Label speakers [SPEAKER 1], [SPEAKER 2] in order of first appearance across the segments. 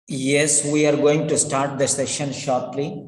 [SPEAKER 1] Yes, we are going to start the session shortly.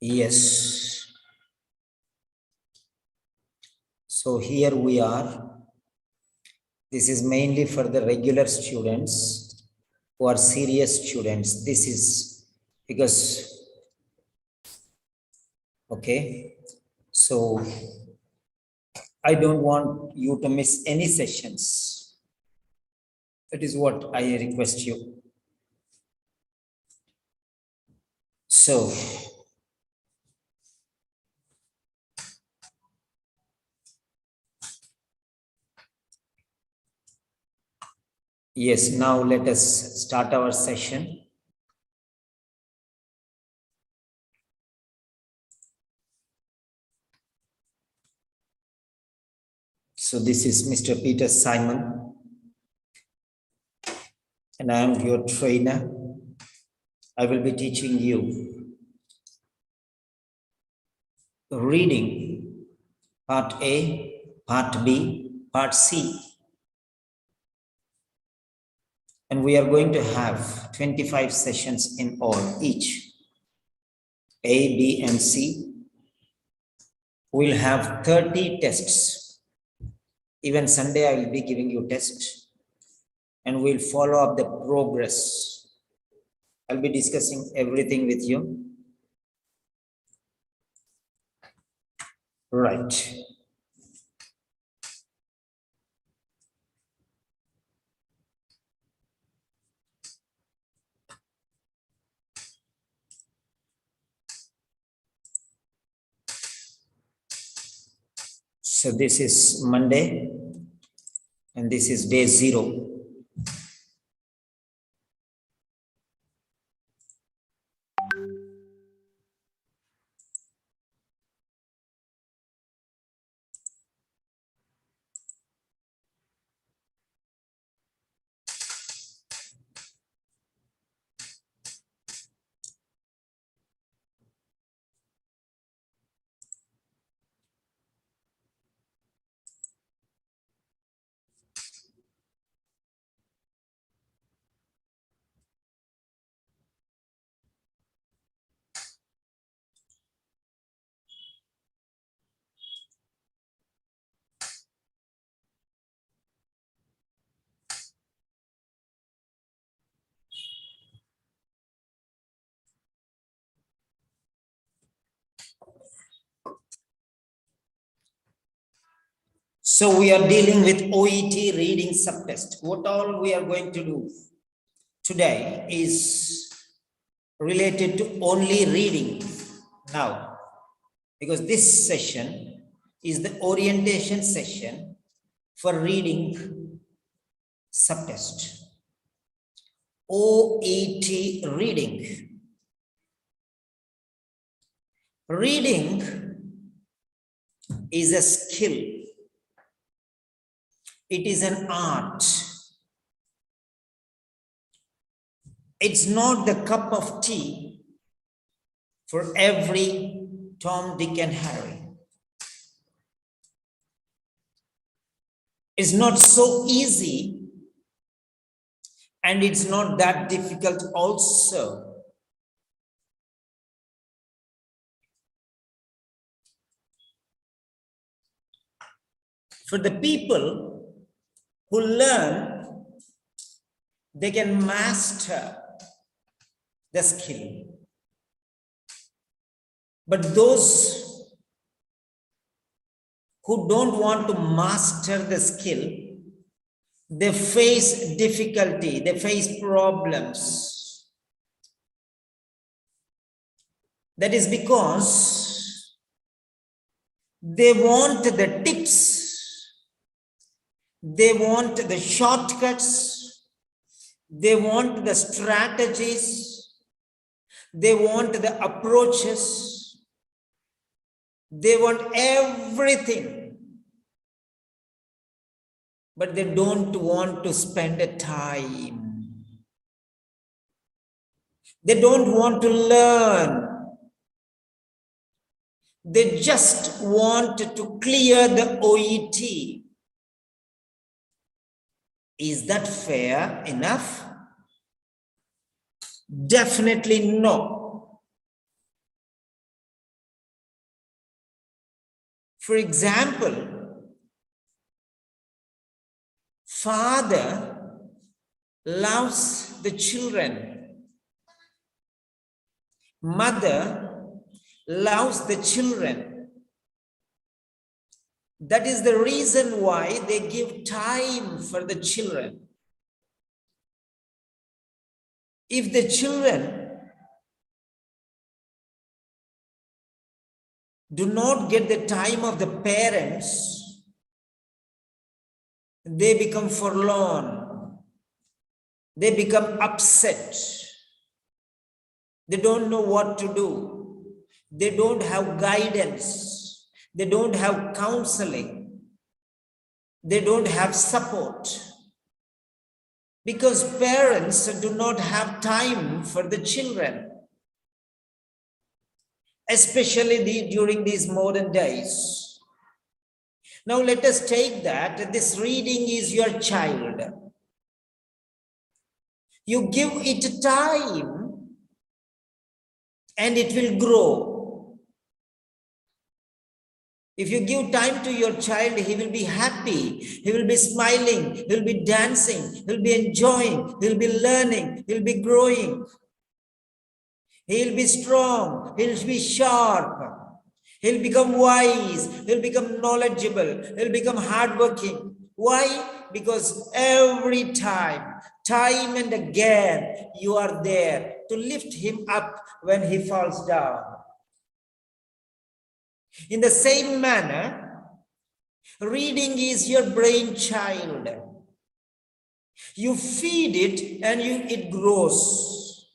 [SPEAKER 1] Yes. So here we are. This is mainly for the regular students who are serious students. This is because, okay. So I don't want you to miss any sessions. That is what I request you. So, yes, now let us start our session. So this is Mr. Peter Simon, and I am your trainer. I will be teaching you reading part A, part B, part C. And we are going to have 25 sessions in all, each. A, B, and C. We'll have 30 tests. Even Sunday, I will be giving you tests. And we'll follow up the progress. I'll be discussing everything with you. Right. So this is Monday, and this is day 0. So we are dealing with OET reading subtest. What all we are going to do today is related to only reading now, because this session is the orientation session for reading subtest. OET reading. Reading is a skill. It is an art. It's not the cup of tea for every Tom, Dick, and Harry. It's not so easy, and it's not that difficult also. For the people who learn, they can master the skill. But those who don't want to master the skill, they face difficulty, they face problems. That is because they want the tips, they want the shortcuts, they want the strategies, they want the approaches, they want everything, but they don't want to spend a time. They don't want to learn. They just want to clear the OET. Is that fair enough? Definitely no. For example, father loves the children. Mother loves the children. That is the reason why they give time for the children. If the children do not get the time of the parents, they become forlorn. They become upset. They don't know what to do. They don't have guidance. They don't have counseling. They don't have support. because parents do not have time for the children, especially during these modern days. Now let us take that this reading is your child. You give it time and it will grow. If you give time to your child, he will be happy, he will be smiling, he will be dancing, he will be enjoying, he will be learning, he will be growing. He'll be strong, he'll be sharp, he'll become wise, he'll become knowledgeable, he'll become hardworking. Why? Because every time and again, you are there to lift him up when he falls down. In the same manner, reading is your brainchild. You feed it and it grows.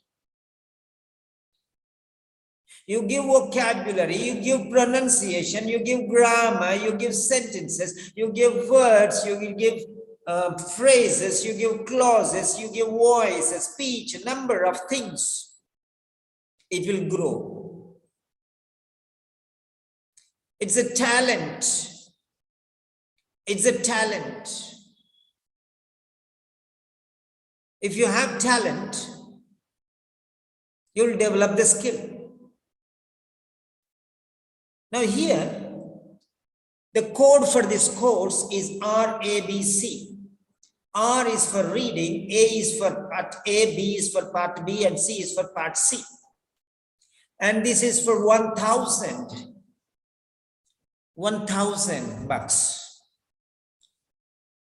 [SPEAKER 1] You give vocabulary, you give pronunciation, you give grammar, you give sentences, you give words, you will give phrases, you give clauses, you give voice, speech, a number of things. It will grow. It's a talent. It's a talent. If you have talent, you'll develop the skill. Now here, the code for this course is RABC. R is for reading, A is for part A, B is for part B, and C is for part C. And this is for 1,000 bucks.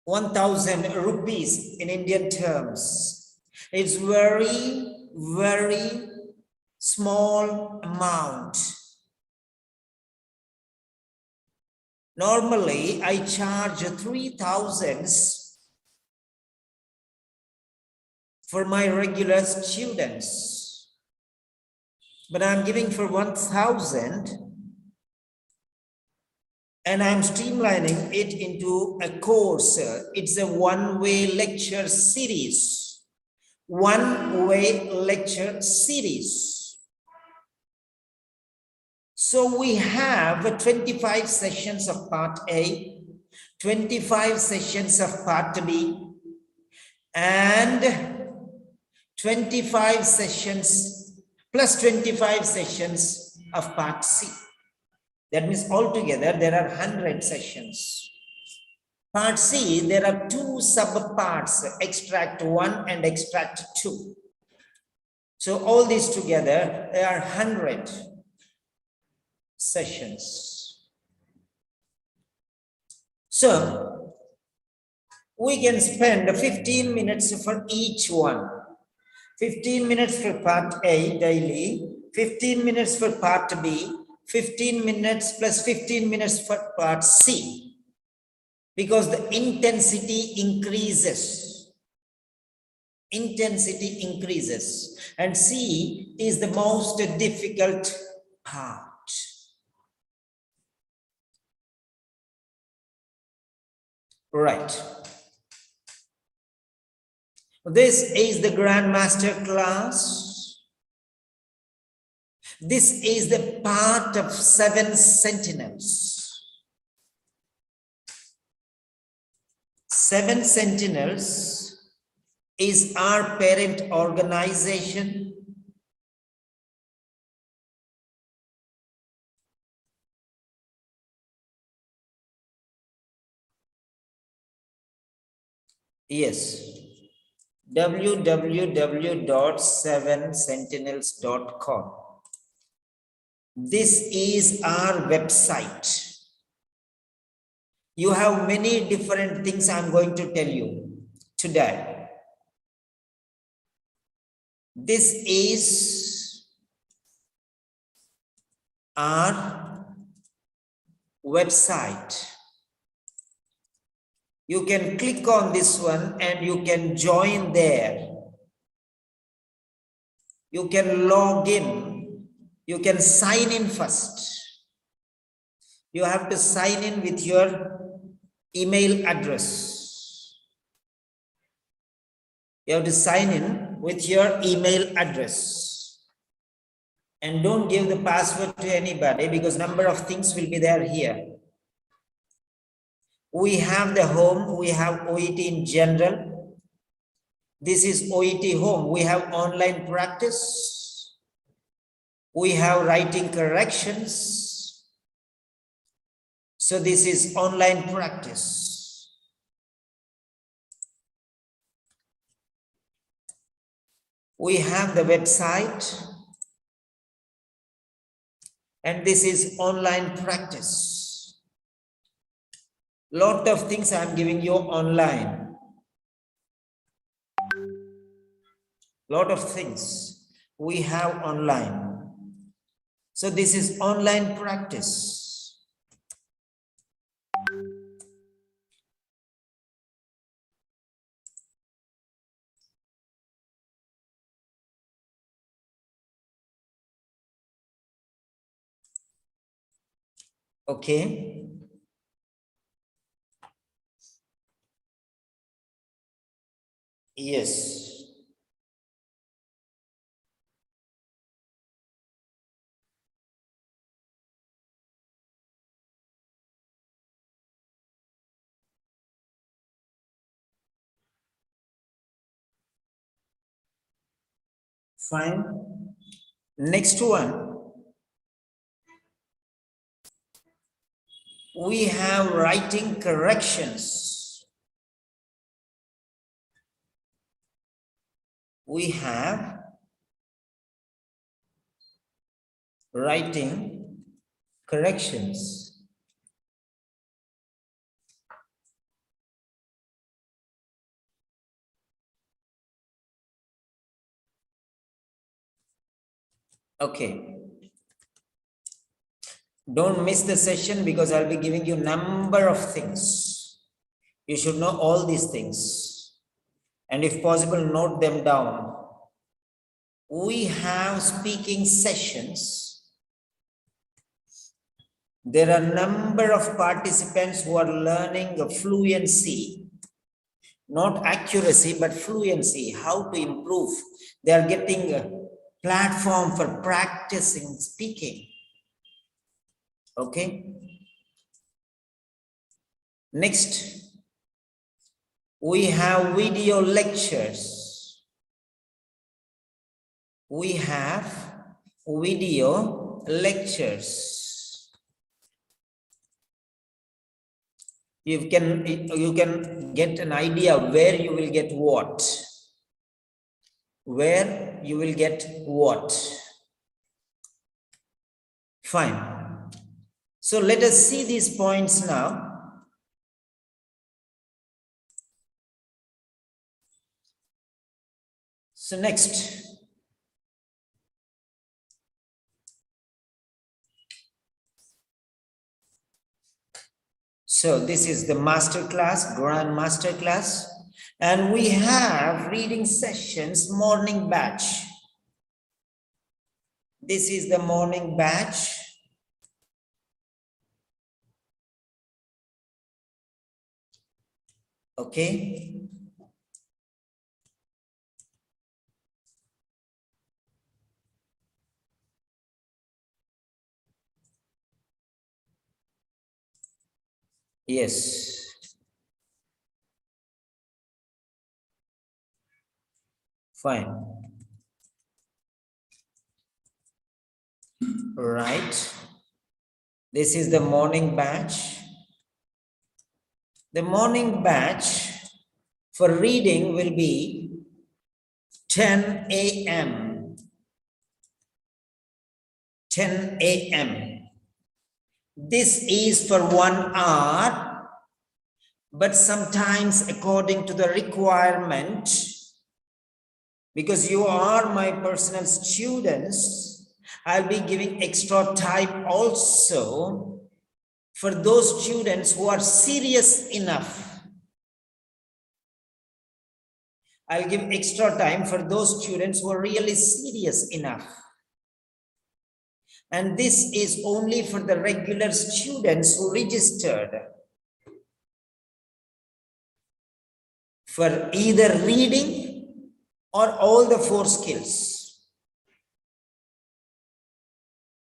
[SPEAKER 1] 1,000 rupees in Indian terms. It's very, very small amount. Normally, I charge 3,000 for my regular students, but I'm giving for 1,000, and I'm streamlining it into a course. It's a one-way lecture series. One-way lecture series. So we have 25 sessions of part A, 25 sessions of part B, and 25 sessions plus 25 sessions of part C. That means altogether there are 100 sessions. Part C, there are 2 sub-parts, extract 1 and extract 2. So all these together, there are 100 sessions. So we can spend 15 minutes for each one. 15 minutes for part A daily, 15 minutes for part B, 15 minutes plus 15 minutes for part C, because the intensity increases. Intensity increases, and C is the most difficult part. Right. This is the Grandmaster class. This is the part of 7 sentinels. 7 sentinels is our parent organization. Yes, www.7sentinels.com. This is our website. You have many different things I'm going to tell you today. This is our website. You can click on this one and you can join there. You can log in. You can sign in first. You have to sign in with your email address. You have to sign in with your email address. And don't give the password to anybody because number of things will be there here. We have the home, we have OET in general. This is OET home. We have online practice. We have writing corrections. So this is online practice. We have the website. And this is online practice. Lot of things I am giving you online. Lot of things we have online. So this is online practice. Okay. Yes. Fine. Next one. We have writing corrections. We have writing corrections. Okay. Don't miss the session because I'll be giving you number of things. You should know all these things. And if possible, note them down. We have speaking sessions. There are a number of participants who are learning fluency. Not accuracy, but fluency, how to improve. They are getting a platform for practicing speaking. Okay. Next, we have video lectures. We have video lectures. You can get an idea where you will get what. Where you will get what. Fine. So let us see these points now. So next. So this is the master class, grand master class. And we have reading sessions, morning batch. This is the morning batch. Okay. Yes. Fine. Right. This is the morning batch. The morning batch for reading will be 10 a.m. 10 a.m. This is for 1 hour, but sometimes according to the requirement, because you are my personal students, I'll be giving extra time also for those students who are serious enough. I'll give extra time for those students who are really serious enough. And this is only for the regular students who registered for either reading or all the 4 skills.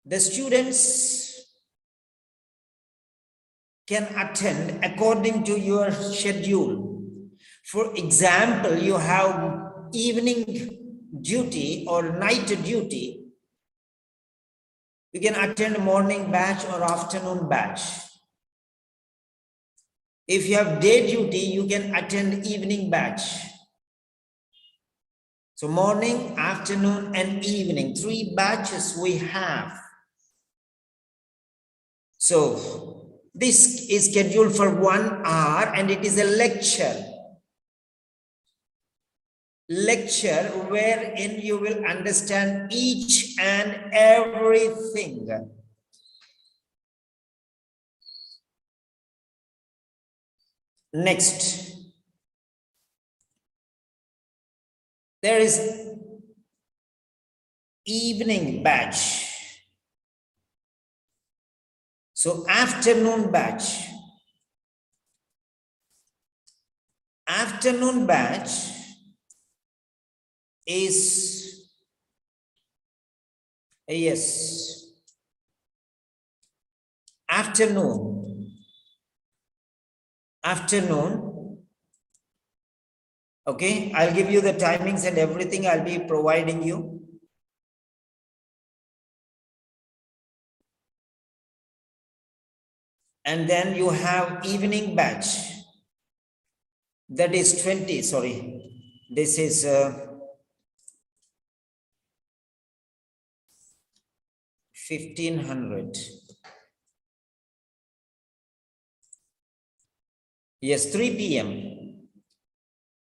[SPEAKER 1] The students can attend according to your schedule. For example, you have evening duty or night duty. You can attend morning batch or afternoon batch. If you have day duty, you can attend evening batch. So morning, afternoon, and evening, 3 batches we have. So this is scheduled for 1 hour and it is a lecture. Lecture wherein you will understand each and everything. Next, there is evening batch. So afternoon batch. Afternoon batch is, yes, afternoon. Okay, I'll give you the timings and everything I'll be providing you. And then you have evening batch. That is 20, sorry. This is 1500. Yes, 3 p.m.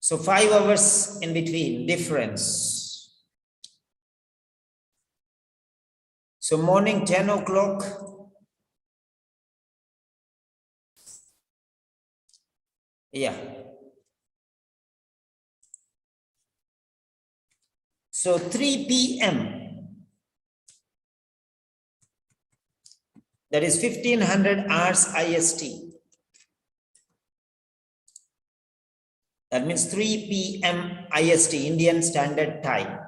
[SPEAKER 1] So 5 hours in between difference. So morning 10 o'clock. Yeah. So 3 p.m. That is 1500 hours IST. That means 3 p.m. IST, Indian Standard Time.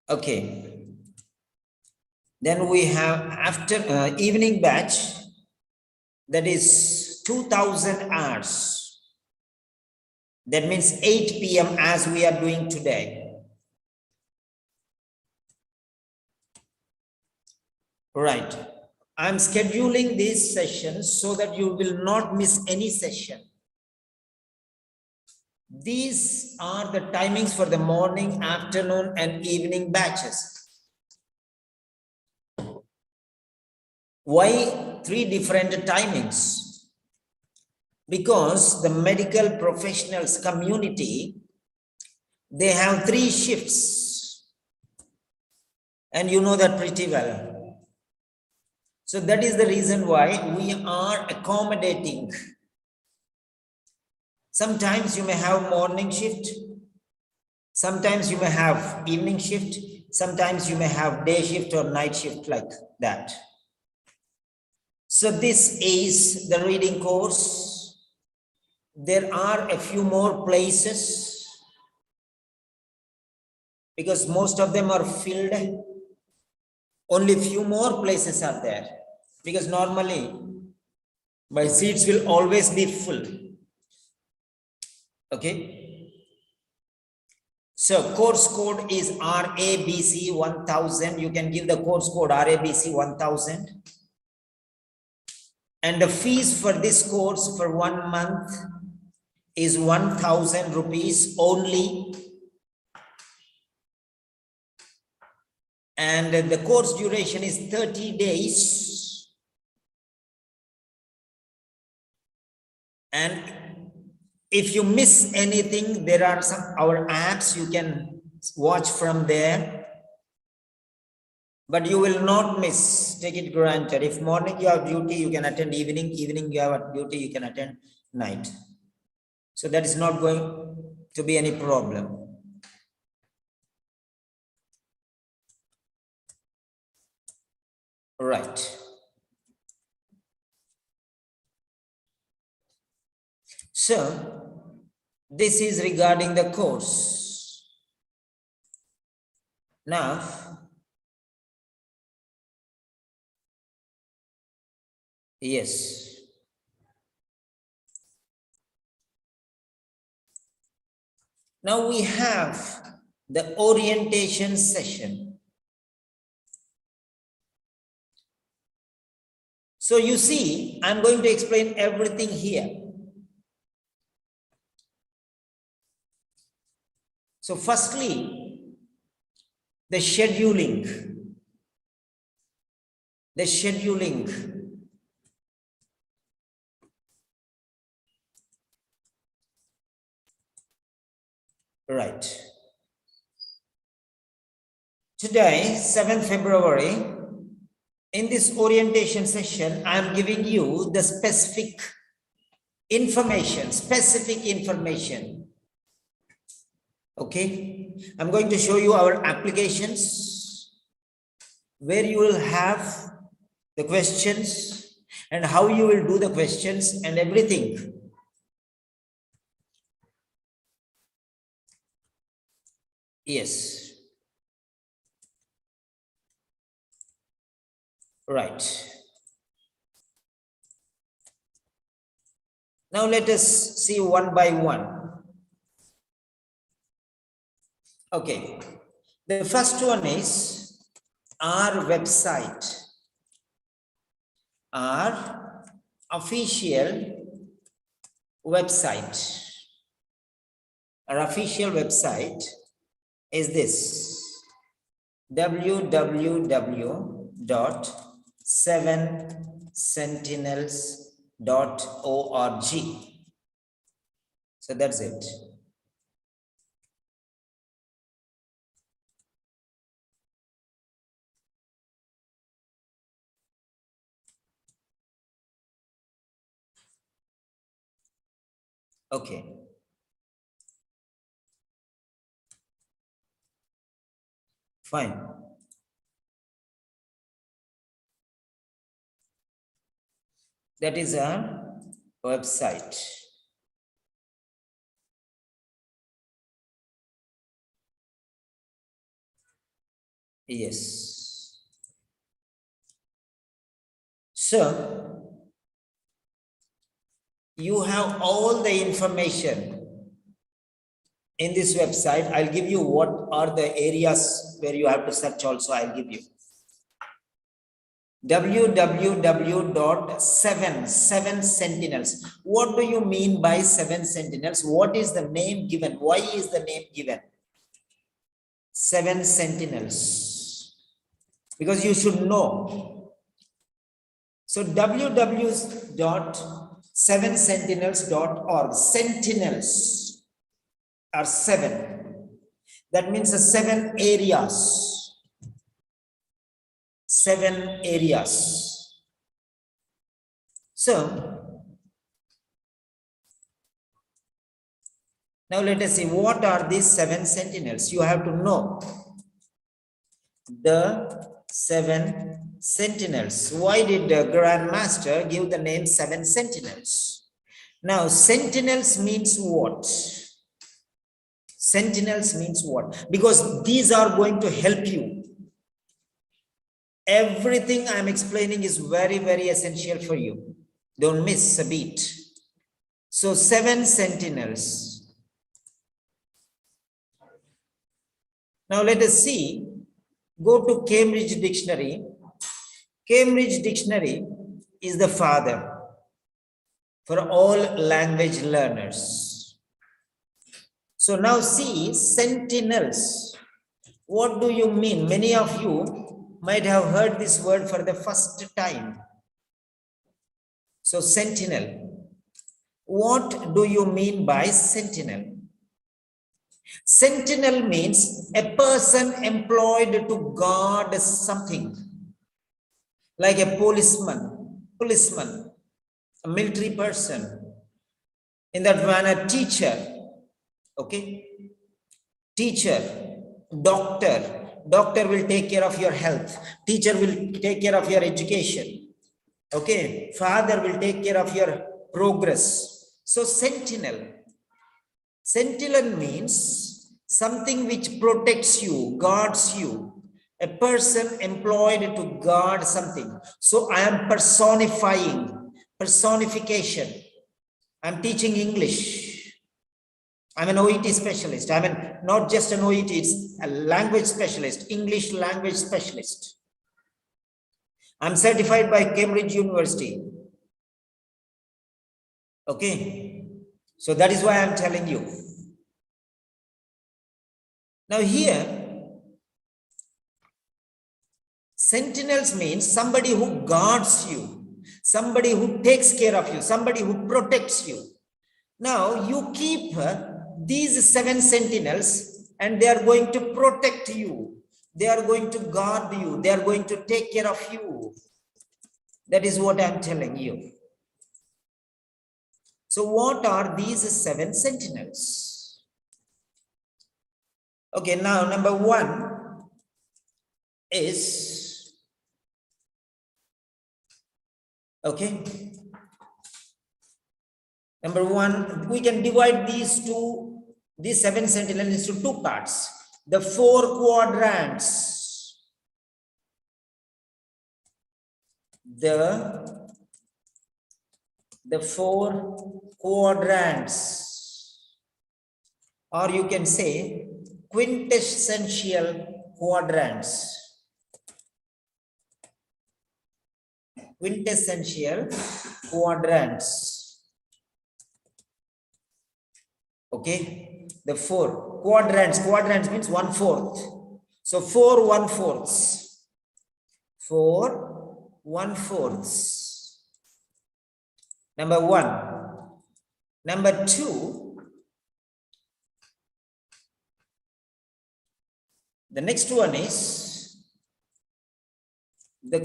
[SPEAKER 1] Okay. Then we have after evening batch. That is 2000 hours. That means 8 p.m. as we are doing today. Right. I'm scheduling these sessions so that you will not miss any session. These are the timings for the morning, afternoon, and evening batches. Why 3 different timings? Because the medical professionals community, they have 3 shifts. And you know that pretty well. So that is the reason why we are accommodating. Sometimes you may have morning shift. Sometimes you may have evening shift. Sometimes you may have day shift or night shift like that. So this is the reading course. There are a few more places because most of them are filled. Only few more places are there because normally my seats will always be full. Okay. So course code is RABC 1000. You can give the course code RABC 1000. And the fees for this course for 1 month is 1000 rupees only. And the course duration is 30 days. And if you miss anything, there are some our apps you can watch from there. But you will not miss, take it granted. If morning you have duty, you can attend evening. Evening you have duty, you can attend night. So that is not going to be any problem. Right. So This is regarding the course. Now, yes. Now we have the orientation session. So you see, I'm going to explain everything here. So firstly, the scheduling. The scheduling. Right. Today, 7th February, in this orientation session, I am giving you the specific information. Okay. I'm going to show you our applications where you will have the questions and how you will do the questions and everything. Yes. Right. Now let us see one by one. Okay. The first one is our website. Our official website. Our official website is this: www.7sentinels.org. So that's it. Okay. Fine. That is our website. Yes. So you have all the information in this website. I'll give you what are the areas where you have to search also. I'll give you. www.7 sentinels. What do you mean by 7 sentinels? What is the name given? Why is the name given 7 sentinels? Because you should know. So www.7sentinels.org. Sentinels are 7. That means the 7 areas. 7 areas. So now let us see what are these 7 sentinels. You have to know the 7 sentinels. Why did the Grand Master give the name 7 sentinels? Now sentinels means what? Sentinels means what? Because these are going to help you. Everything I'm explaining is very, very essential for you. Don't miss a beat. So 7 sentinels. Now let us see. Go to Cambridge Dictionary. Cambridge Dictionary is the father for all language learners. So now see, sentinels. What do you mean? Many of you might have heard this word for the first time. So sentinel. What do you mean by sentinel? Sentinel means a person employed to guard something. Like a policeman, a military person. In that manner, teacher, okay? Teacher, doctor. Doctor will take care of your health. Teacher will take care of your education. Okay? Father will take care of your progress. So sentinel. Sentinel means something which protects you, guards you. A person employed to guard something. So I am personifying, personification. I'm teaching English. I'm an OET specialist. Not just an OET, it's a language specialist, English language specialist. I'm certified by Cambridge University. Okay. So that is why I'm telling you. Now here, sentinels means somebody who guards you, somebody who takes care of you, somebody who protects you. Now you keep these 7 sentinels and they are going to protect you. They are going to guard you. They are going to take care of you. That is what I'm telling you. So what are these 7 sentinels? Okay, now number 1 is, okay, number 1, we can divide these 7 sentinels into 2 parts. The 4 quadrants, the 4 quadrants, or you can say quintessential quadrants. Quintessential quadrants. Okay, the 4 quadrants. Quadrants means 1/4. So 4 1/4s. 4 1/4s. Number 1. Number 2. The next one is the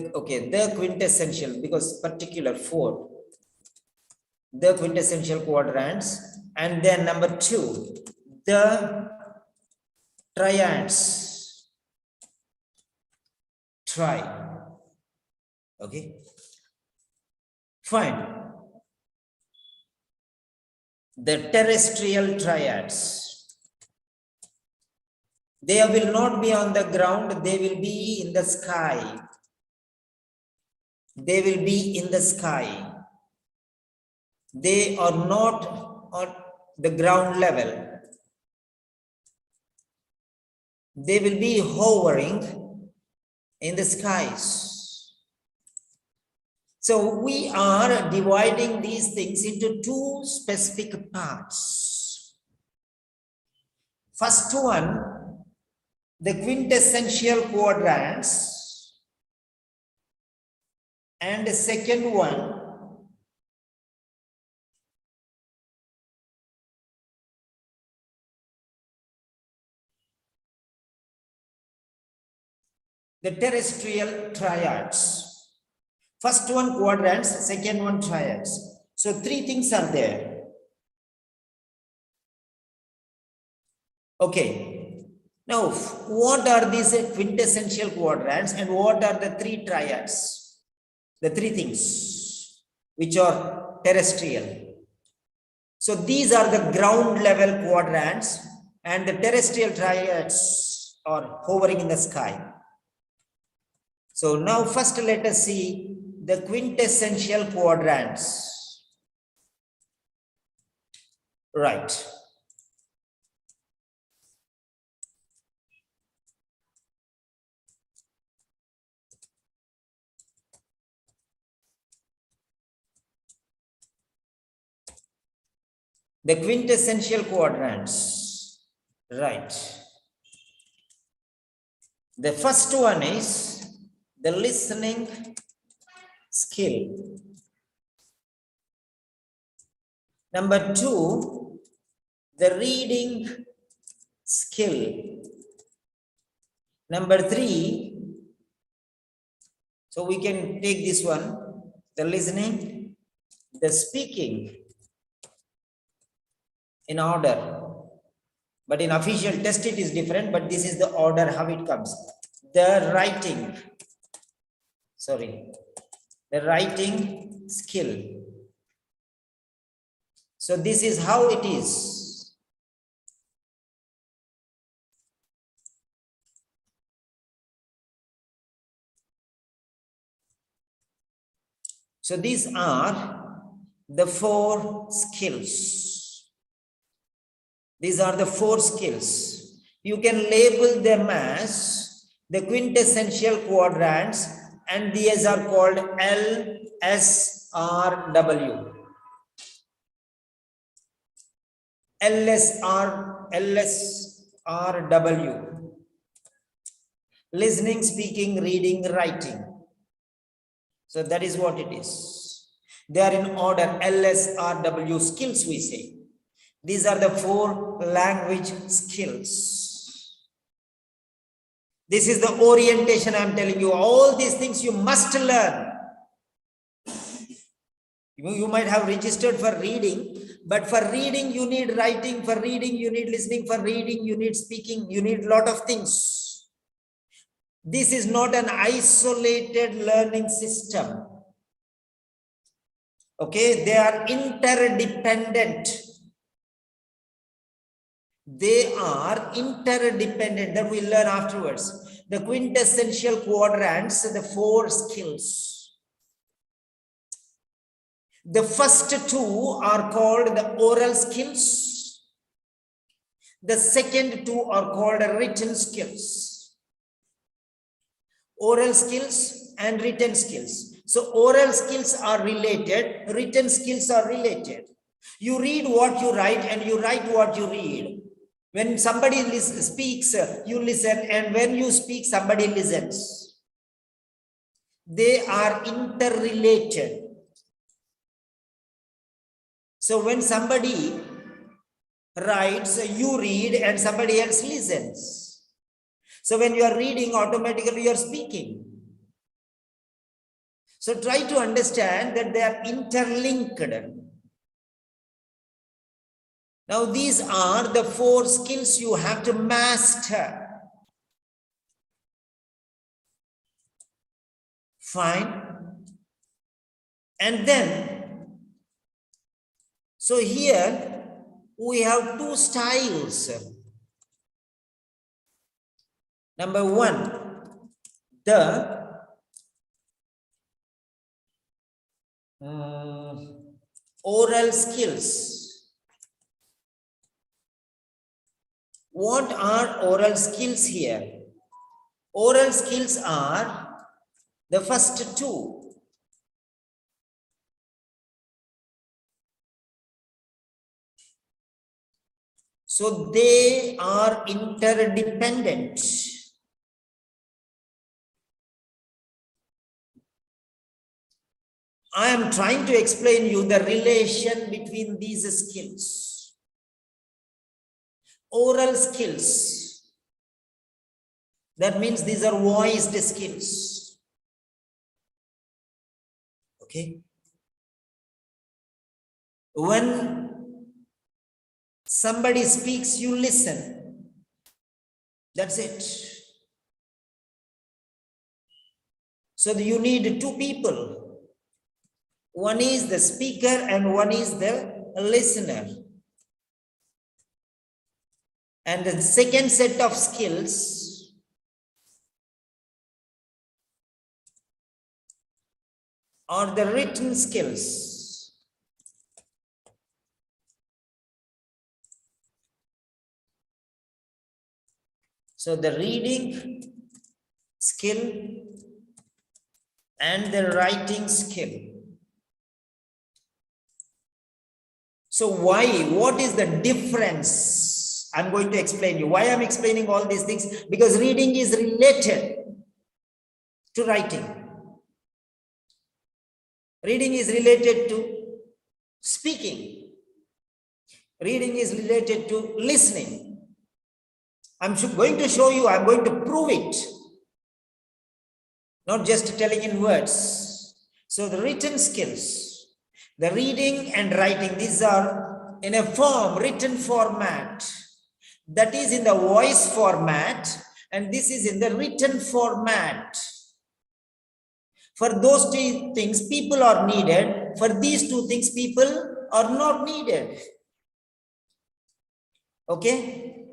[SPEAKER 1] quintessential, because particular 4. The quintessential quadrants. And then number 2, the triads. Okay, fine. The terrestrial triads. They will not be on the ground, they will be in the sky. They will be in the sky. They are not on the ground level. They will be hovering in the skies. So we are dividing these things into 2 specific parts. First one, the quintessential quadrants, and the second one, the terrestrial triads. First one quadrants, second one triads. So 3 things are there. Okay. Now, what are these quintessential quadrants and what are the 3 triads? The 3 things which are terrestrial. So these are the ground level quadrants and the terrestrial triads are hovering in the sky. So now first let us see the quintessential quadrants. Right. The quintessential quadrants. Right. The first one is the listening skill. Number 2, the reading skill. Number 3, so we can take this one, the listening, the speaking in order. But in official test it is different, but this is the order how it comes. The writing, the writing skill. So this is how it is. So these are the 4 skills. These are the 4 skills. You can label them as the quintessential quadrants, and these are called LSRW. LSRW. Listening, speaking, reading, writing. So that is what it is. They are in order, LSRW skills we say. These are the 4 language skills. This is the orientation I am telling you. All these things you must learn. You might have registered for reading, but for reading you need writing, for reading you need listening, for reading you need speaking, you need a lot of things. This is not an isolated learning system. Okay, they are interdependent. They are interdependent, that we learn afterwards. The quintessential quadrants, the 4 skills. The first 2 are called the oral skills. The second 2 are called written skills. Oral skills and written skills. So oral skills are related, written skills are related. You read what you write and you write what you read. When somebody speaks, you listen, and when you speak, somebody listens. They are interrelated. So when somebody writes, you read and somebody else listens. So when you are reading, automatically you are speaking. So try to understand that they are interlinked. Now these are the 4 skills you have to master. Fine. And then, so here we have 2 styles. Number 1, the oral skills. What are oral skills here? Oral skills are the first 2. So they are interdependent. I am trying to explain you the relation between these skills. Oral skills, that means these are voiced skills. Okay. When somebody speaks, you listen. That's it. So you need 2 people. One is the speaker and one is the listener. And the second set of skills are the written skills. So the reading skill and the writing skill. So why? What is the difference? I'm going to explain you why I'm explaining all these things, because reading is related to writing. Reading is related to speaking. Reading is related to listening. I'm going to show you, I'm going to prove it. Not just telling in words. So the written skills, the reading and writing, these are in a form, written format. That is in the voice format, and this is in the written format. For those 2 things, people are needed. For these 2 things, people are not needed. Okay?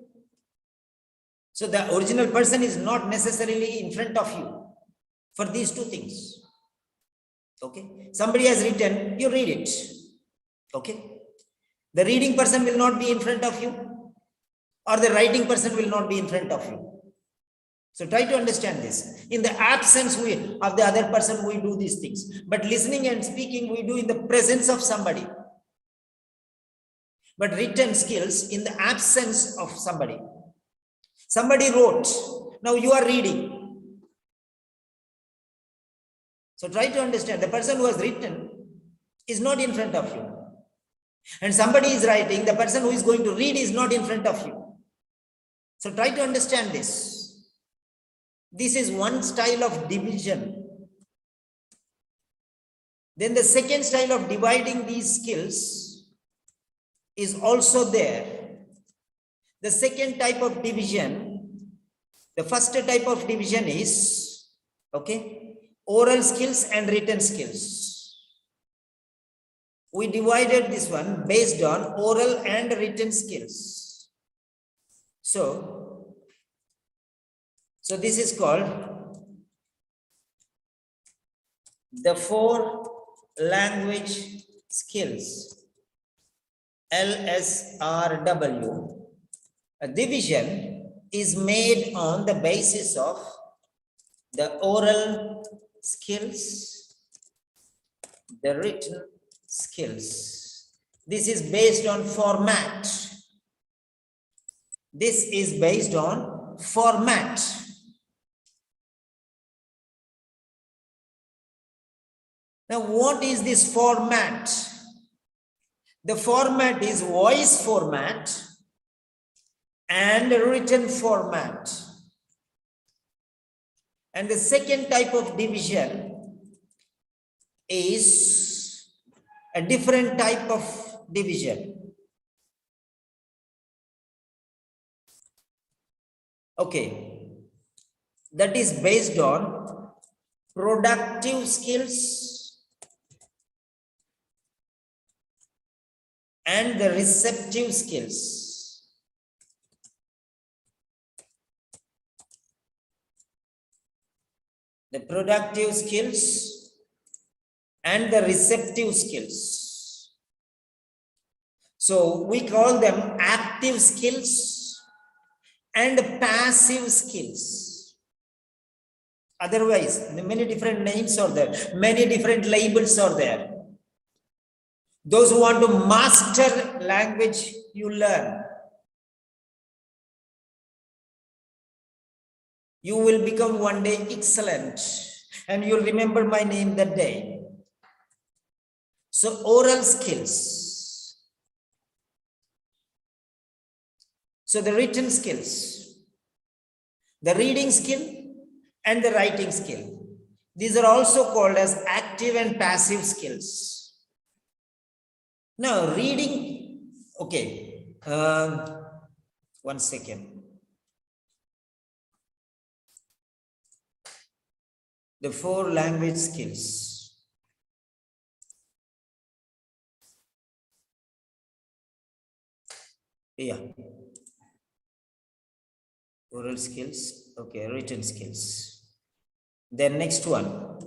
[SPEAKER 1] So the original person is not necessarily in front of you for these 2 things. Okay. Somebody has written, you read it. Okay. The reading person will not be in front of you, or the writing person will not be in front of you. So try to understand this. In the absence of the other person, we do these things. But listening and speaking, we do in the presence of somebody. But written skills in the absence of somebody. Somebody wrote. Now you are reading. So try to understand. The person who has written is not in front of you. And somebody is writing. The person who is going to read is not in front of you. So try to understand this. This is one style of division. Then the second style of dividing these skills is also there. The second type of division, the first type of division is, okay, oral skills and written skills. We divided this one based on oral and written skills. So this is called the 4 language skills, LSRW. A division is made on the basis of the oral skills, the written skills. This is based on format. This is based on format. Now, what is this format? The format is voice format and written format. And the second type of division is a different type of division. Okay, that is based on productive skills and the receptive skills. The productive skills and the receptive skills. So we call them active skills and passive skills. Otherwise, many different names are there, many different labels are there. Those who want to master language, you learn. You will become one day excellent, and you'll remember my name that day. So oral skills. So the written skills, the reading skill and the writing skill. These are also called as active and passive skills. Now, reading, okay, 1 second. The 4 language skills. Yeah. Oral skills, okay, written skills. Then next one.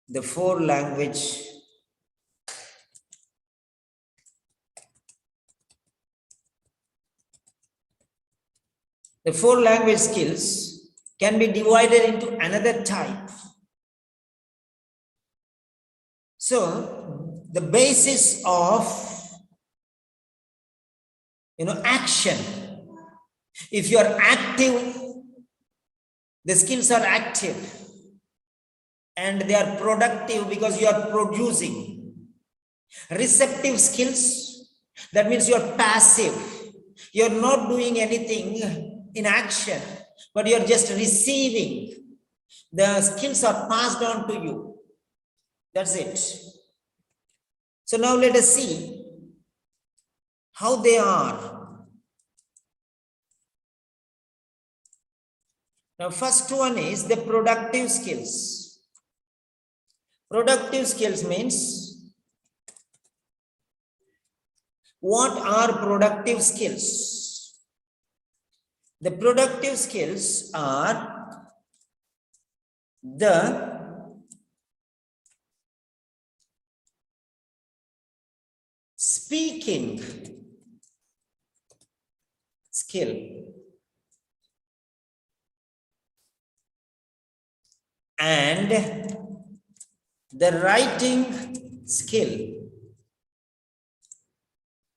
[SPEAKER 1] The 4 language skills can be divided into another type. So the basis of action, if you are active, the skills are active. And they are productive because you are producing. Receptive skills, that means you are passive. You are not doing anything in action, but you are just receiving. The skills are passed on to you. That's it. So now let us see how they are. Now, first one is the productive skills. Productive skills means, what are productive skills? The productive skills are the speaking skill and the writing skill.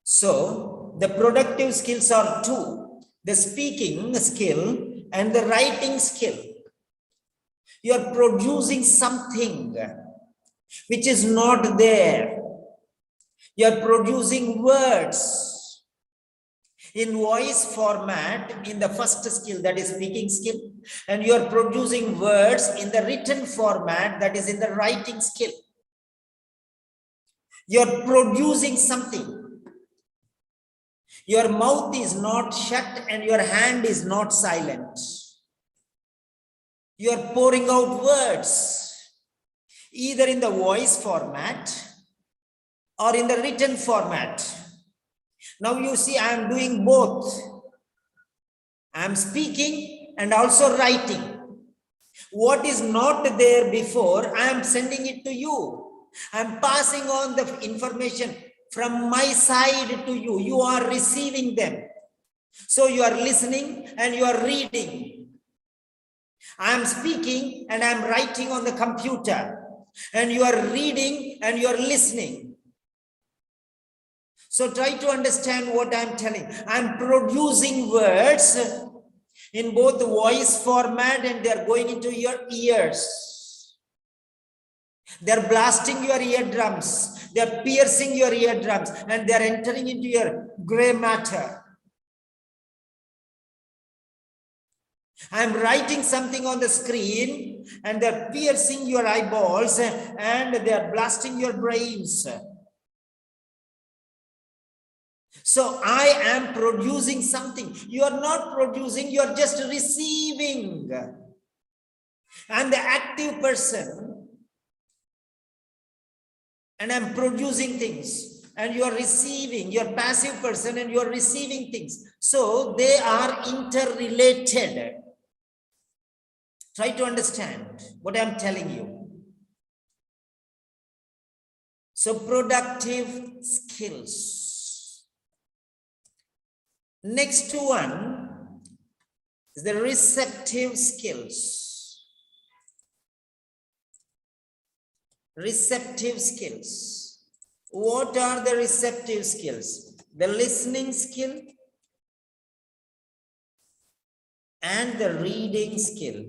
[SPEAKER 1] So the productive skills are two, the speaking skill and the writing skill. You are producing something which is not there. You are producing words in voice format in the first skill, that is speaking skill, and you are producing words in the written format, that is in the writing skill. You are producing something. Your mouth is not shut and your hand is not silent. You are pouring out words either in the voice format or in the written format. Now you see, I am doing both. I am speaking and also writing. What is not there before, I am sending it to you. I am passing on the information from my side to you. You are receiving them. So you are listening and you are reading. I am speaking and I am writing on the computer. And you are reading and you are listening. So try to understand what I am telling. I am producing words in both the voice format and they are going into your ears. They are blasting your eardrums. They are piercing your eardrums and they are entering into your gray matter. I am writing something on the screen and they are piercing your eyeballs and they are blasting your brains. So I am producing something. You are not producing, you are just receiving. I'm the active person and I'm producing things, and you are receiving. You are passive person and you are receiving things. So they are interrelated. Try to understand what I'm telling you. So productive skills. Next one is the receptive skills. Receptive skills. What are the receptive skills? The listening skill and the reading skill.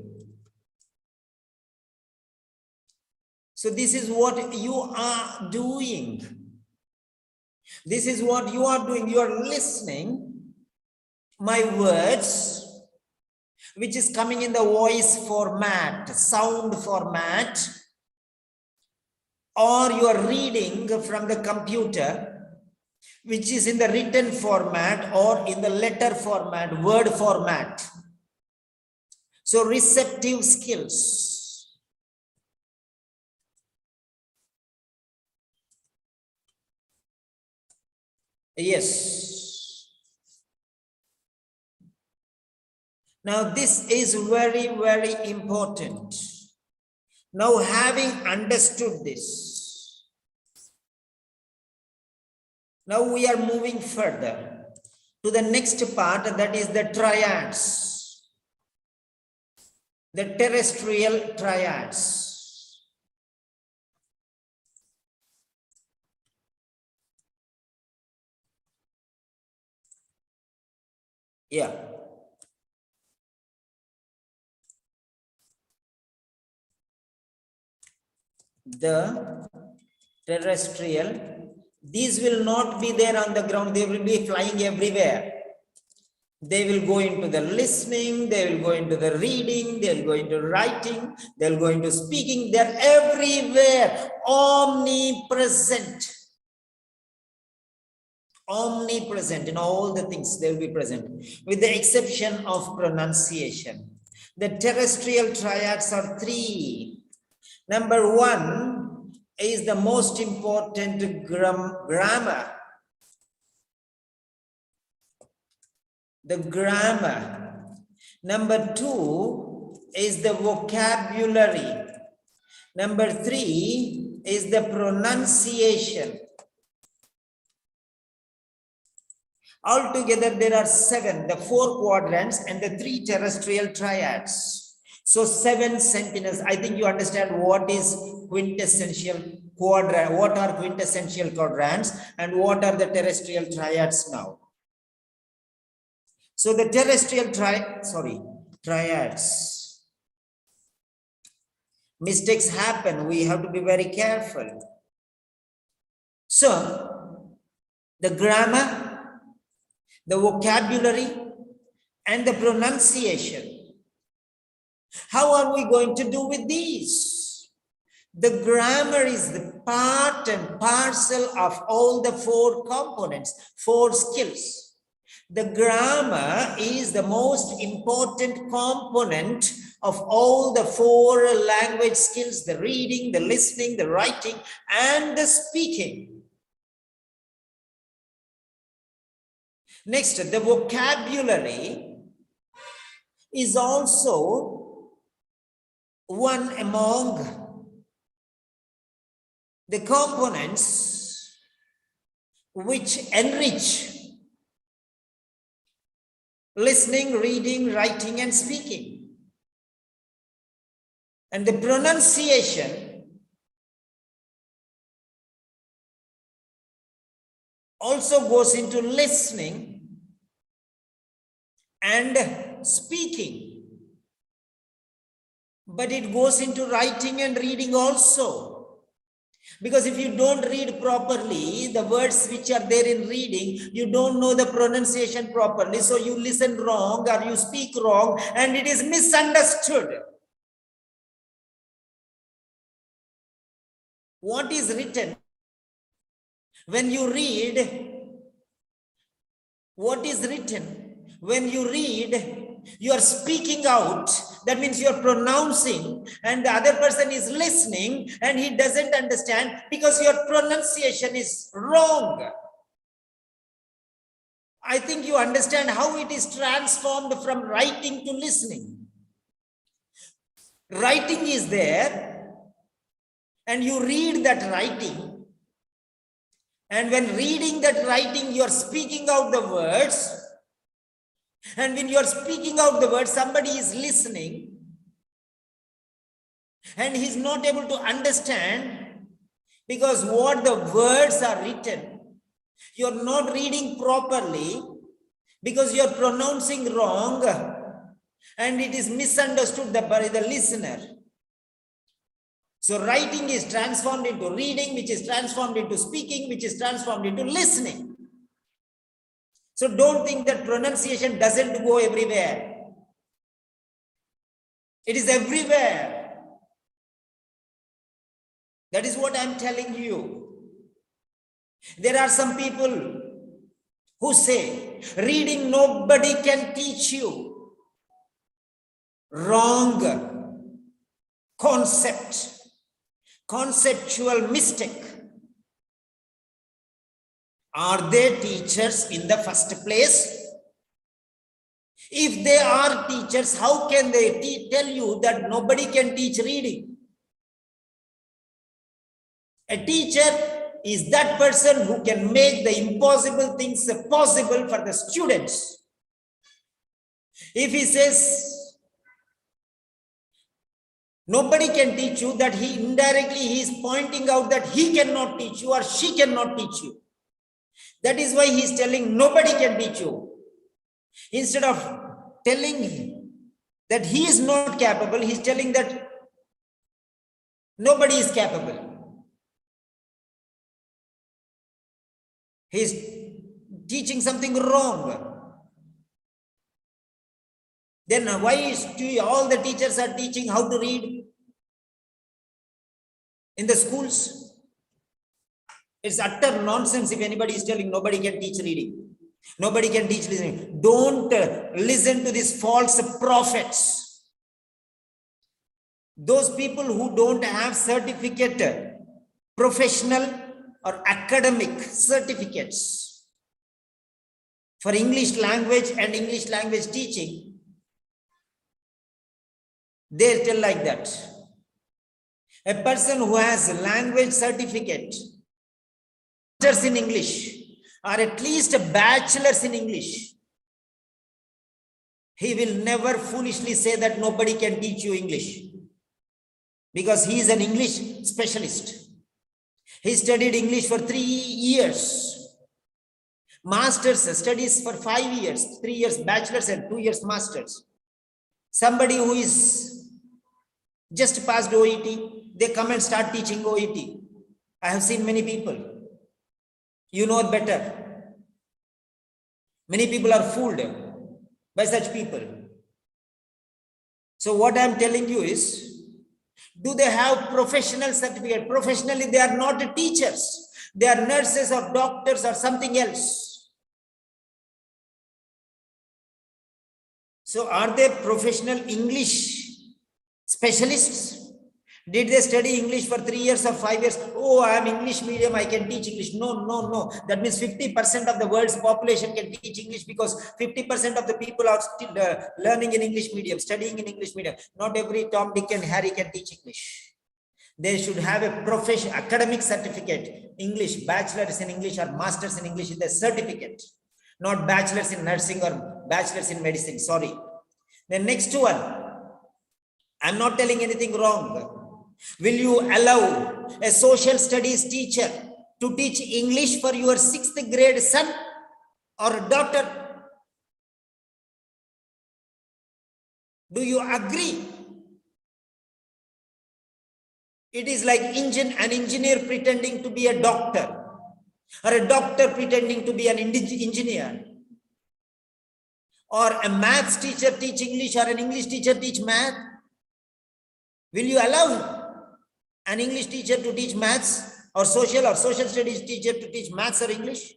[SPEAKER 1] So this is what you are doing. This is what you are doing. You are listening my words, which is coming in the voice format, sound format, or you are reading from the computer, which is in the written format or in the letter format, word format. So receptive skills. Yes. Now this is very, very important. Now having understood this, now we are moving further to the next part, that is the triads, the terrestrial triads. Yeah. The terrestrial, these will not be there on the ground, they will be flying everywhere. They will go into the listening, they will go into the reading, they will go into writing, they will go into speaking. They're everywhere, omnipresent. Omnipresent in all the things, they will be present, with the exception of pronunciation. The terrestrial triads are three. Number one is the most important grammar. The grammar. Number two 2 is the vocabulary. Number 3 is the pronunciation. Altogether, there are 7, the 4 quadrants and the 3 terrestrial triads. So 7 sentinels. I think you understand what is quintessential quadrant, what are quintessential quadrants and what are the terrestrial triads now. So the terrestrial triads. Mistakes happen. We have to be very careful. So the grammar, the vocabulary, and the pronunciation. How are we going to do with these? The grammar is the part and parcel of all the 4 components, 4 skills. The grammar is the most important component of all the 4 language skills, the reading, the listening, the writing, and the speaking. Next, the vocabulary is also one among the components which enrich listening, reading, writing, and speaking. And the pronunciation also goes into listening and speaking, but it goes into writing and reading also. Because if you don't read properly the words which are there in reading, you don't know the pronunciation properly, so you listen wrong or you speak wrong and it is misunderstood. What is written? When you read, what is written? When you read, you are speaking out. That means you are pronouncing, and the other person is listening and he doesn't understand because your pronunciation is wrong. I think you understand how it is transformed from writing to listening. Writing is there, and you read that writing. And when reading that writing, you are speaking out the words. And when you are speaking out the words, somebody is listening. And he is not able to understand because what the words are written. You are not reading properly because you are pronouncing wrong. And it is misunderstood by the listener. So writing is transformed into reading, which is transformed into speaking, which is transformed into listening. So don't think that pronunciation doesn't go everywhere. It is everywhere. That is what I'm telling you. There are some people who say, reading nobody can teach you. Wrong concept. Conceptual mistake. Are they teachers in the first place? If they are teachers, how can they tell you that nobody can teach reading? A teacher is that person who can make the impossible things possible for the students. If he says, nobody can teach you, that he indirectly he is pointing out that he cannot teach you or she cannot teach you. That is why he is telling nobody can teach you. Instead of telling that he is not capable, he is telling that nobody is capable. He is teaching something wrong. Then why is all the teachers are teaching how to read in the schools? It's utter nonsense if anybody is telling nobody can teach reading. Nobody can teach listening. Don't listen to these false prophets. Those people who don't have certificate, professional or academic certificates for English language and English language teaching, They tell like that. A person who has a language certificate, masters in English, or at least a bachelor's in English, he will never foolishly say that nobody can teach you English, because he is an English specialist. He studied English for 3 years. Master's studies for 5 years, 3 years bachelor's and 2 years master's. Somebody who is just passed OET, they come and start teaching OET. I have seen many people. You know it better. Many people are fooled by such people. So what I am telling you is, do they have professional certificate? Professionally, they are not teachers. They are nurses or doctors or something else. So are they professional English specialists? Did they study English for 3 years or 5 years? Oh, I am English medium, I can teach English. No, no, no. That means 50% of the world's population can teach English, because 50% of the people are still learning in English medium, studying in English medium. Not every Tom, Dick and Harry can teach English. They should have a professional academic certificate. English, bachelor's in English or master's in English is the certificate. Not bachelor's in nursing or bachelor's in medicine. Sorry. The next one, I'm not telling anything wrong. Will you allow a social studies teacher to teach English for your 6th grade son or daughter? Do you agree? It is like an engineer pretending to be a doctor, or a doctor pretending to be an engineer, or a maths teacher teach English or an English teacher teach math. Will you allow an English teacher to teach maths, or social studies teacher to teach maths or English?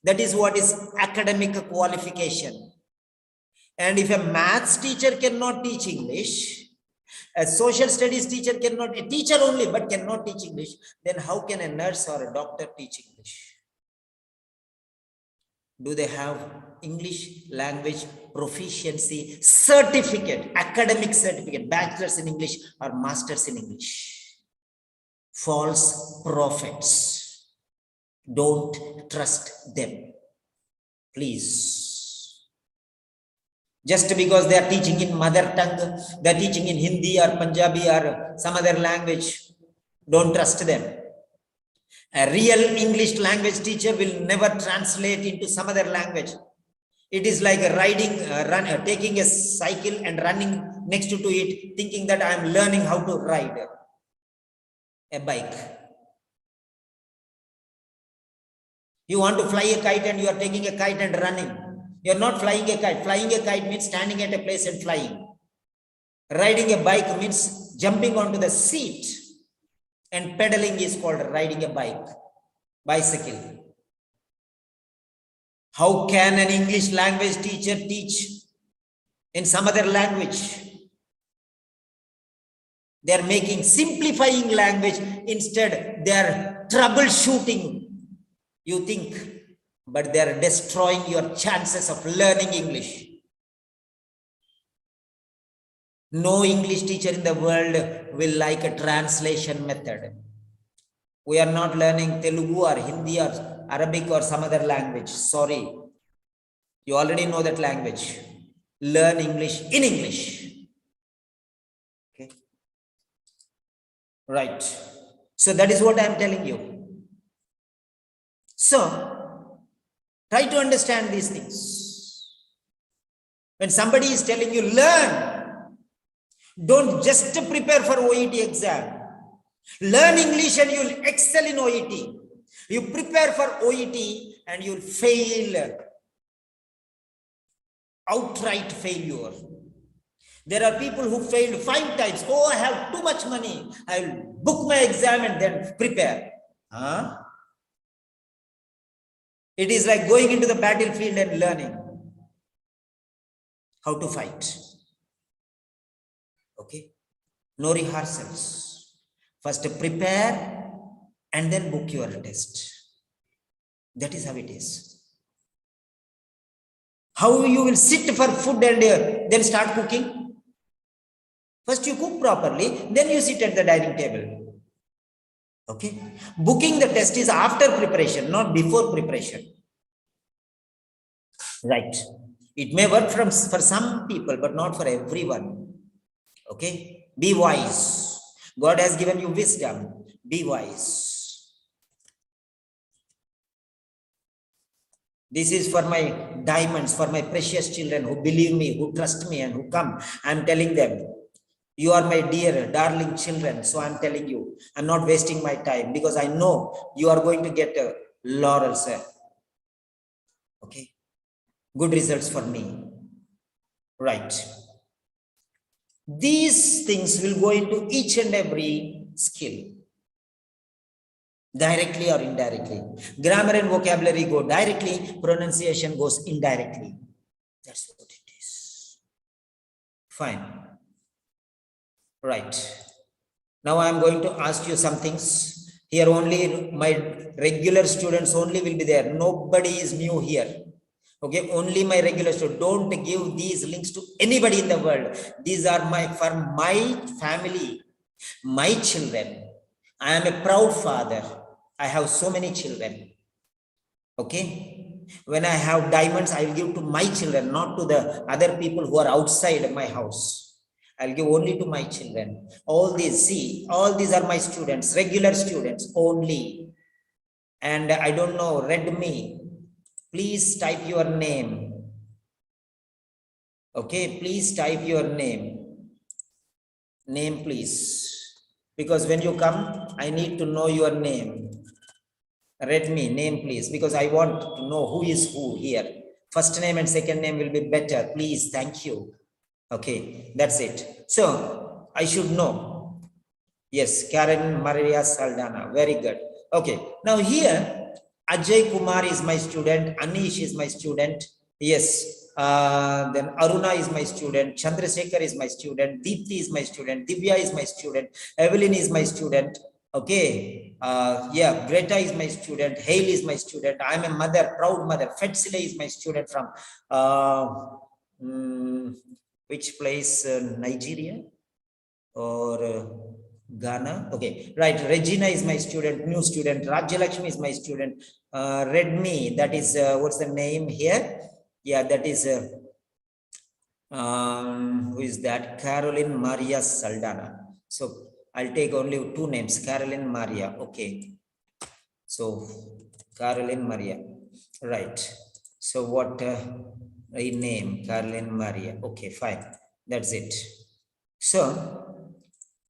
[SPEAKER 1] That is what is academic qualification. And if a maths teacher cannot teach English, a social studies teacher cannot, a teacher only but cannot teach English, then how can a nurse or a doctor teach English? Do they have English language proficiency certificate, academic certificate, bachelor's in English or master's in English? False prophets. Don't trust them, please. Just because they are teaching in mother tongue, they are teaching in Hindi or Punjabi or some other language, don't trust them. A real English language teacher will never translate into some other language. It is like riding, taking a cycle and running next to it, thinking that I am learning how to ride a bike. You want to fly a kite and you are taking a kite and running. You are not flying a kite. Flying a kite means standing at a place and flying. Riding a bike means jumping onto the seat, and pedaling is called riding a bicycle. How can an English language teacher teach in some other language? They are making simplifying language, instead they are troubleshooting, you think, but they are destroying your chances of learning English. No English teacher in the world will like a translation method. We are not learning Telugu or Hindi or Arabic or some other language. Sorry. You already know that language. Learn English in English. Okay. Right. So that is what I am telling you. So try to understand these things. When somebody is telling you learn, don't just prepare for OET exam. Learn English and you'll excel in OET. You prepare for OET and you'll fail. Outright failure. There are people who failed 5 times. Oh, I have too much money. I'll book my exam and then prepare. It is like going into the battlefield and learning how to fight. Okay? No rehearsals. First prepare and then book your test. That is how it is. How you will sit for food and then start cooking? First you cook properly, then you sit at the dining table. Okay. Booking the test is after preparation, not before preparation. Right. It may work for some people, but not for everyone. Okay. Be wise. God has given you wisdom. Be wise. This is for my diamonds, for my precious children who believe me, who trust me, and who come. I'm telling them, you are my dear, darling children. So I'm telling you, I'm not wasting my time because I know you are going to get a laurel, sir. Okay. Good results for me. Right. These things will go into each and every skill, directly or indirectly. Grammar and vocabulary go directly, pronunciation goes indirectly. That's what it is. Fine. Right. Now I am going to ask you some things. Here only my regular students only will be there. Nobody is new here. Okay, only my regular students. Don't give these links to anybody in the world. These are for my family, my children. I am a proud father. I have so many children. Okay. When I have diamonds, I will give to my children, not to the other people who are outside my house. I'll give only to my children. All these, see, all these are my students, regular students only. And I don't know, read me. Please type your name. Okay, please type your name. Name, please. Because when you come, I need to know your name. Read me, name, please. Because I want to know who is who here. First name and second name will be better. Please, thank you. Okay, that's it. So, I should know. Yes, Karen Maria Saldana. Very good. Okay, now here, Ajay Kumar is my student. Anish is my student. Yes. Then Aruna is my student. Chandrasekhar is my student. Deepthi is my student. Divya is my student. Evelyn is my student. Okay. Yeah, Greta is my student. Hale is my student. I'm a mother, proud mother. Fetsile is my student from which place? Nigeria or Ghana? Okay, right. Regina is my student, new student. Rajyalakshmi is my student. Redmi, that is, what's the name here? Yeah, that is, who is that? Caroline Maria Saldana. So I'll take only two names, Caroline Maria. Okay. So Caroline Maria. Right. So what a name? Caroline Maria. Okay, fine. That's it. So,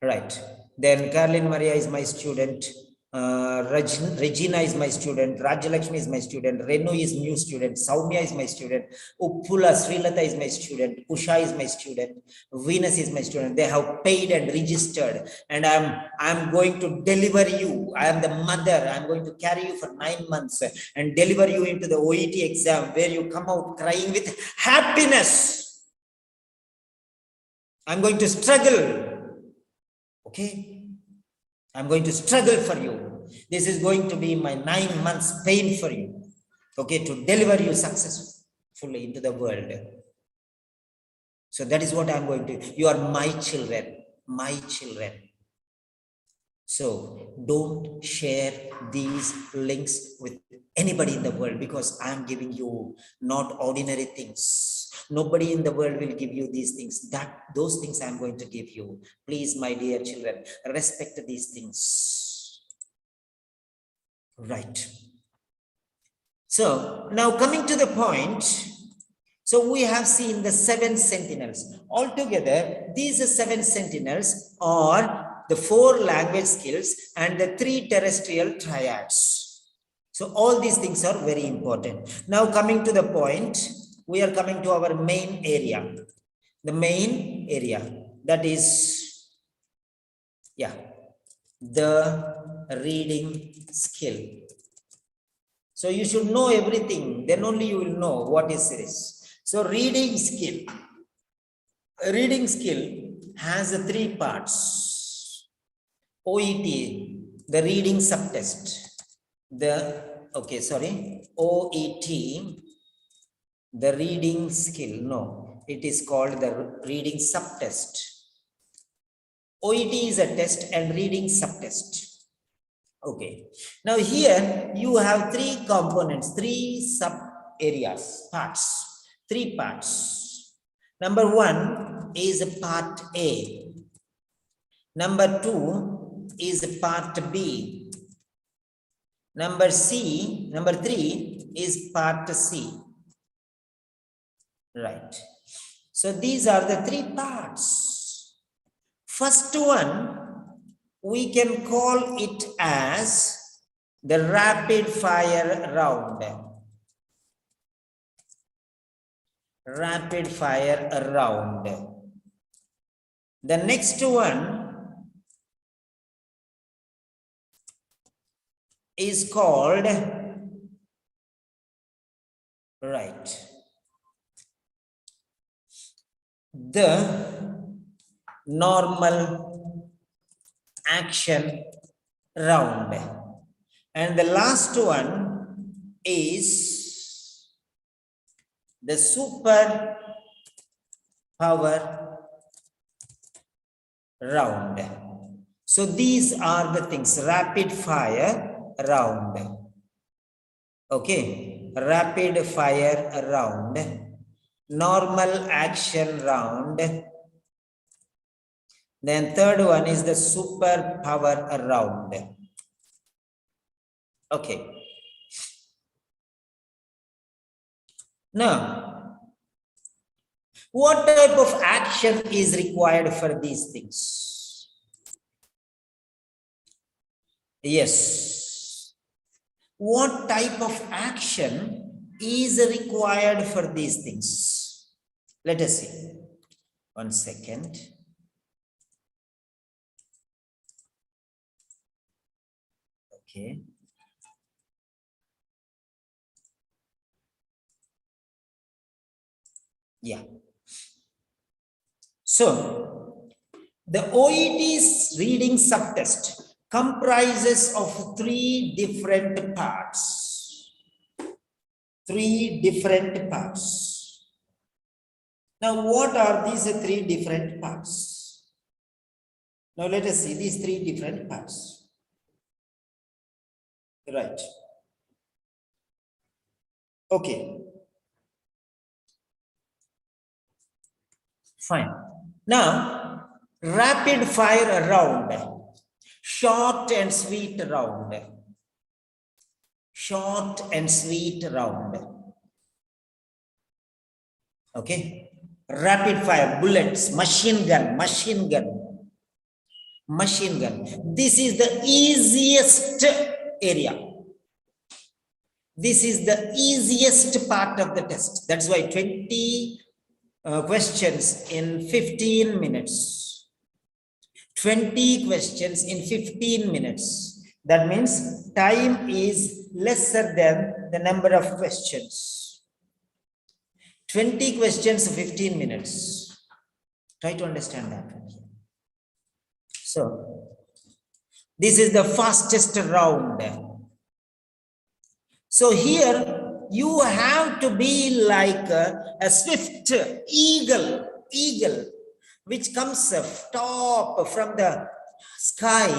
[SPEAKER 1] right. Then Caroline Maria is my student. Regina is my student. Rajyalakshmi is my student. Renu is new student. Saumya is my student. Uppula Srilata is my student. Usha is my student. Venus is my student. They have paid and registered, and I'm going to deliver you. I am the mother. I'm going to carry you for 9 months and deliver you into the OET exam, where you come out crying with happiness. I'm going to struggle. Okay. I'm going to struggle for you. This is going to be my 9 months pain for you. Okay, to deliver you successfully into the world. So that is what I'm going to. You are my children, my children. So don't share these links with anybody in the world, because I'm giving you not ordinary things. Nobody in the world will give you these things. Those things I'm going to give you. Please, my dear children, respect these things. Right. So now coming to the point. So we have seen the 7 sentinels. Altogether, these 7 sentinels are the 4 language skills and the 3 terrestrial triads. So all these things are very important. Now coming to the point, we are coming to our main area. The main area, that is, yeah, the reading skill. So you should know everything, then only you will know what is this. So reading skill. Reading skill has 3 parts. OET, the reading subtest. OET, the reading skill. No, it is called the reading subtest. OET is a test and reading subtest. Okay. Now here you have three components, three sub areas, parts, three parts. Number one is part A. Number two is part B. Number three is part C. Right. So these are the three parts. First one, we can call it as the rapid fire round. Rapid fire round. The next one is called, right, the normal action round. And the last one is the super power round. So these are the things, rapid fire round. Okay, rapid fire round, normal action round. Then third one is the super power round. Okay. Now, what type of action is required for these things? Yes. What type of action is required for these things? Let us see. 1 second. Okay. Yeah. So, the OET's reading subtest comprises of three different parts. Three different parts. Now, what are these three different parts? Now, let us see these three different parts. Right. Okay. Fine. Now, rapid fire round. Short and sweet round. Short and sweet round. Okay. Rapid fire, bullets, machine gun. Machine gun. This is the easiest area. This is the easiest part of the test. That's why 20 questions in 15 minutes. 20 questions in 15 minutes. That means time is lesser than the number of questions. 20 questions, 15 minutes. Try to understand that. So, this is the fastest round. So here you have to be like a swift eagle, which comes top from the sky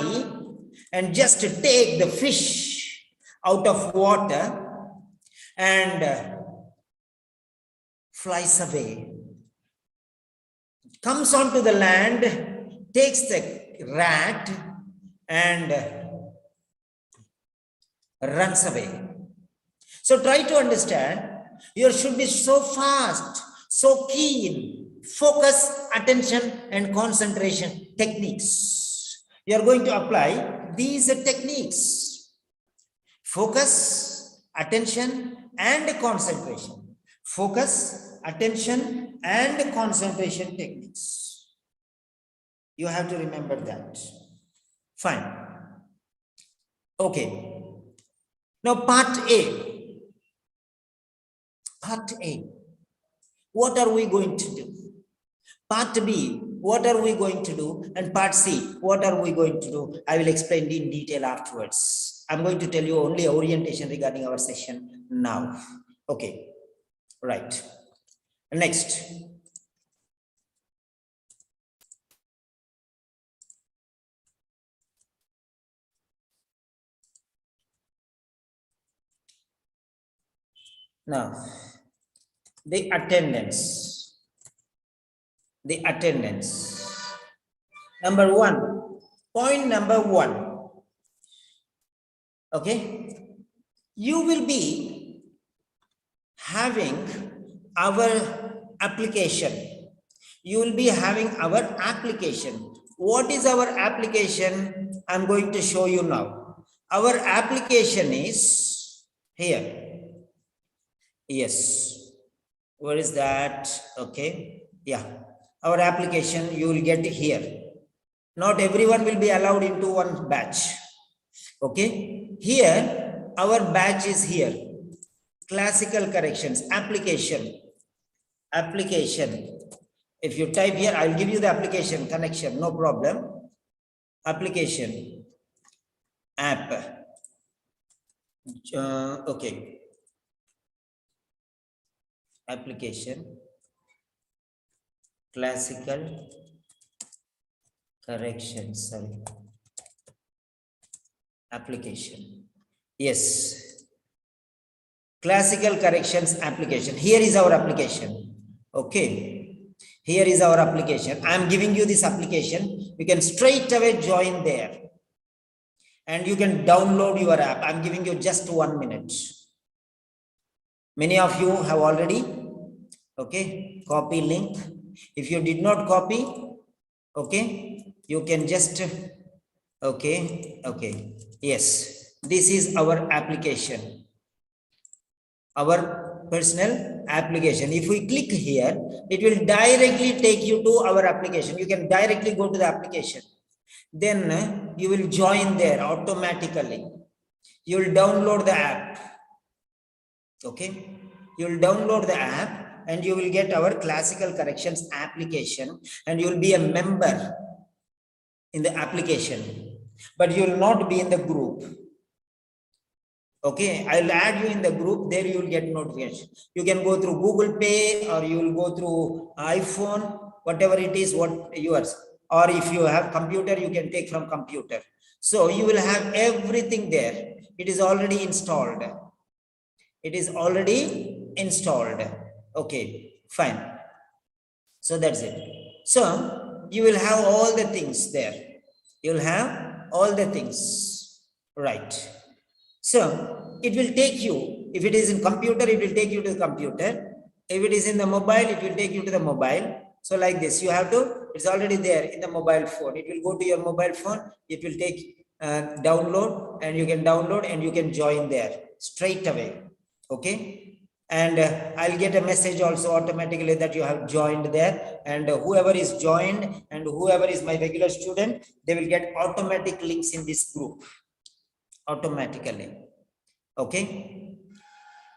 [SPEAKER 1] and just take the fish out of water and flies away. Comes onto the land, takes the rat and runs away. So try to understand, you should be so fast, so keen, focus, attention and concentration techniques. You are going to apply these techniques. Focus, attention and concentration. Focus, attention and concentration techniques. You have to remember that. Fine. Okay. Now part A. Part A, what are we going to do? Part B, what are we going to do? And part C, what are we going to do? I will explain in detail afterwards. I'm going to tell you only orientation regarding our session now. Okay, right. Next. Now, the attendance. The attendance. Number one, point number one. Okay, you will be having our application. You will be having our application. What is our application? I'm going to show you now. Our application is here. Yes. Where is that? Okay. Yeah. Our application you will get here. Not everyone will be allowed into one batch. Okay. Here, our batch is here. Classical corrections, application. Application. If you type here, I'll give you the application connection, no problem. Application. App. Okay. Application. Classical corrections. Sorry. Application. Yes. Classical corrections application. Here is our application. Okay. Here is our application. I am giving you this application. You can straight away join there. And you can download your app. I'm giving you just 1 minute. Many of you have already, okay, copy link. If you did not copy, okay, you can just, okay, yes, this is our application, our personal application. If we click here, it will directly take you to our application. You can directly go to the application. Then you will join there automatically. You will download the app. Okay, you will download the app and you will get our classical corrections application and you will be a member in the application, but you will not be in the group. Okay, I'll add you in the group. There you will get notification. You can go through Google Pay or you will go through iPhone, whatever it is, what yours. Or if you have computer, you can take from computer. So you will have everything there. It is already installed. It is already installed. Okay, fine. So that's it. So you will have all the things there. You will have all the things. Right. So it will take you, if it is in computer, it will take you to the computer. If it is in the mobile, it will take you to the mobile. So like this, you have to, it's already there in the mobile phone. It will go to your mobile phone. It will take download and you can download and you can join there straight away. Okay. And I'll get a message also automatically that you have joined there, and whoever is joined and whoever is my regular student, they will get automatic links in this group automatically. Okay.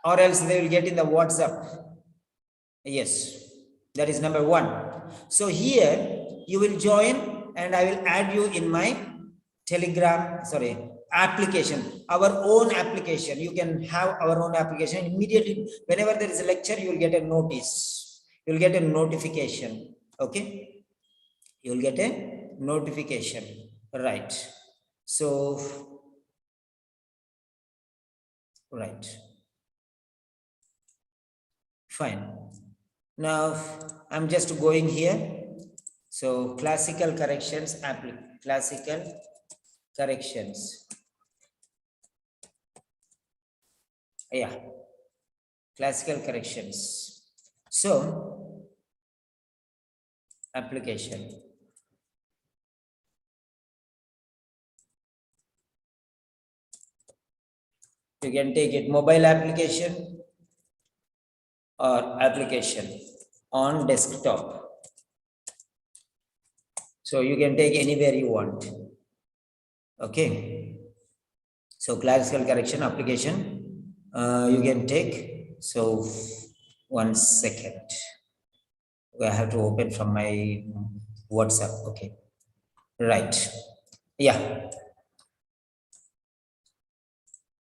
[SPEAKER 1] Or else they will get in the WhatsApp. Yes, that is number one. So here you will join and I will add you in my Telegram, application, our own application. You can have our own application. Immediately, whenever there is a lecture, you will get a notice. You will get a notification. Okay. You will get a notification. Right. So, right. Fine. Now I'm just going here. So classical corrections, classical corrections. Yeah, classical corrections. So application. You can take it mobile application or application on desktop. So you can take anywhere you want. Okay. So classical correction application, you can take. So 1 second. I have to open from my WhatsApp. Okay. Right. Yeah.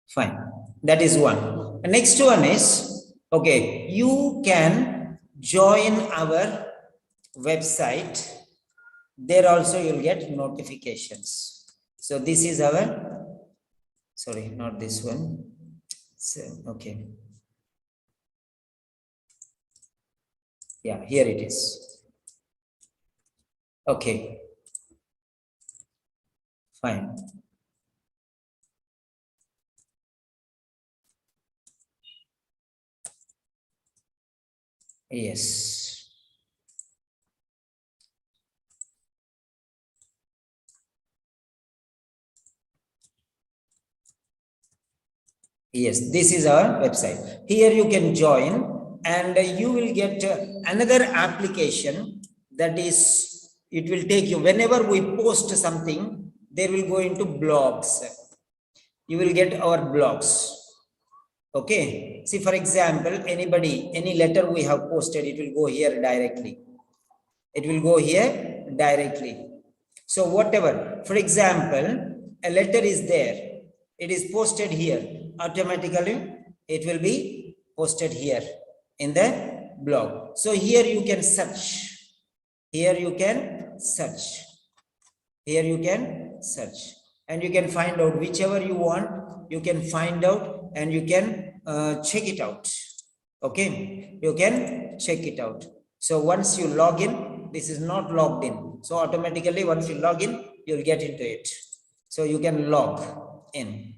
[SPEAKER 1] Fine. That is one. The next one is, okay, you can join our website. There also you'll get notifications. So this is our, sorry, not this one. So, okay. Yeah, here it is. Okay, fine. Yes. Yes, this is our website. Here you can join and you will get another application that is, it will take you, whenever we post something, they will go into blogs. You will get our blogs. Okay. See, for example, anybody, any letter we have posted, it will go here directly. It will go here directly. So whatever, for example, a letter is there, it is posted here, automatically it will be posted here in the blog. So here you can search, here you can search, here you can search, and you can find out whichever you want, you can find out and you can check it out. Okay, you can check it out. So once you log in, this is not logged in. So automatically once you log in, you'll get into it. So you can log in.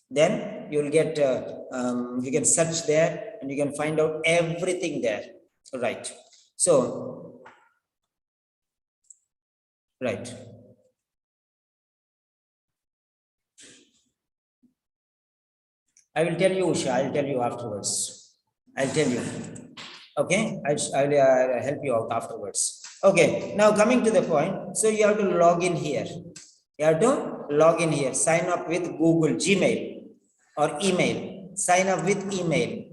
[SPEAKER 1] Then you'll get, you can search there and you can find out everything there. Right. So, right. I will tell you, Usha, I'll tell you afterwards. I'll tell you. Okay, I'll help you out afterwards. Okay, now coming to the point. So you have to log in here. You have to log in here. Sign up with Google, Gmail or email. Sign up with email.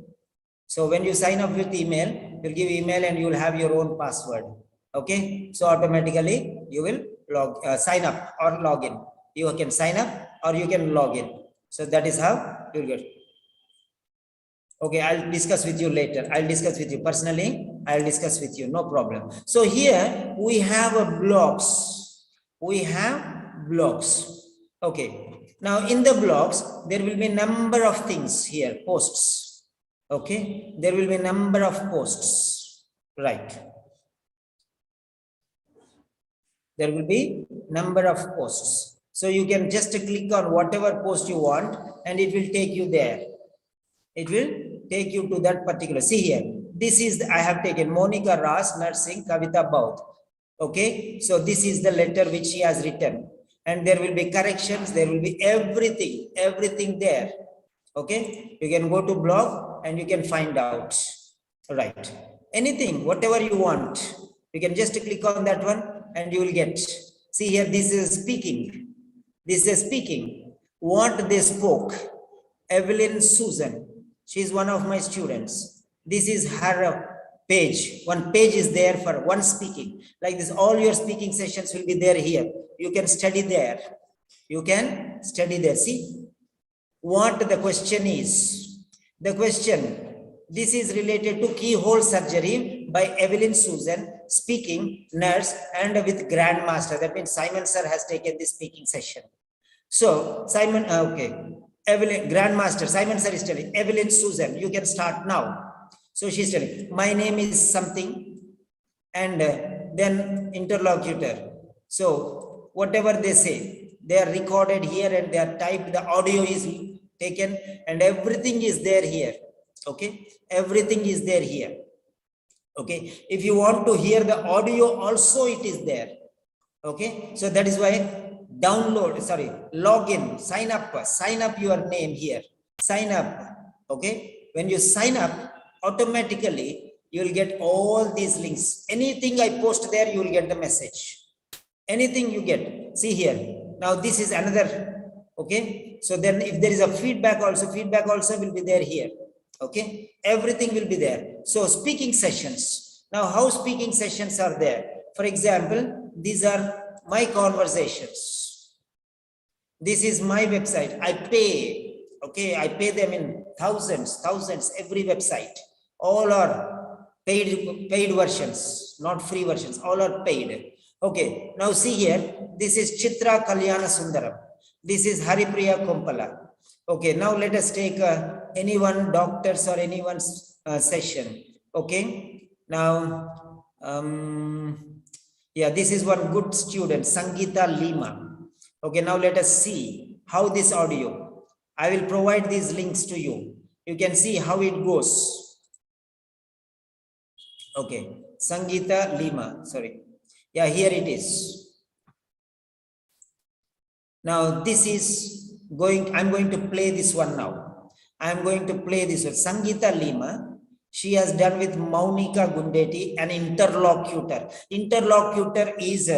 [SPEAKER 1] So when you sign up with email, you'll give email and you'll have your own password. Okay, so automatically you will sign up or log in. You can sign up or you can log in. So that is how you'll get. Okay, I'll discuss with you later. I'll discuss with you personally. I'll discuss with you, no problem. So here we have a blocks. We have blocks. Okay. Now in the blocks, there will be number of things here, posts. Okay. There will be number of posts. Right. There will be number of posts. So you can just click on whatever post you want and it will take you there. It will take you to that particular. See here, this is I have taken Monica Ras Nursing Kavita Baut. Okay, so this is the letter which she has written, and there will be corrections, there will be everything there. Okay, you can go to blog and you can find out. Right, anything, whatever you want, you can just click on that one and you will get. See here, this is speaking. This is speaking. What they spoke. Evelyn Susan. She is one of my students. This is her page. One page is there for one speaking. Like this, all your speaking sessions will be there here. You can study there. You can study there. See what the question is. The question, this is related to keyhole surgery by Evelyn Susan, speaking, nurse, and with grandmaster. That means Simon sir has taken this speaking session. So Simon, okay. Evelyn, Grandmaster, Simon sir is telling, Evelyn Susan, you can start now. So she's telling, my name is something, and then interlocutor. So whatever they say, they are recorded here and they are typed, the audio is taken and everything is there here. Okay, everything is there here. Okay, if you want to hear the audio also, it is there. Okay, so that is why download, sorry, login, sign up your name here, sign up. Okay, when you sign up, automatically you will get all these links. Anything I post there, you will get the message. Anything you get. See here. Now this is another. Okay, so then if there is a feedback also will be there here. Okay, everything will be there. So speaking sessions. Now how speaking sessions are there? For example, these are my conversations. This is my website. I pay. Okay, I pay them in thousands, every website. All are paid versions, not free versions. All are paid. Okay, now see here. This is Chitra Kalyana Sundaram. This is Haripriya Kompala. Okay, now let us take anyone, doctors or anyone's session. Okay, now Yeah, this is one good student, Sangeeta Lima. Okay, now let us see how this audio. I will provide these links to you. You can see how it goes. Okay, Sangeeta Lima, sorry. Yeah, here it is. Now this is I'm going to play this one now. I'm going to play this one. Sangeeta Lima, she has done with Maunika Gundeti, an interlocutor. Interlocutor is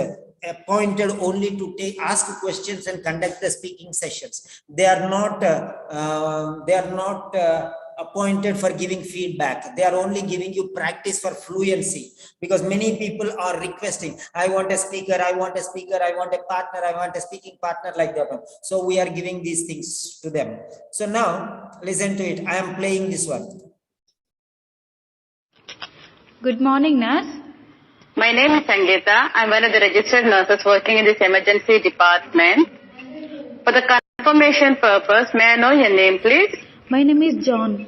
[SPEAKER 1] appointed only to ask questions and conduct the speaking sessions. They are not appointed for giving feedback. They are only giving you practice for fluency, because many people are requesting, I want a speaker, I want a speaker, I want a partner, I want a speaking partner, like that. So we are giving these things to them. So now listen to it. I am playing this one.
[SPEAKER 2] Good morning, nurse.
[SPEAKER 3] My name is Sangeeta. I'm one of the registered nurses working in this emergency department. For the confirmation purpose, may I know your name, please?
[SPEAKER 2] My name is John.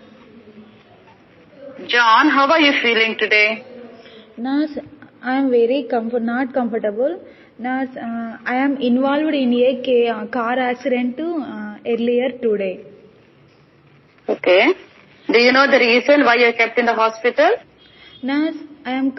[SPEAKER 3] John, how are you feeling today?
[SPEAKER 2] Nurse, I am very not comfortable. Nurse, I am involved in a car accident earlier today.
[SPEAKER 3] Okay. Do you know the reason why you're kept in the hospital?
[SPEAKER 2] Nurse, I am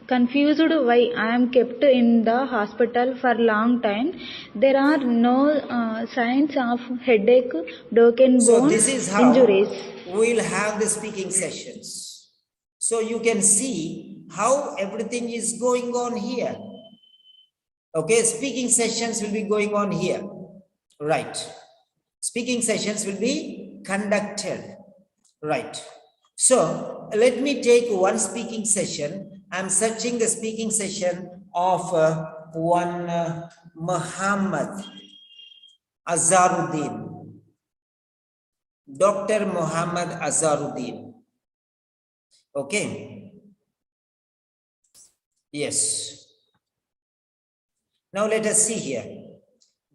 [SPEAKER 2] confused why I am kept in the hospital for a long time. There are no signs of headache, broken
[SPEAKER 1] So
[SPEAKER 2] bone,
[SPEAKER 1] this is how
[SPEAKER 2] injuries.
[SPEAKER 1] we'll have the speaking sessions. So you can see how everything is going on here. Okay, speaking sessions will be going on here. Right. Speaking sessions will be conducted. Right. So let me take one speaking session. I'm searching the speaking session of one Muhammad Azaruddin. Dr. Muhammad Azaruddin. Okay. Yes. Now let us see here.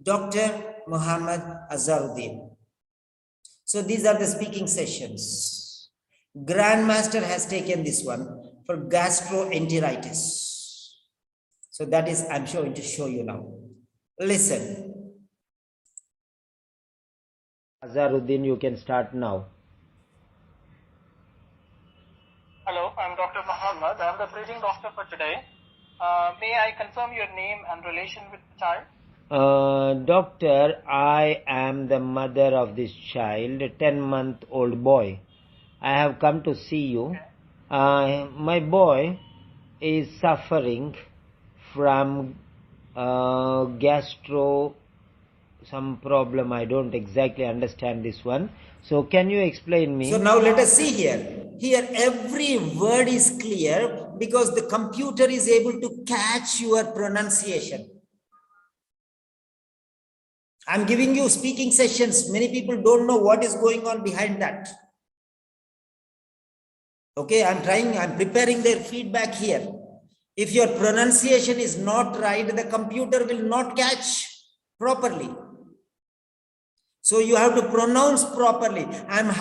[SPEAKER 1] Dr. Muhammad Azaruddin. So these are the speaking sessions. Grandmaster has taken this one for gastroenteritis. So that is, I'm going to show you now. Listen.
[SPEAKER 4] Azaruddin, you can start now.
[SPEAKER 5] Hello, I'm Dr. Muhammad. I'm the treating doctor for today. May I confirm your name and relation with the child?
[SPEAKER 4] Doctor, I am the mother of this child, a 10-month-old boy. I have come to see you.
[SPEAKER 5] Okay.
[SPEAKER 4] My boy is suffering from some problem. I don't exactly understand this one. So can you explain me?
[SPEAKER 1] So now let us see here. Here every word is clear because the computer is able to catch your pronunciation. I'm giving you speaking sessions. Many people don't know what is going on behind that. Okay, I'm preparing their feedback here. If your pronunciation is not right, the computer will not catch properly. So you have to pronounce properly. I'm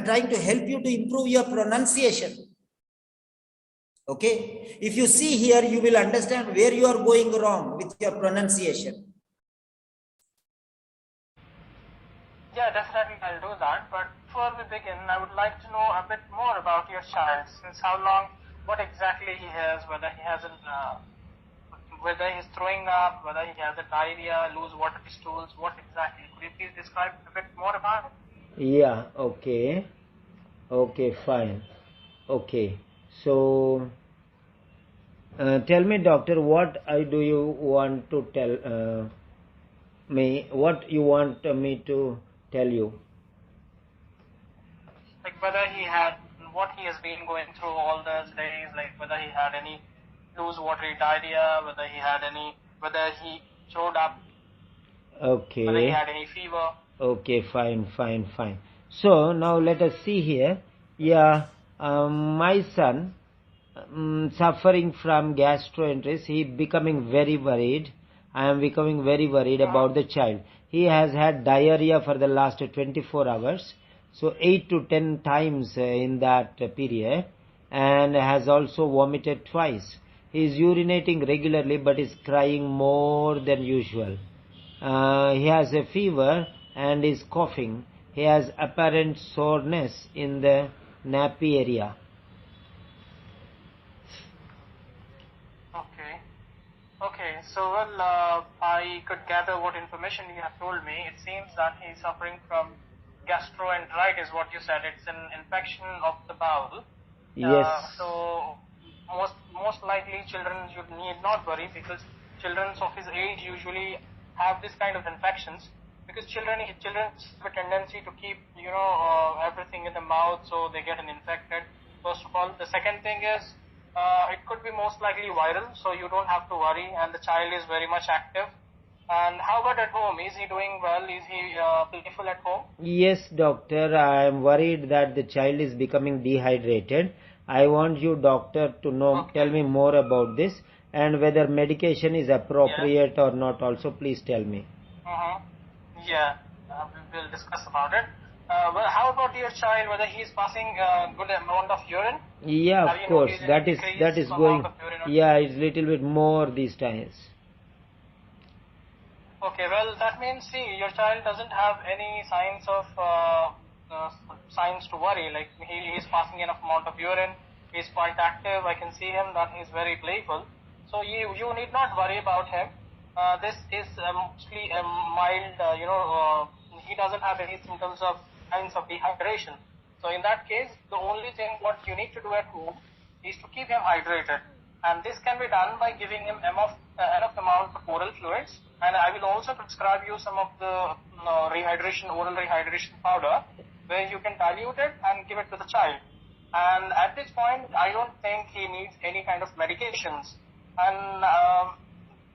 [SPEAKER 1] trying to help you to improve your pronunciation. Okay, if you see here, you will understand where you are going wrong with your pronunciation.
[SPEAKER 5] Yeah, definitely I'll do that. But before we begin, I would like to know a bit more about your child. Since how long, what exactly he has, whether he's throwing up, whether he has a diarrhea, loose water stools, what exactly? Could you please describe a bit more about it?
[SPEAKER 4] Yeah, okay. Okay, fine. Okay. So, tell me, doctor, what do you want to tell me? What you want me to tell you?
[SPEAKER 5] Like what he has been going through all those days, like whether he had any loose watery diarrhea, whether he showed up,
[SPEAKER 4] Okay.
[SPEAKER 5] whether he had any fever.
[SPEAKER 4] Okay, fine. So now let us see here. Yeah, my son suffering from gastroenteritis. He becoming very worried. I am becoming very worried about the child. He has had diarrhea for the last 24 hours. So 8 to 10 times in that period. and has also vomited twice. He is urinating regularly but is crying more than usual. He has a fever and is coughing. He has apparent soreness in the nappy area.
[SPEAKER 5] Okay. Okay, so I could gather what information you have told me. It seems that he is suffering from gastroenteritis, what you said. It's an infection of the bowel.
[SPEAKER 4] Yes.
[SPEAKER 5] So most likely children should need not worry, because children of his age usually have this kind of infections, because children have a tendency to keep everything in the mouth, so they get infected. First of all, the second thing is it could be most likely viral, so you don't have to worry, and the child is very much active. And how about at home? Is he doing well? Is he playful at home?
[SPEAKER 4] Yes, doctor, I am worried that the child is becoming dehydrated. I want you, doctor, to know, tell me more about this, and whether medication is appropriate or not also, please tell me.
[SPEAKER 5] Yeah, we'll discuss about it. Well, how about your child, whether he is passing a good amount of urine?
[SPEAKER 4] Yeah,
[SPEAKER 5] Have
[SPEAKER 4] of
[SPEAKER 5] you
[SPEAKER 4] course,
[SPEAKER 5] noticed
[SPEAKER 4] that
[SPEAKER 5] any
[SPEAKER 4] is
[SPEAKER 5] decrease
[SPEAKER 4] going,
[SPEAKER 5] amount of urine?
[SPEAKER 4] yeah, it's little bit more these times.
[SPEAKER 5] Okay, well, that means, see, your child doesn't have any signs of signs to worry. Like, he is passing enough amount of urine. He is quite active. I can see him that he is very playful. So you need not worry about him. This is mostly a mild, he doesn't have any symptoms of signs of dehydration. So in that case, the only thing what you need to do at home is to keep him hydrated. And this can be done by giving him enough amount of oral fluids. And I will also prescribe you some of the oral rehydration powder, where you can dilute it and give it to the child. And at this point, I don't think he needs any kind of medications. And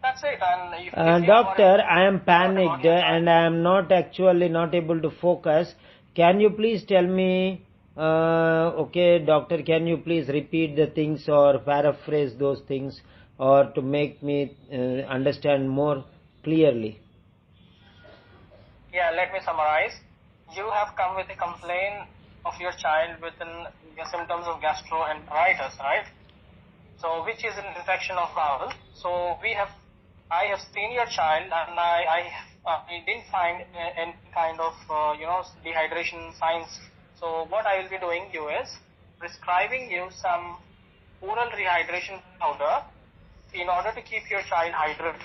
[SPEAKER 5] that's it. And if
[SPEAKER 4] doctor, I am panicked and I am not able to focus. Can you please tell me, okay, doctor, can you please repeat the things or paraphrase those things, or to make me understand more clearly?
[SPEAKER 5] Yeah, let me summarize. You have come with a complaint of your child with the symptoms of gastroenteritis, right? So, which is an infection of bowel. So, I have seen your child, and I didn't find any kind of dehydration signs. So, what I will be doing you is prescribing you some oral rehydration powder in order to keep your child hydrated.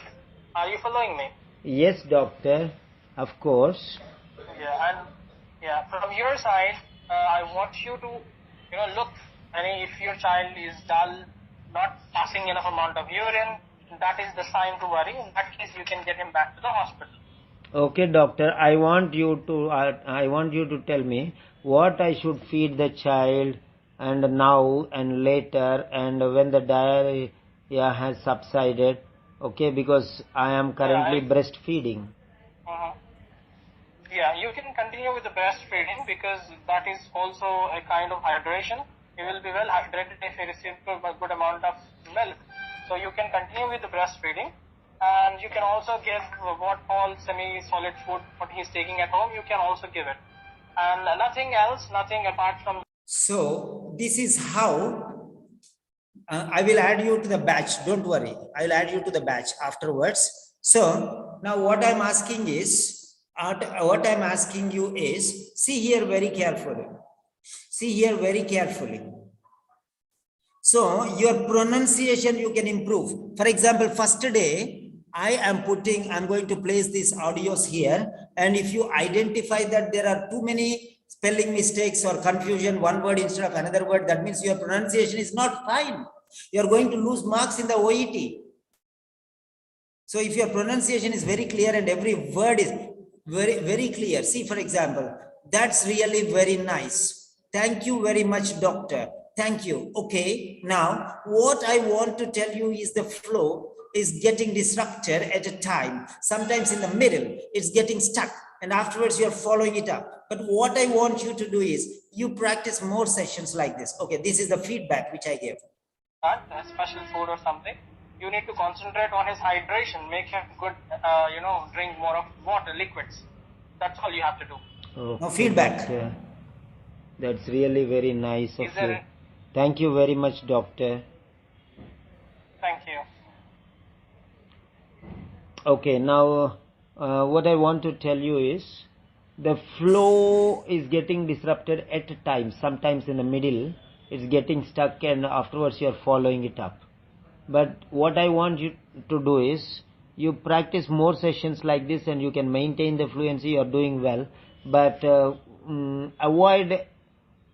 [SPEAKER 5] Are you following me?
[SPEAKER 4] Yes, doctor. Of course.
[SPEAKER 5] Yeah, from your side, I want you to, look. If your child is dull, not passing enough amount of urine, that is the sign to worry. In that case, you can get him back to the hospital.
[SPEAKER 4] Okay, doctor. I want you to tell me what I should feed the child, and now and later, and when the diarrhea has subsided. Okay, because I am currently breastfeeding.
[SPEAKER 5] Yeah, you can continue with the breastfeeding, because that is also a kind of hydration. He will be well hydrated if he receives a good amount of milk. So you can continue with the breastfeeding, and you can also give what all semi-solid food what he is taking at home. You can also give it, and nothing else, nothing apart from.
[SPEAKER 1] So this is how I will add you to the batch. Don't worry, I'll add you to the batch afterwards. So now what I'm asking you is, see here very carefully. See here very carefully. So your pronunciation you can improve. For example, first day, I'm going to place these audios here. And if you identify that there are too many spelling mistakes or confusion, one word instead of another word, that means your pronunciation is not fine. You're going to lose marks in the OET. So if your pronunciation is very clear and every word is very, very clear. See, for example, that's really very nice. Thank you very much, doctor. Thank you. Okay. Now, what I want to tell you is the flow is getting disrupted at a time. Sometimes in the middle, it's getting stuck. And afterwards, you're following it up. But what I want you to do is you practice more sessions like this. Okay, this is the feedback which I gave.
[SPEAKER 5] A special food or something. You need to concentrate on his hydration. Make him good, drink more of water, liquids. That's all you have to do.
[SPEAKER 4] Okay,
[SPEAKER 1] no feedback.
[SPEAKER 4] That's really very nice of you. Thank you very much, doctor.
[SPEAKER 5] Thank you.
[SPEAKER 4] Okay, now what I want to tell you is the flow is getting disrupted at times. Sometimes in the middle, it's getting stuck, and afterwards you're following it up. But what I want you to do is you practice more sessions like this, and you can maintain the fluency. You're doing well, but avoid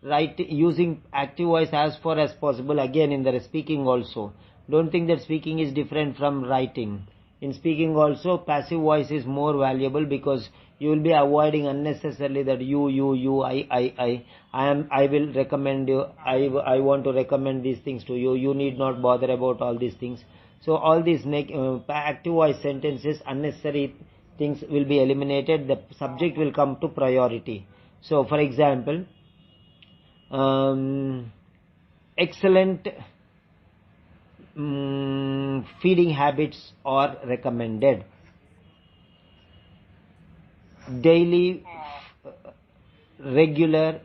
[SPEAKER 4] using active voice as far as possible. Again, in the speaking also, don't think that speaking is different from writing. In speaking also, passive voice is more valuable, because you will be avoiding unnecessarily that you, I will recommend you, I want to recommend these things to you, you need not bother about all these things. So all these active voice sentences, unnecessary things will be eliminated. The subject will come to priority. So for example, excellent feeding habits are recommended. Daily regular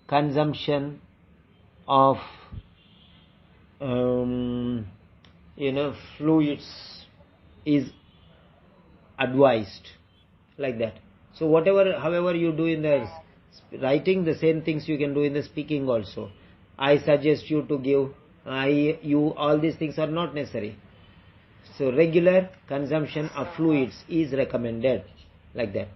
[SPEAKER 4] consumption of fluids is advised, like that. So however you do in the writing, the same things you can do in the speaking also. I suggest you to give, all these things are not necessary. So regular consumption of fluids is recommended, like that.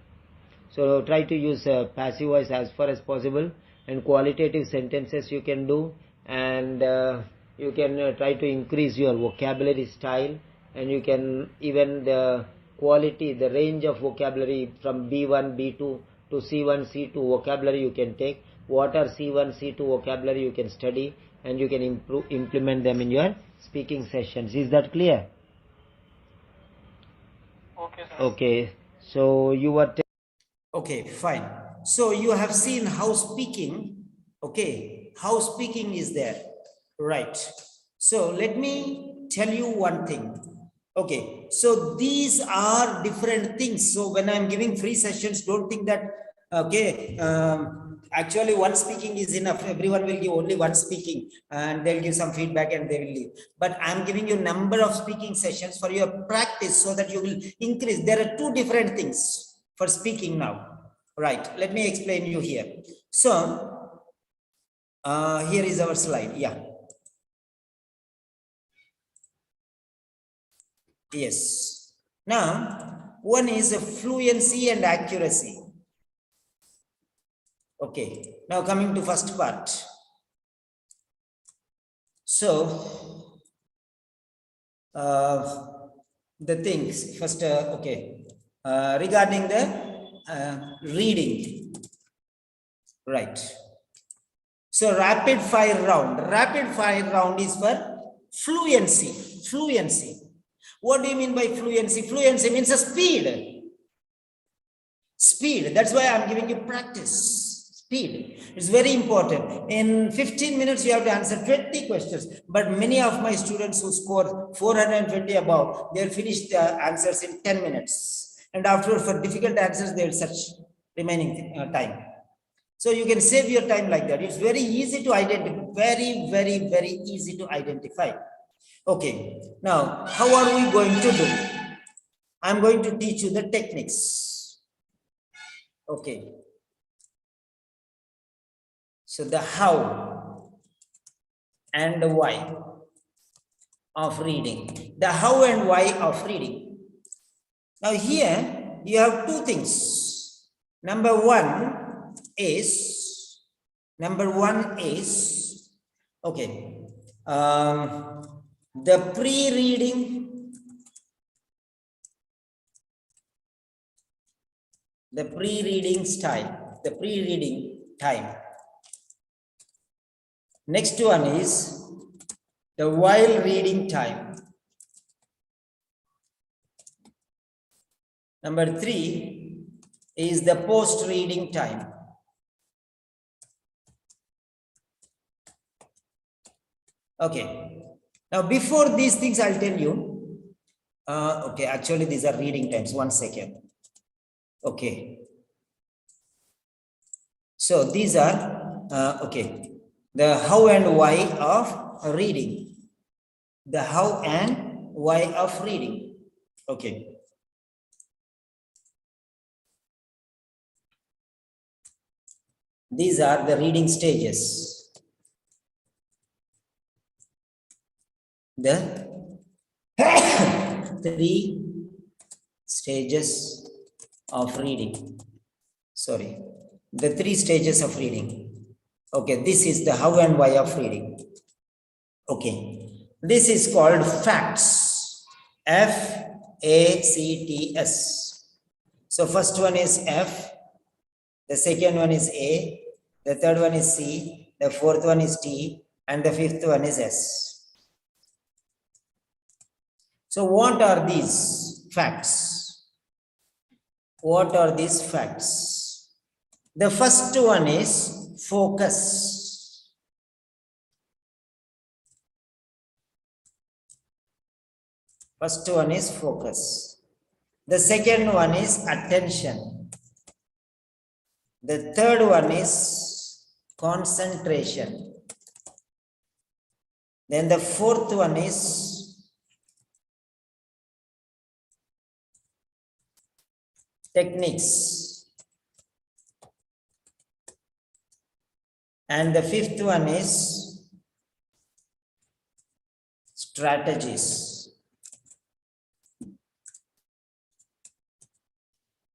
[SPEAKER 4] So try to use passive voice as far as possible, and qualitative sentences you can do, and you can try to increase your vocabulary style, and you can even the quality, the range of vocabulary from B1, B2 to C1, C2 vocabulary you can take. What are C1, C2 vocabulary you can study, and you can implement them in your speaking sessions. Is that clear?
[SPEAKER 5] Okay, sir.
[SPEAKER 4] Okay. So you were
[SPEAKER 1] Okay, fine. So you have seen how speaking, okay, how speaking is there, right? So let me tell you one thing. Okay, so these are different things. So when I'm giving free sessions, don't think that, okay, actually one speaking is enough. Everyone will give only one speaking, and they'll give some feedback and they will leave. But I'm giving you number of speaking sessions for your practice, so that you will increase. There are two different things for speaking now, right? Let me explain you here. So here is our slide. Yeah, yes. Now one is a fluency and accuracy. Okay, now coming to first part. So the things first, okay, regarding the reading, right? So rapid fire round is for fluency. What do you mean by fluency? Fluency means a speed. That's why I'm giving you practice. Speed, it's very important. In 15 minutes you have to answer 20 questions, but many of my students who score 420 above, they'll finish the answers in 10 minutes, and after, for difficult answers, they'll search remaining time. So you can save your time like that. It's very easy to identify, very easy to identify. Okay, now how are we going to do? I'm going to teach you the techniques. Okay, so the how and the why of reading. The how and why of reading. Now here you have two things. Number one is, okay, the pre-reading, style, the pre-reading time. Next one is the while reading time. Number 3 is the post-reading time. Okay. Now, before these things, I'll tell you. Okay, actually, these are reading times. 1 second. Okay. So these are, okay. The how and why of reading. The how and why of reading. Okay. These are the reading stages. The 3 stages of reading. Sorry, the 3 stages of reading. Okay, this is the how and why of reading. Okay, this is called facts. F-A-C-T-S. So first one is F, the second one is A, the third one is C, the fourth one is T, and the fifth one is S. So what are these facts? What are these facts? The first one is focus. First one is focus. The second one is attention. The third one is concentration. Then the fourth one is techniques. And the fifth one is strategies.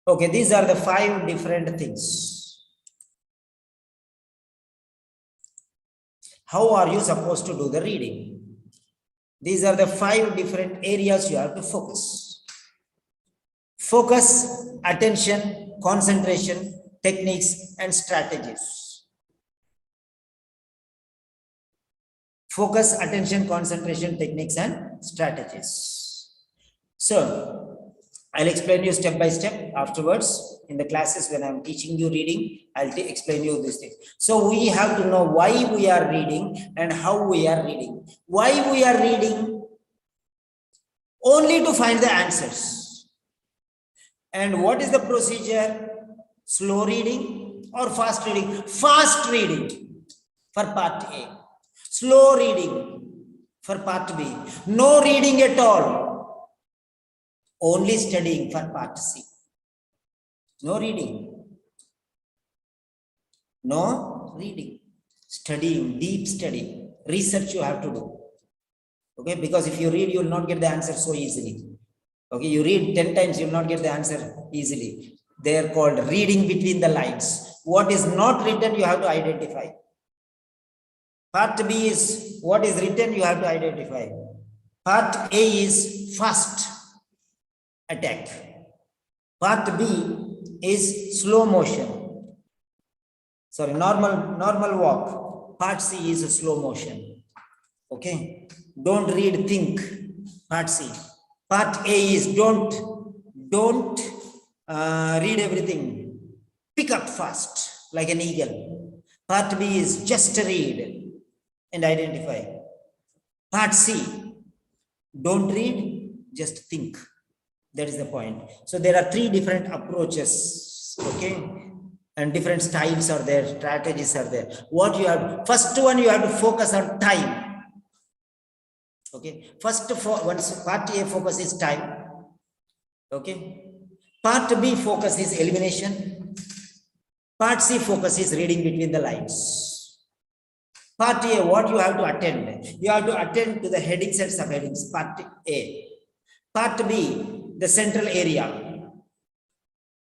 [SPEAKER 1] Okay, these are the 5 different things. How are you supposed to do the reading? These are the 5 different areas you have to focus. Focus, attention, concentration, techniques, and strategies. Focus, attention, concentration, techniques, and strategies. So, I'll explain you step by step afterwards in the classes when I'm teaching you reading. I'll explain you this thing. So we have to know why we are reading and how we are reading. Why we are reading? Only to find the answers. And what is the procedure? Slow reading or fast reading? Fast reading for part A. Slow reading for part B. No reading at all. Only studying for part C. No reading. No reading. Studying, deep study. Research you have to do. Okay, because if you read, you will not get the answer so easily. Okay, you read 10 times, you will not get the answer easily. They are called reading between the lines. What is not written, you have to identify. Part B is what is written, you have to identify. Part A is fast attack. Part B is slow motion. Sorry, normal walk. Part C is a slow motion. Okay. Don't read, think. Part C. Part A is don't read everything. Pick up fast like an eagle. Part B is just read and identify. Part C, don't read, just think. That is the point. So there are 3 different approaches, okay, and different styles are there, strategies are there. What you have, first one, you have to focus on time. Okay, once part A focus is time. Okay, part B focus is elimination. Part C focus is reading between the lines. Part A, what you have to attend? You have to attend to the headings and subheadings. Part A. Part B, the central area.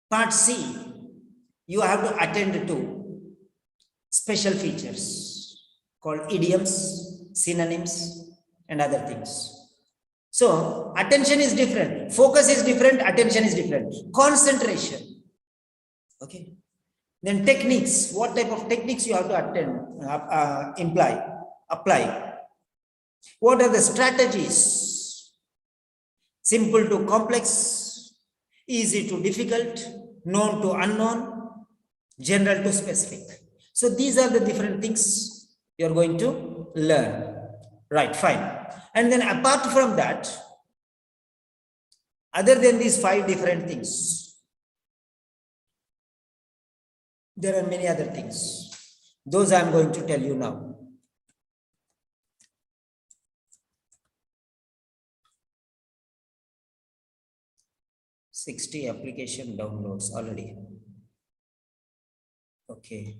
[SPEAKER 1] Part C, you have to attend to special features called idioms, synonyms, and other things. So, attention is different, focus is different, attention is different. Concentration. Okay. Then techniques, what type of techniques you have to apply. What are the strategies? Simple to complex, easy to difficult, known to unknown, general to specific. So these are the different things you are going to learn. Right, fine. And then apart from that, other than these 5 different things, there are many other things. Those I am going to tell you now. 60 application downloads already. Okay.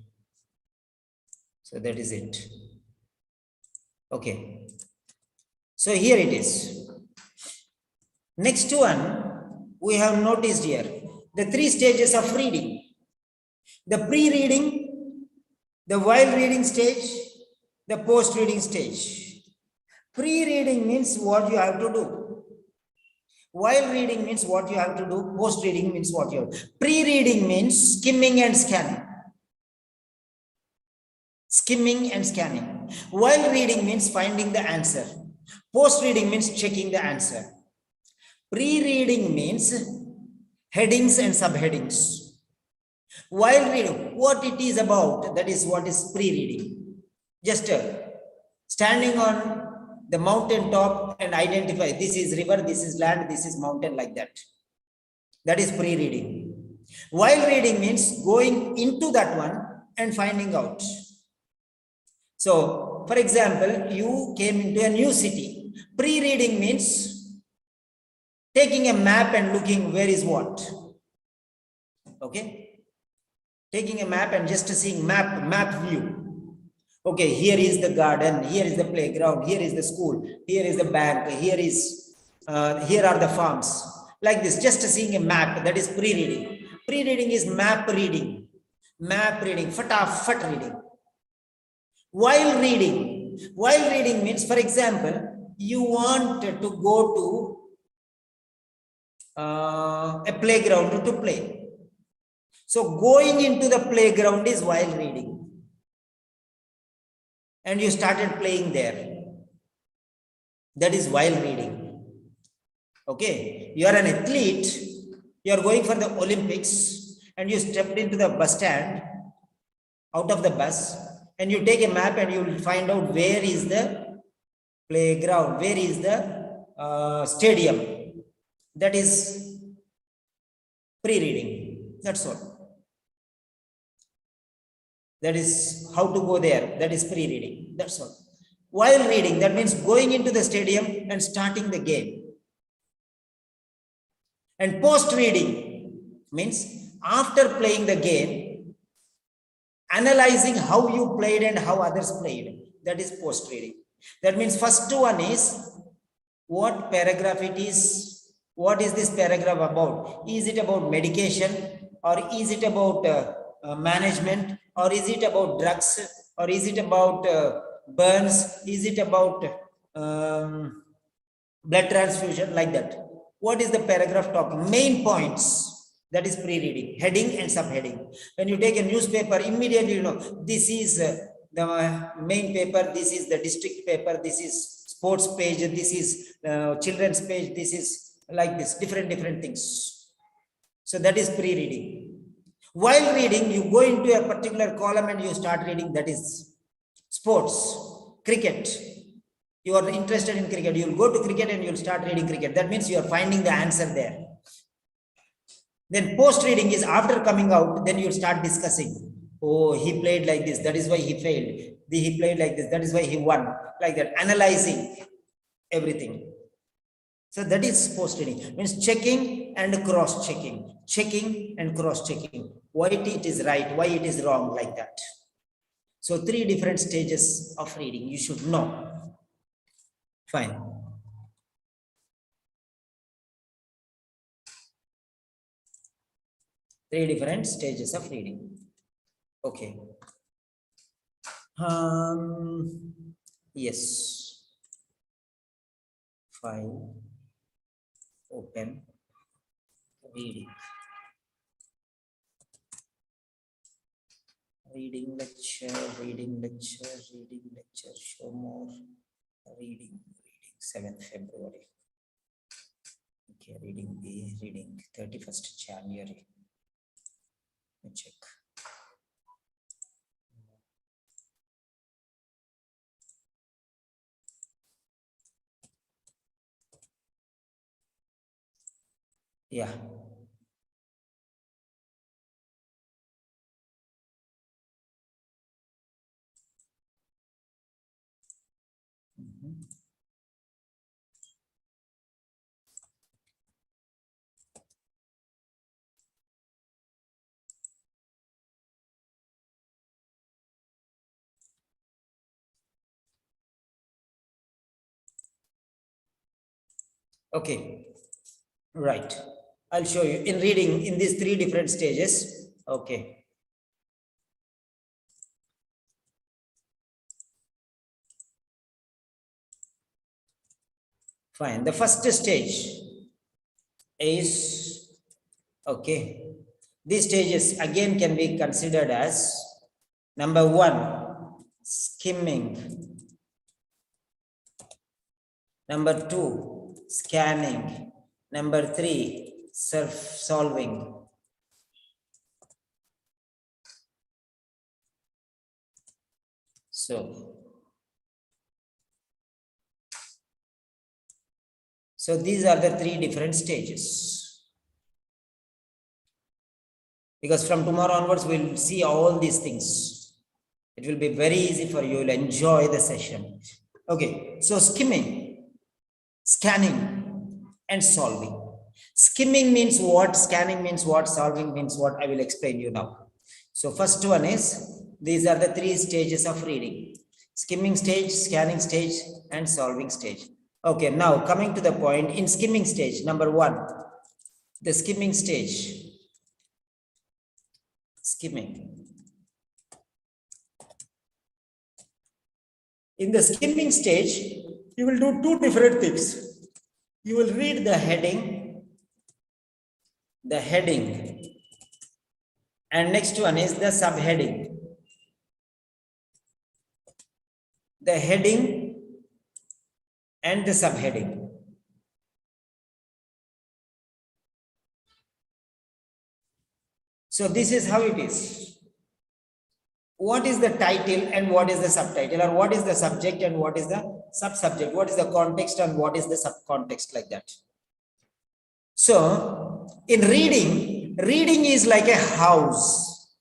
[SPEAKER 1] So that is it. Okay. So here it is. Next one, we have noticed here the 3 stages of reading. The pre-reading, the while reading stage, the post-reading stage. Pre-reading means what you have to do. While reading means what you have to do. Post-reading means what you have to do. Pre-reading means skimming and scanning. Skimming and scanning. While reading means finding the answer. Post-reading means checking the answer. Pre-reading means headings and subheadings. While reading, what it is about, that is what is pre-reading. Just standing on the mountain top and identify this is river, this is land, this is mountain, like that. That is pre-reading. While reading means going into that one and finding out. So, for example, you came into a new city. Pre-reading means taking a map and looking where is what. Okay? Taking a map and just seeing map view. Okay, here is the garden, here is the playground, here is the school, here is the bank, here are the farms. Like this, just seeing a map, that is pre-reading. Pre-reading is map reading, fatafat reading. While reading means, for example, you want to go to a playground to play. So going into the playground is while reading. And you started playing there. That is while reading. Okay. You are an athlete. You are going for the Olympics and you stepped into the bus stand, out of the bus, and you take a map and you will find out where is the playground, where is the stadium. That is pre-reading. That's all. That is how to go there. That is pre-reading. That's all. While reading, that means going into the stadium and starting the game. And post-reading means after playing the game, analyzing how you played and how others played. That is post-reading. That means first one is what paragraph it is. What is this paragraph about? Is it about medication, or is it about management, or is it about drugs, or is it about burns? Is it about blood transfusion, like that? What is the paragraph talking? Main points. That is pre-reading, heading and subheading. When you take a newspaper, immediately you know this is the main paper, this is the district paper, this is sports page, this is children's page, this is like this, different things. So that is pre-reading. While reading, you go into a particular column and you start reading. That is sports, cricket. You are interested in cricket. You will go to cricket and you will start reading cricket. That means you are finding the answer there. Then post-reading is after coming out, then you start discussing. Oh, he played like this. That is why he failed. He played like this. That is why he won. Like that, analyzing everything. So that is post-reading. Means checking and cross-checking. Checking and cross-checking. Why it is right, why it is wrong, like that. So 3 different stages of reading you should know. Fine. Three different stages of reading. Okay. Yes. File. Open. Reading. Reading lecture, show more. Reading, 7th February. Okay, reading B, reading 31st January. Let me check. Yeah. Okay, right. I'll show you in reading in these three different stages. Okay. Fine. The first stage is, okay, these stages again can be considered as number one, skimming. Number two, scanning. Number three, self solving. So these are the three different stages. Because from tomorrow onwards, we'll see all these things. It will be very easy for you. You'll enjoy the session. Okay, so skimming, scanning, and solving. Skimming means what? Scanning means what? Solving means what? I will explain you now. So first one is, these are the three stages of reading. Skimming stage, scanning stage, and solving stage. Okay, now coming to the point, in skimming stage, number one, the skimming stage. Skimming. In the skimming stage, you will do two different things. You will read the heading, and next one is the subheading. The heading and the subheading. So this is how it is. What is the title and what is the subtitle, or what is the subject and what is the subsubject? What is the context and what is the subcontext, like that? So in reading is like a house.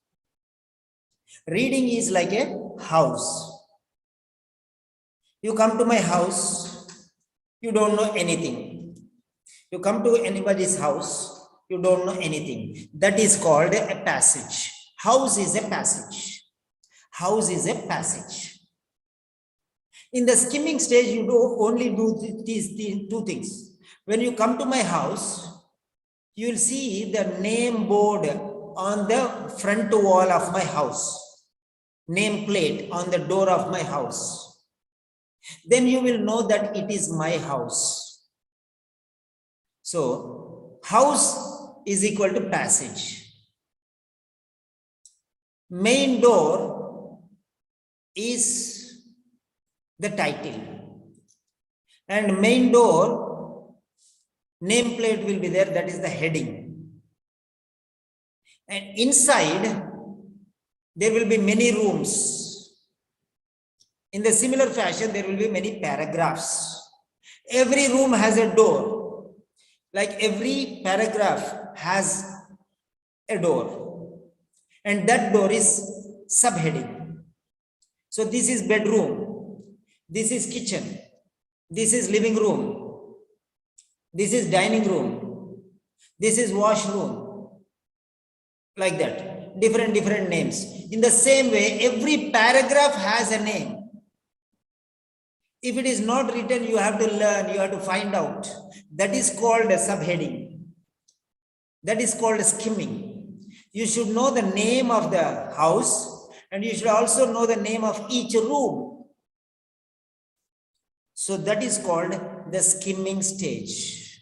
[SPEAKER 1] Reading is like a house. You come to my house, you don't know anything. You come to anybody's house, you don't know anything. That is called a passage. House is a passage. House is a passage. In the skimming stage, you only do these two things. When you come to my house, you will see the name board on the front wall of my house, name plate on the door of my house. Then you will know that it is my house. So house is equal to passage. Main door is the title, and main door nameplate will be there, that is the heading. And inside there will be many rooms. In the similar fashion, there will be many paragraphs. Every room has a door. Like every paragraph has a door, and that door is subheading. So this is bedroom, this is kitchen, this is living room, this is dining room, this is washroom, like that, different names. In the same way, every paragraph has a name. If it is not written, you have to learn, you have to find out. That is called a subheading. That is called skimming. You should know the name of the house, and you should also know the name of each room. So that is called the skimming stage.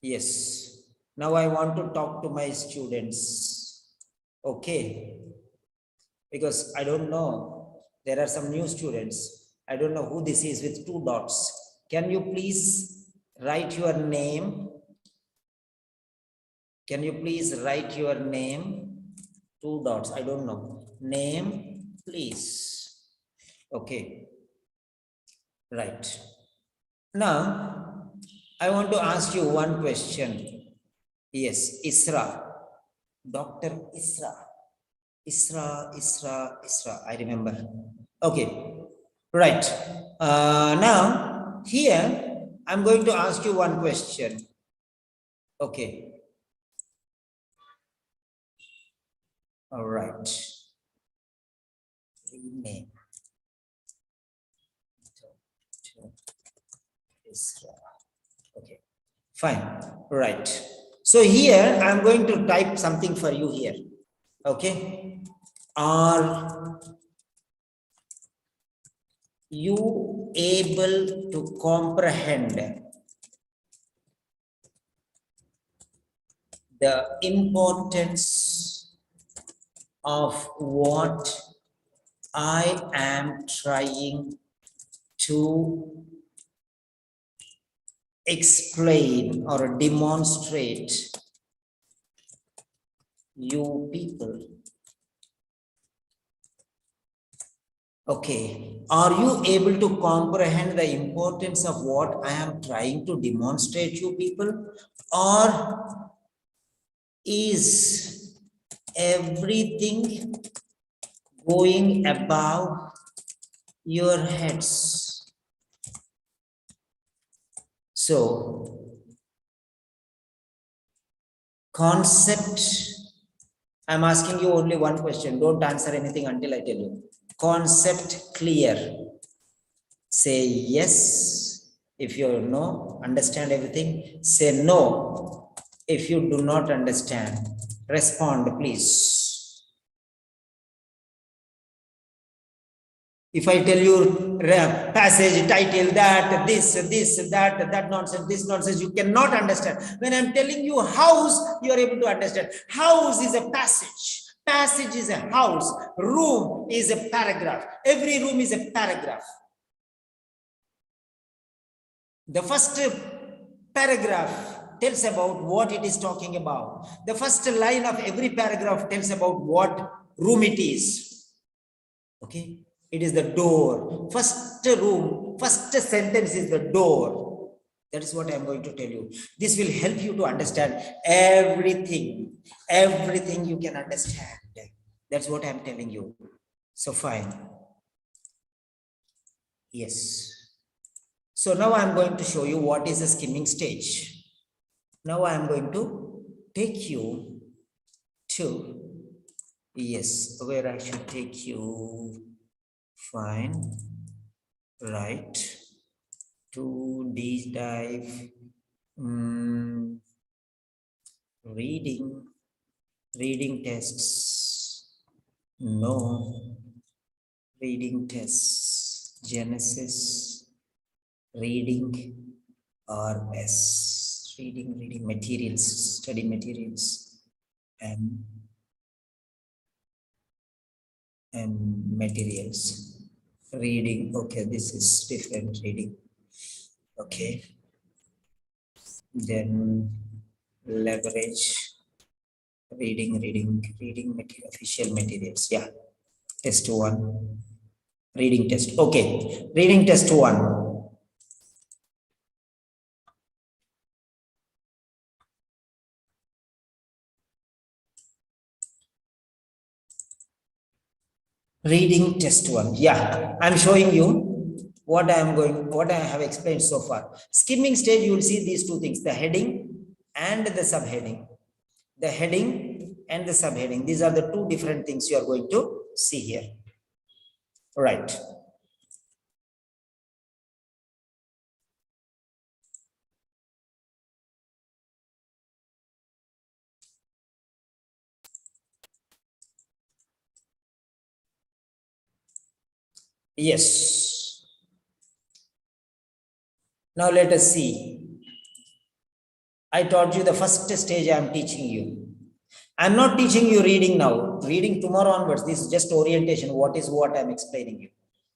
[SPEAKER 1] Yes. Now I want to talk to my students. Okay. Because I don't know, there are some new students. I don't know who this is with 2 dots. Can you please write your name? Can you please write your name? 2 dots, I don't know. Name, please. Okay. Right. Now, I want to ask you one question. Yes, Isra. Dr. Isra. Isra, I remember. Okay, right. Now, here, I'm going to ask you one question. Okay. All right. Name. Okay, fine, right. So here I'm going to type something for you here. Okay, are you able to comprehend the importance of what I am trying to explain or demonstrate you people? Okay, are you able to comprehend the importance of what I am trying to demonstrate you people? Or is everything going above your heads? So, concept, I'm asking you only one question. Don't answer anything until I tell you. Concept clear. Say yes if you know, understand everything. Say no if you do not understand. Respond, please. If I tell you passage, title, that, this, that nonsense, this nonsense, you cannot understand. When I'm telling you house, you are able to understand. House is a passage. Passage is a house. Room is a paragraph. Every room is a paragraph. The first paragraph tells about what it is talking about. The first line of every paragraph tells about what room it is. Okay, it is the door. First room, first sentence is the door. That is what I am going to tell you. This will help you to understand everything. Everything you can understand. That's what I am telling you. So fine. Yes. So now I am going to show you what is a skimming stage. Now I am going to take you to, yes, where I should take you. Fine, right, to deep dive, reading tests, no, reading tests, Genesis, reading RS, reading materials, study materials, and materials. Reading, okay, this is different reading. Okay. Then leverage, reading material, official materials. Yeah. Test 1. Reading test. Okay. Reading test 1. Reading test 1. Yeah. I'm showing you what I have explained so far. Skimming stage, you will see these two things, the heading and the subheading. The heading and the subheading. These are the two different things you are going to see here. Right. Yes. Now let us see. I taught you the first stage I am teaching you. I'm not teaching you reading now. Reading tomorrow onwards. This is just orientation. What is what I'm explaining you.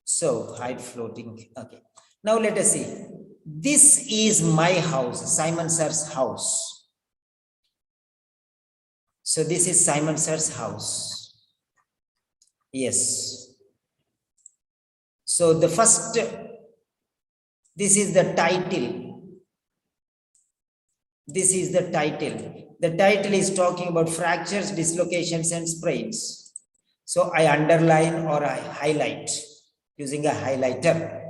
[SPEAKER 1] So hide floating. Okay. Now let us see. This is my house, Simon Sir's house. So this is Simon Sir's house. Yes. So the first, this is the title. This is the title. The title is talking about fractures, dislocations, and sprains. So I underline or I highlight using a highlighter.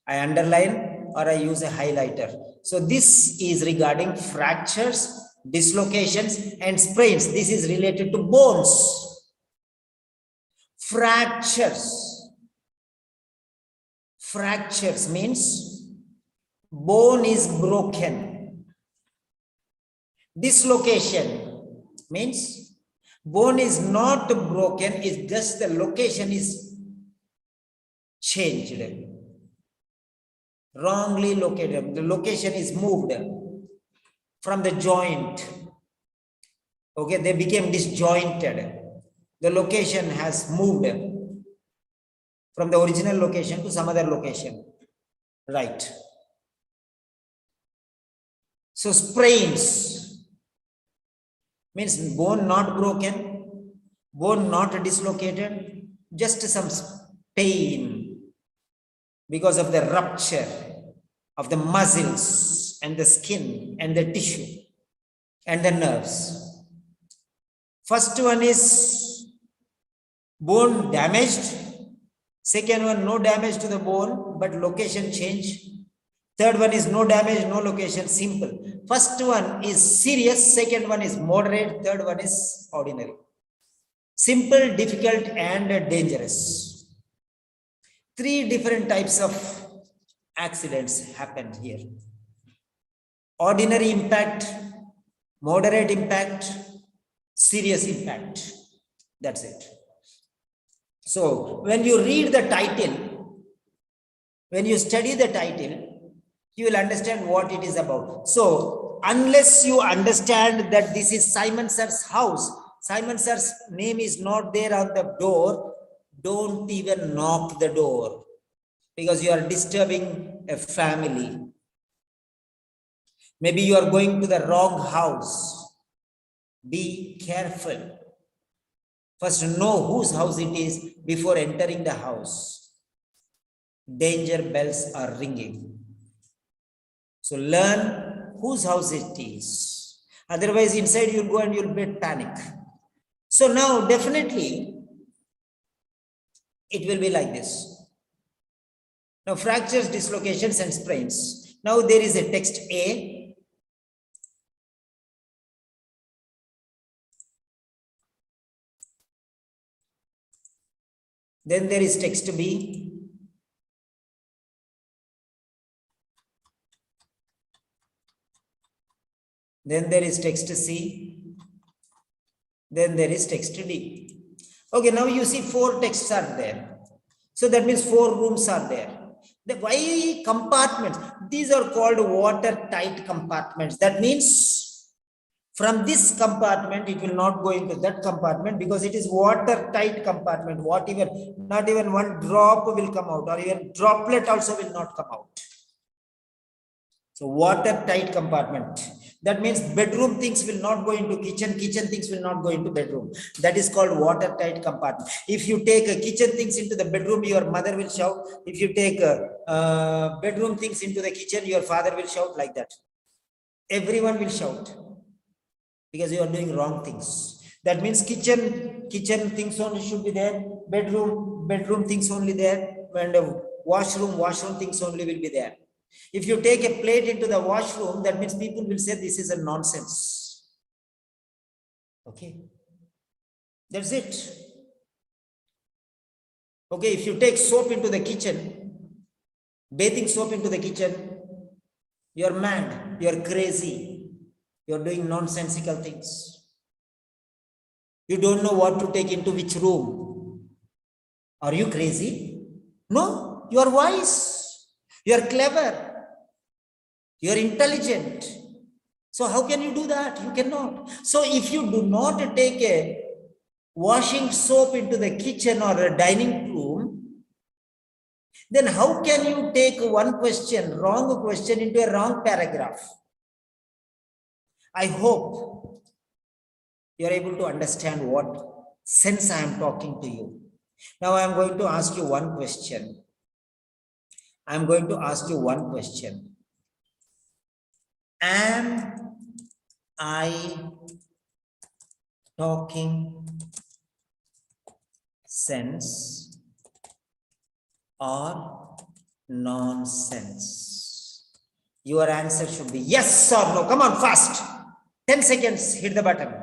[SPEAKER 1] I underline or I use a highlighter. So this is regarding fractures, dislocations, and sprains. This is related to bones. Fractures. Fractures means bone is broken. Dislocation means bone is not broken, it's just the location is changed, wrongly located. The location is moved from the joint. Okay, they became disjointed. The location has moved from the original location to some other location. Right. So sprains means bone not broken, bone not dislocated, just some pain because of the rupture of the muscles and the skin and the tissue and the nerves. First one is bone damaged. Second one, no damage to the bone, but location change. Third one is no damage, no location, simple. First one is serious, second one is moderate, third one is ordinary. Simple, difficult, and dangerous. Three different types of accidents happened here. Ordinary impact, moderate impact, serious impact. That's it. So when you read the title, when you study the title, you will understand what it is about. So unless you understand that this is Simon Sir's house, Simon Sir's name is not there on the door, don't even knock the door because you are disturbing a family. Maybe you are going to the wrong house. Be careful. First, know whose house it is before entering the house. Danger bells are ringing. So learn whose house it is. Otherwise, inside you'll go and you'll get panic. So now, definitely, it will be like this. Now, fractures, dislocations, and sprains. Now, there is a text A. Then there is text B. Then there is text C. Then there is text D. Okay, now you see 4 texts are there. So that means 4 rooms are there. Why compartments? These are called watertight compartments. That means from this compartment, it will not go into that compartment because it is watertight compartment. Not even one drop will come out, or even droplet also will not come out. So watertight compartment. That means bedroom things will not go into kitchen, kitchen things will not go into bedroom. That is called watertight compartment. If you take kitchen things into the bedroom, your mother will shout. If you take bedroom things into the kitchen, your father will shout, like that. Everyone will shout because you are doing wrong things. That means kitchen things only should be there. Bedroom things only there. And washroom things only will be there. If you take a plate into the washroom, that means people will say this is a nonsense. Okay. That's it. Okay, if you take soap into the kitchen, bathing soap into the kitchen, you're mad, you're crazy, you're doing nonsensical things. You don't know what to take into which room. Are you crazy? No, you are wise. You are clever. You are intelligent. So how can you do that? You cannot. So if you do not take a washing soap into the kitchen or a dining room, then how can you take one question, wrong question, into a wrong paragraph? I hope you are able to understand what sense I am talking to you. Now I am going to ask you one question. I'm going to ask you one question. Am I talking sense or nonsense? Your answer should be yes or no. Come on, fast. 10 seconds, hit the button.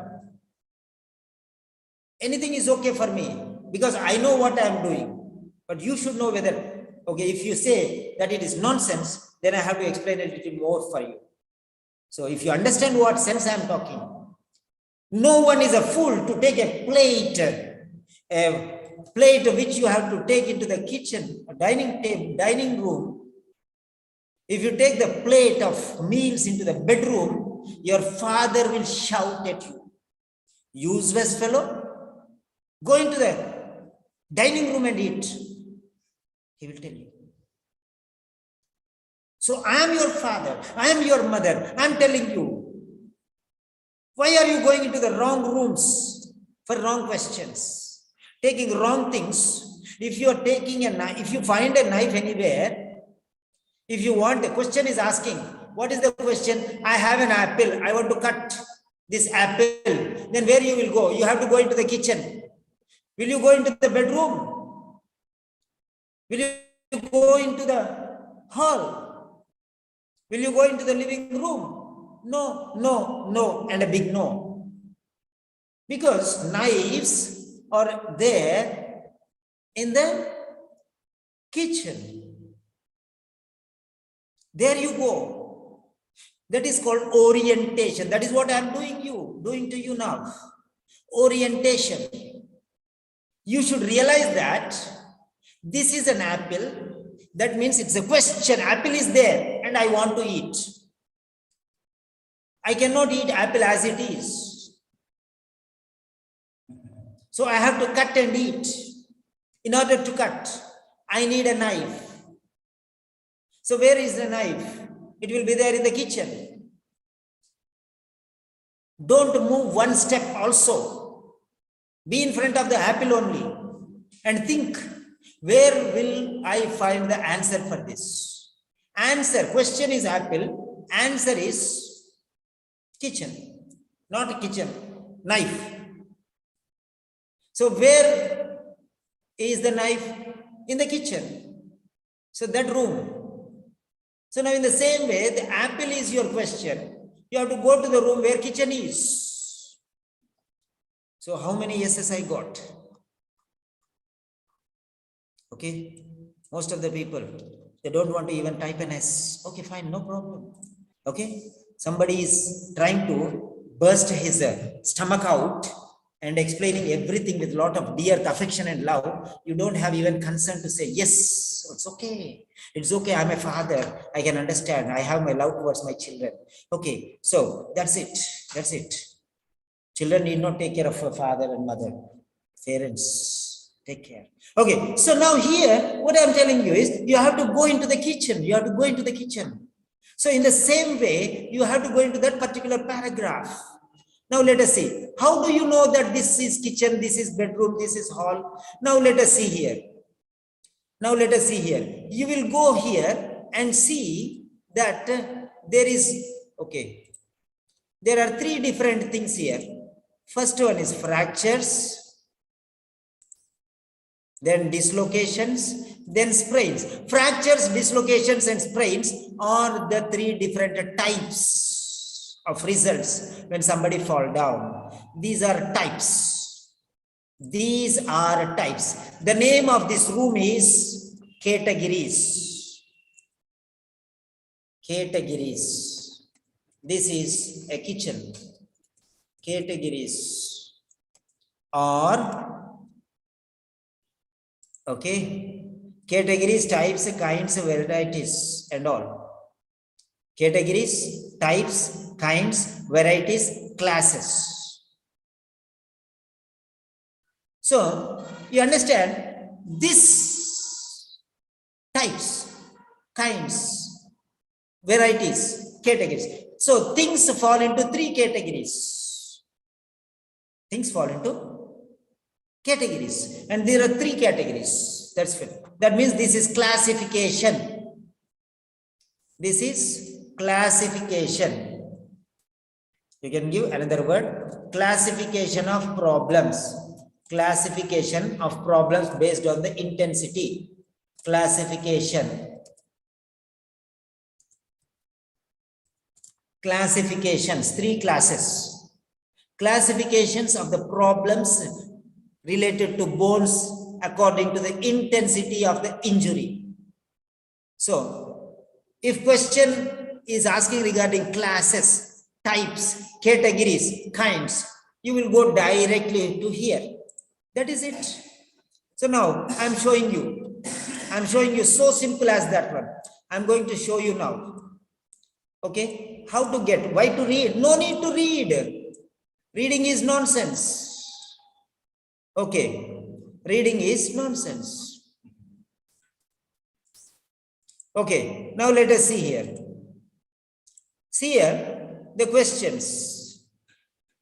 [SPEAKER 1] Anything is okay for me because I know what I am doing. But you should know whether, okay, if you say that it is nonsense, then I have to explain a little more for you. So if you understand what sense I am talking, no one is a fool to take a plate which you have to take into the kitchen, dining room. If you take the plate of meals into the bedroom, your father will shout at you. Useless fellow, go into the dining room and eat. He will tell you. So I am your father, I am your mother, I am telling you. Why are you going into the wrong rooms for wrong questions? Taking wrong things. If you are taking a knife, if you find a knife anywhere, if you want, the question is asking, what is the question? I have an apple, I want to cut this apple. Then where you will go? You have to go into the kitchen. Will you go into the bedroom? Will you go into the hall? Will you go into the living room? No, no, no, and a big no. Because knives are there in the kitchen. There you go. That is called orientation. That is what I am doing to you now. Orientation. You should realize that this is an apple. That means it's a question. Apple is there and I want to eat. I cannot eat apple as it is. So I have to cut and eat. In order to cut, I need a knife. So where is the knife? It will be there in the kitchen. Don't move one step also. Be in front of the apple only and think, where will I find the answer for this? Answer, question is apple, answer is kitchen, not kitchen, knife. So where is the knife? In the kitchen. So that room. So now in the same way, the apple is your question. You have to go to the room where kitchen is. So how many yeses I got? Okay. Most of the people, they don't want to even type an S. Okay, fine, no problem. Okay. Somebody is trying to burst his stomach out and explaining everything with a lot of dear affection and love. You don't have even concern to say, yes, it's okay. It's okay. I'm a father. I can understand. I have my love towards my children. Okay. So that's it. That's it. Children need not take care of a father and mother. Parents, take care. Okay. So now here, what I'm telling you is you have to go into the kitchen. You have to go into the kitchen. So in the same way, you have to go into that particular paragraph. Now let us see. How do you know that this is kitchen, this is bedroom, this is hall? Now let us see here. Now let us see here. You will go here and see that there is, okay, there are three different things here. First one is fractures, then dislocations, then sprains. Fractures, dislocations, and sprains are the three different types of results when somebody fall down. These are types. These are types. The name of this room is categories. Categories. This is a kitchen. Categories are, okay, categories, types, kinds, varieties, and all. Categories, types, kinds, varieties, classes. So you understand this types, kinds, varieties, categories. So things fall into three categories. Things fall into categories, and there are three categories. That's it. That means this is classification. This is classification. You can give another word, classification of problems. Classification of problems based on the intensity. Classification. Classifications, three classes. Classifications of the problems related to bones according to the intensity of the injury. So, If question is asking regarding classes, types, categories, kinds, you will go directly to here. That is it. So now I'm showing you so simple as that one. I'm going to show you now. Okay, how to get, why to read? No need to read. Reading is nonsense. Okay, reading is nonsense. Okay, now let us see here. See here the questions.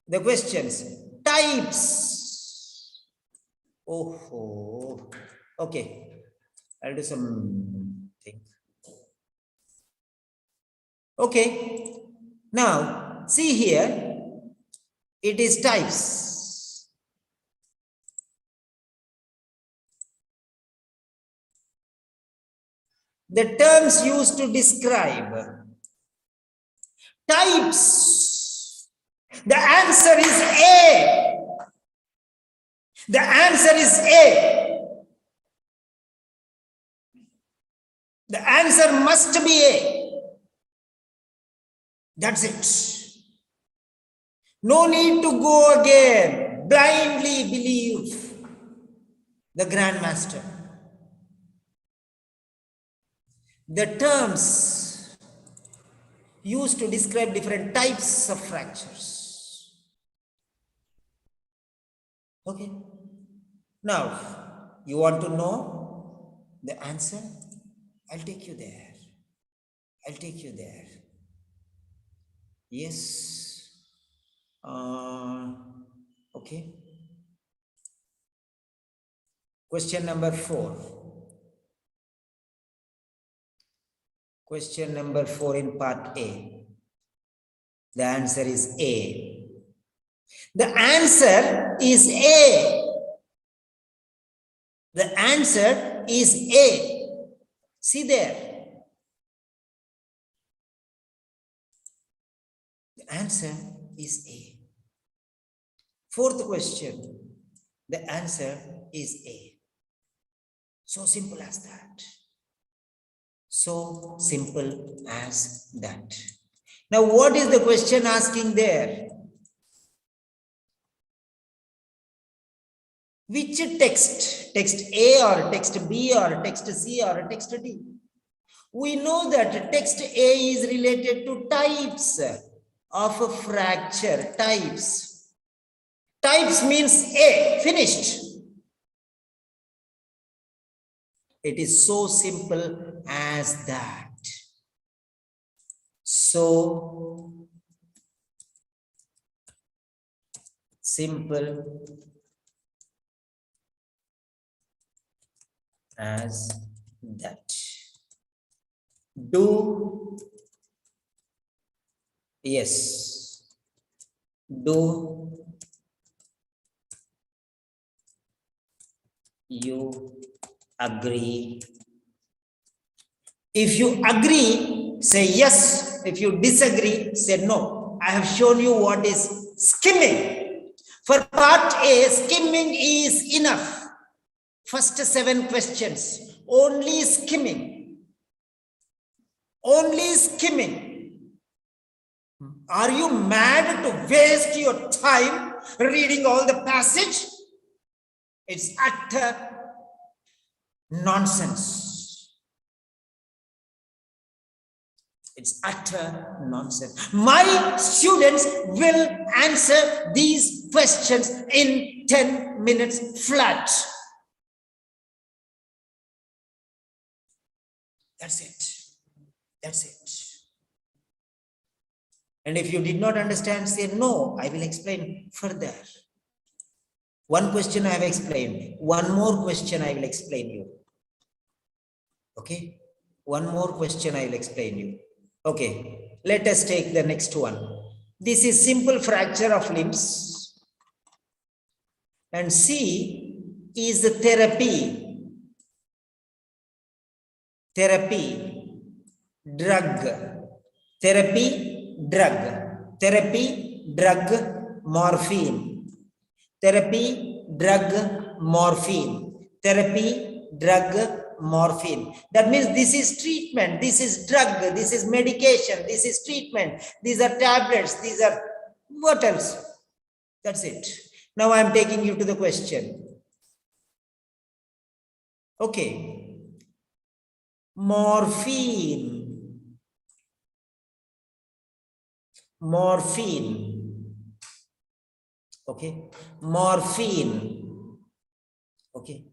[SPEAKER 1] The questions. Types. Oh, okay. I'll do something. Okay. Now, see here. It is types. The terms used to describe types. The answer is A. The answer is A. The answer must be A. That's it. No need to go again. Blindly believe the Grandmaster. The terms used to describe different types of fractures. Okay. Now, you want to know the answer? I'll take you there. I'll take you there. Yes. Okay. Question number 4. Question number 4 in part A. The answer is A. The answer is A. The answer is A. See there. The answer is A. 4th question. The answer is A. So simple as that. So simple as that. Now, what is the question asking there? Which text? Text A or text B or text C or text D? We know that text A is related to types of a fracture. Types. Types means A. Finished. It is so simple as that. So simple as that. Do, yes, do you agree? If you agree, say yes. If you disagree, say no. I have shown you what is skimming. For part A, skimming is enough. First 7 questions, only skimming. Only skimming. Are you mad to waste your time reading all the passage? It's utter nonsense. It's utter nonsense. My students will answer these questions in 10 minutes flat. That's it. That's it. And if you did not understand, say no, I will explain further. One question I have explained. One more question I will explain you. Okay? One more question I will explain you. Okay, let us take the next one. This is simple fracture of limbs. And C is the therapy. Therapy, drug. Therapy, drug. Therapy, drug, morphine. Therapy, drug, morphine. Therapy, drug, morphine. That means this is treatment, this is drug, this is medication, this is treatment, these are tablets, these are what else? That's it. Now I am taking you to the question. Okay. Morphine. Morphine. Okay. Morphine. Okay.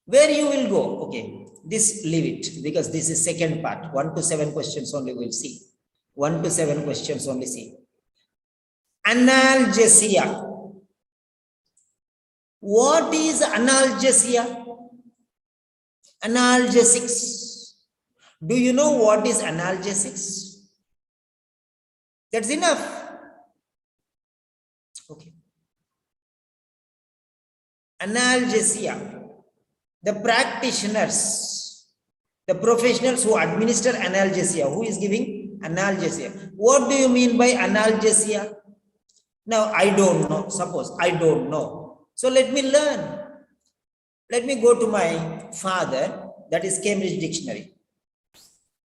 [SPEAKER 1] Where you will go? Okay. This leave it because this is second part. 1 to 7 questions only we'll see. 1 to 7 questions only see. Analgesia. What is analgesia? Analgesics. Do you know what is analgesics? That's enough. Okay. Analgesia. The practitioners, the professionals who administer analgesia, who is giving analgesia. What do you mean by analgesia? Now, I don't know. Suppose I don't know. So let me learn. Let me go to my father, that is Cambridge Dictionary.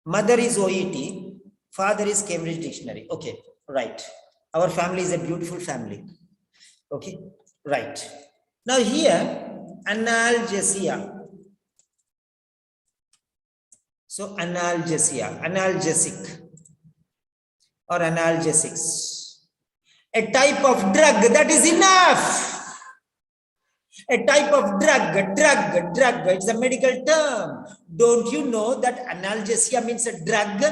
[SPEAKER 1] Mother is OET, father is Cambridge Dictionary. Okay, right. Our family is a beautiful family. Okay, right. Now here, analgesia. So analgesia, analgesic or analgesics. A type of drug, that is enough. A type of drug. It's a medical term. Don't you know that analgesia means a drug?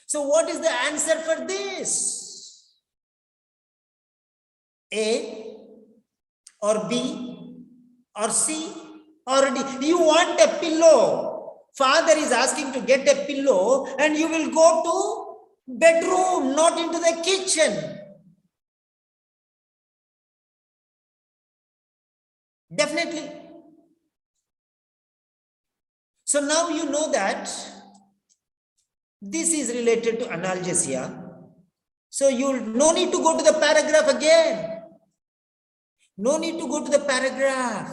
[SPEAKER 1] So what is the answer for this? A or B or C or D? You want a pillow. Father is asking to get a pillow and you will go to bedroom, not into the kitchen. Definitely. So now you know that this is related to analgesia. So you no need to go to the paragraph again. No need to go to the paragraph.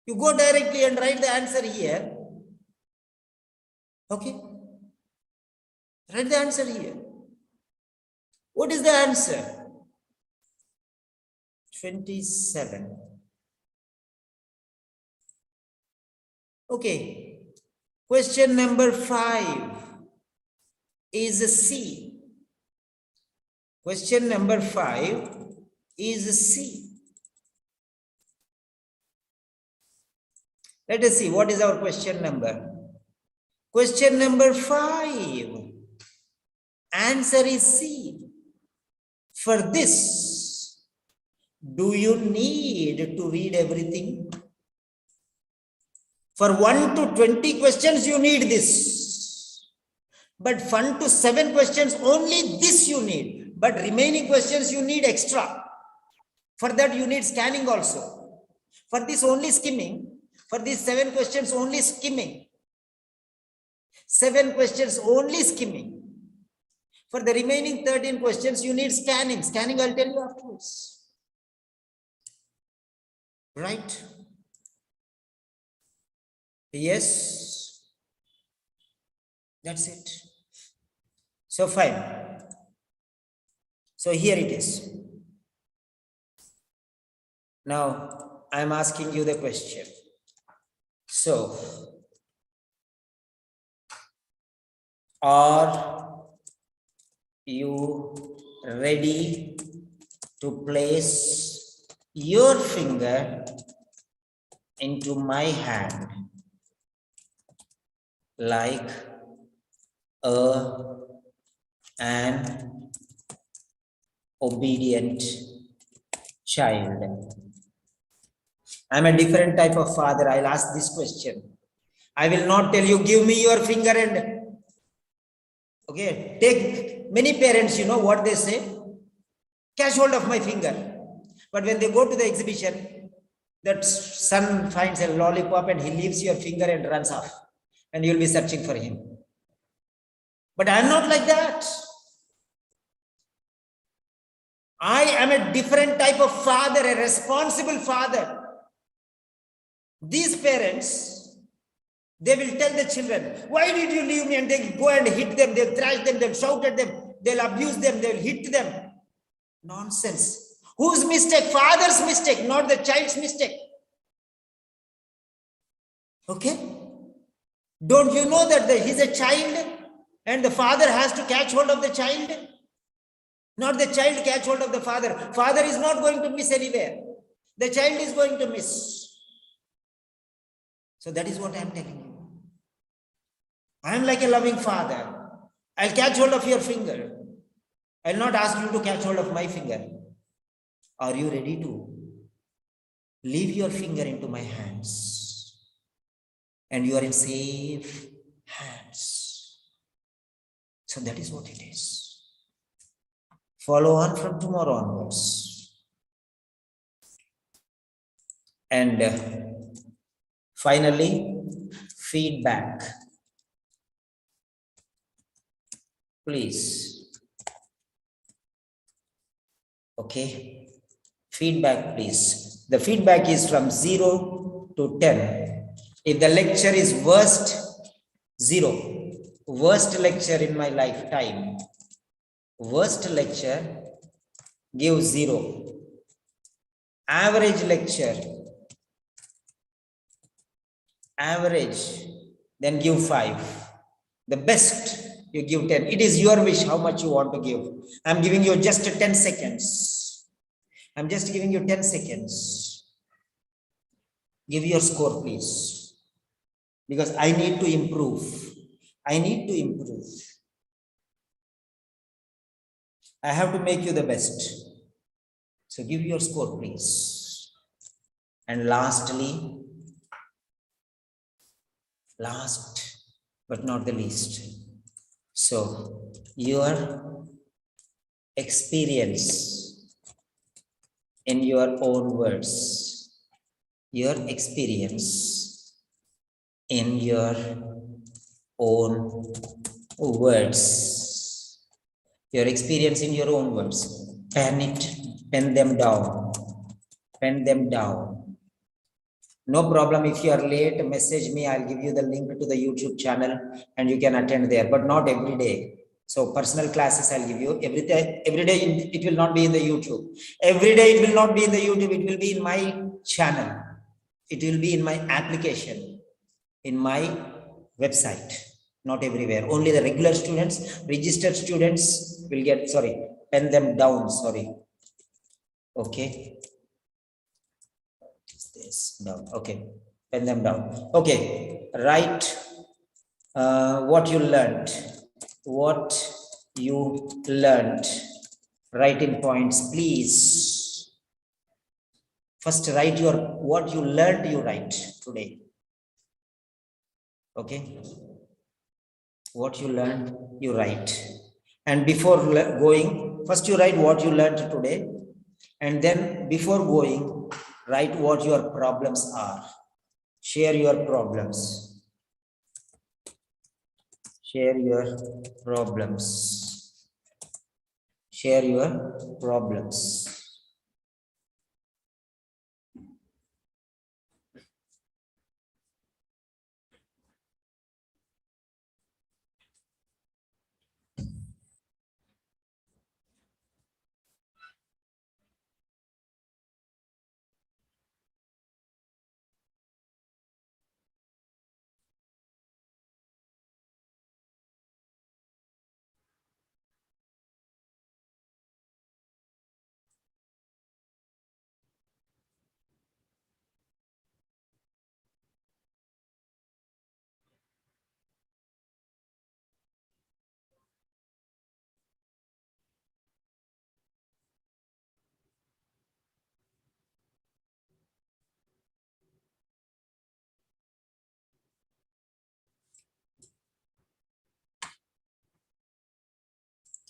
[SPEAKER 1] You go directly and write the answer here. Okay. Write the answer here. What is the answer? 27. Okay. Question number 5 is C. Question number 5 is C. Let us see what is our question number. Question number 5. Answer is C. For this, do you need to read everything? For 1 to 20 questions, you need this. But 1 to 7 questions, only this you need. But remaining questions, you need extra. For that, you need scanning also. For this, only skimming. For these 7 questions, only skimming. 7 questions, only skimming. For the remaining 13 questions, you need scanning. Scanning, I'll tell you afterwards. Right? Yes. That's it. So fine. So here it is. Now, I'm asking you the question. So, are you ready to place your finger into my hand like an obedient child? I'm a different type of father. I'll ask this question. I will not tell you, give me your finger and okay, take many parents, you know what they say? Catch hold of my finger. But when they go to the exhibition, that son finds a lollipop and he leaves your finger and runs off. And you'll be searching for him. But I'm not like that. I am a different type of father, a responsible father. These parents, they will tell the children, why did you leave me? And they go and hit them, they'll thrash them, they'll shout at them, they'll abuse them, they'll hit them. Nonsense. Whose mistake? Father's mistake, not the child's mistake. Okay? Don't you know that he's a child and the father has to catch hold of the child? Not the child catch hold of the father. Father is not going to miss anywhere. The child is going to miss. So that is what I am telling you. I am like a loving father. I'll catch hold of your finger. I'll not ask you to catch hold of my finger. Are you ready to leave your finger into my hands? And you are in safe hands. So that is what it is. Follow on from tomorrow onwards. And finally, feedback. Please. Okay. Feedback, please. The feedback is from 0 to 10. If the lecture is worst, 0. Worst lecture in my lifetime. Worst lecture, give 0. Average lecture, average, then give 5. The best, you give 10. It is your wish how much you want to give. I'm giving you just 10 seconds. I'm just giving you 10 seconds. Give your score, please. Because I need to improve. I need to improve. I have to make you the best. So give your score, please. And lastly, last but not the least. So your experience in your own words. Your experience in your own words. Your experience in your own words. Pen them down. Pen them down. No problem if you are late, message me. I'll give you the link to the YouTube channel and you can attend there, but not every day. So personal classes I'll give you every day. It will not be in the YouTube. Every day it will not be in the YouTube. It will be in my channel. It will be in my application, in my website. Not everywhere. Only the regular students, registered students will get, pen them down, Okay. This down. Okay. Pen them down. Okay. Write what you learned. What you learned. Write in points, please. First, write what you learned, you write today. Okay. What you learned, you write. And before going, first you write what you learned today. And then before going, write what your problems are. Share your problems. Share your problems. Share your problems.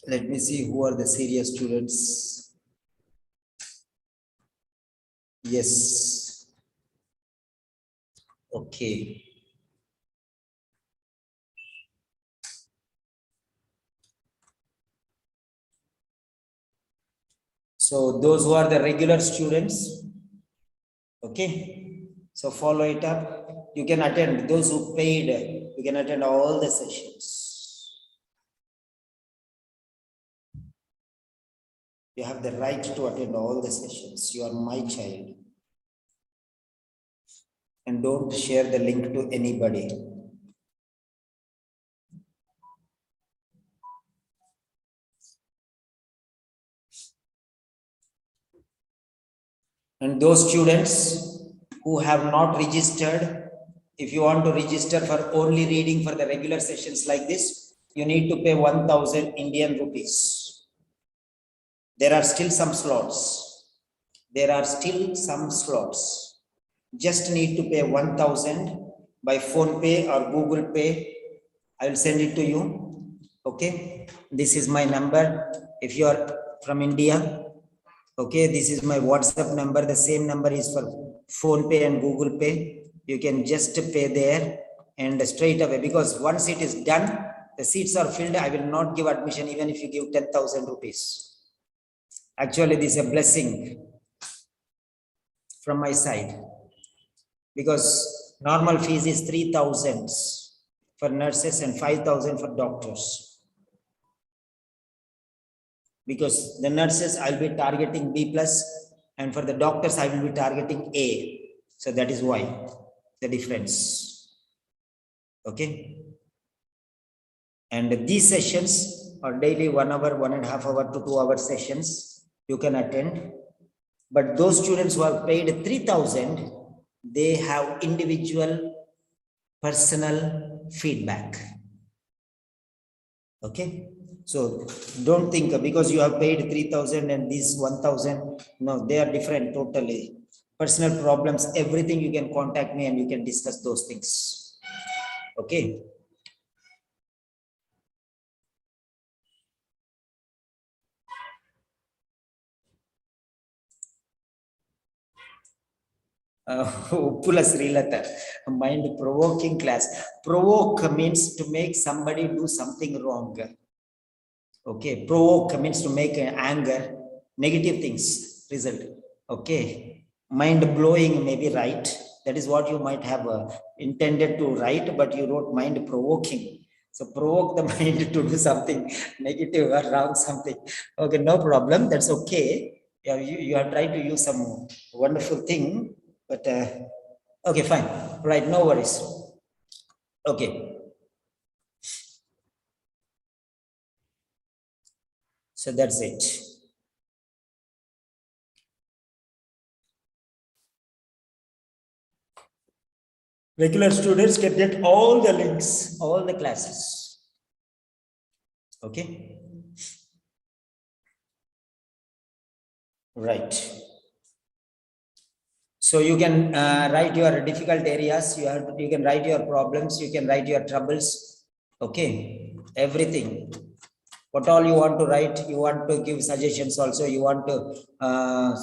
[SPEAKER 1] Let me see who are the serious students. Yes. Okay. So those who are the regular students, okay. So follow it up. You can attend, those who paid, you can attend all the sessions. You have the right to attend all the sessions. You are my child. And don't share the link to anybody. And those students who have not registered, if you want to register for only reading for the regular sessions like this, you need to pay 1,000 Indian rupees. There are still some slots. There are still some slots. Just need to pay 1,000 by Phone Pay or Google Pay. I will send it to you. Okay. This is my number. If you are from India, okay, this is my WhatsApp number. The same number is for Phone Pay and Google Pay. You can just pay there and straight away, because once it is done, the seats are filled. I will not give admission even if you give 10,000 rupees. Actually, this is a blessing from my side, because normal fees is 3,000 for nurses and 5,000 for doctors. Because the nurses I'll be targeting B+, and for the doctors I will be targeting A. So that is why the difference. Okay. And these sessions are daily 1 hour, 1.5 hour to 2 hour sessions you can attend. But those students who have paid 3,000, they have individual personal feedback. Okay. So don't think because you have paid 3,000 and this 1,000, no, they are different totally. Personal problems, everything you can contact me and you can discuss those things. Okay. Mind-provoking class. Provoke means to make somebody do something wrong. Okay, provoke means to make anger, negative things result. Okay, mind-blowing may be right. That is what you might have intended to write, but you wrote mind-provoking. So provoke the mind to do something negative or wrong something. Okay, no problem. That's okay. Yeah, you have tried to use some wonderful thing, but okay, fine. Right, no worries. Okay. So that's it. Regular students can get all the links, all the classes. Okay. Right. So you can write your difficult areas. You can write your problems. You can write your troubles. Okay. Everything. What all you want to write, you want to give suggestions also, you want to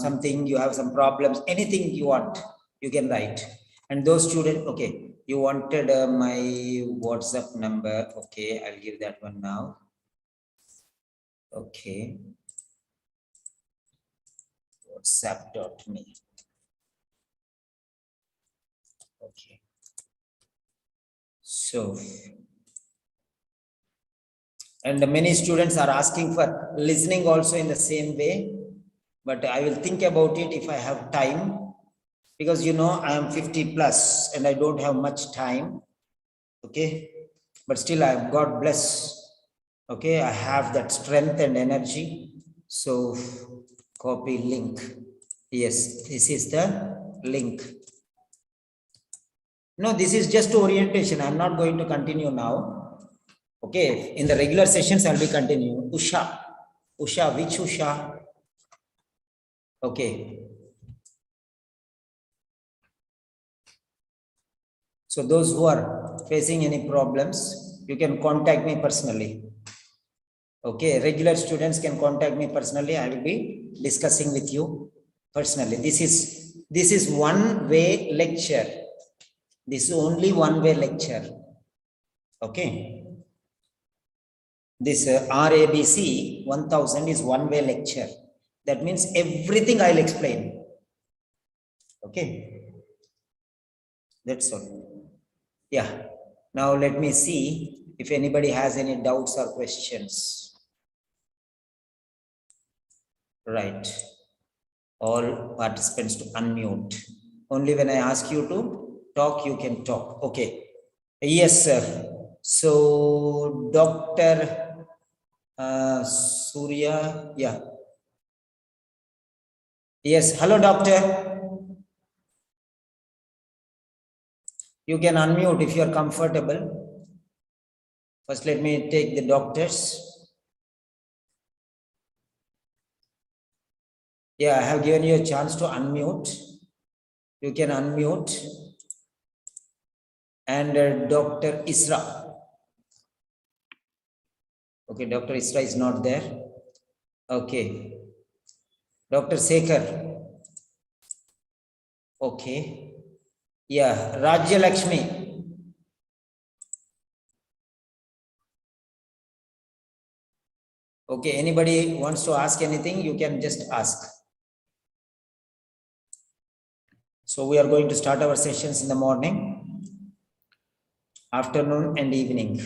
[SPEAKER 1] something, you have some problems, anything you want, you can write. And those students, okay, you wanted my WhatsApp number. Okay, I'll give that one now. Okay. WhatsApp.me. Okay. So, and many students are asking for listening also in the same way, but I will think about it if I have time, because you know I am 50 plus and I don't have much time. Okay, but still I have, God bless. Okay, I have that strength and energy. So copy link. Yes, this is the link. No, this is just orientation. I'm not going to continue now. Okay, in the regular sessions, I'll be continuing. Usha. Usha, which Usha? Okay. So those who are facing any problems, you can contact me personally. Okay, regular students can contact me personally. I will be discussing with you personally. This is one-way lecture. This is only one-way lecture. Okay. This RABC 1000 is one-way lecture. That means everything I'll explain. Okay. That's all. Yeah. Now let me see if anybody has any doubts or questions. Right. All participants to unmute. Only when I ask you to talk, you can talk. Okay. Yes, sir. So, Dr. Surya, yeah. Yes, hello, doctor. You can unmute if you are comfortable. First, let me take the doctors. Yeah, I have given you a chance to unmute. You can unmute. And Dr. Isra. Okay, Dr. Isra is not there. Okay. Dr. Sekhar. Okay. Yeah, Rajya Lakshmi. Okay, anybody wants to ask anything, you can just ask. So we are going to start our sessions in the morning, afternoon and evening.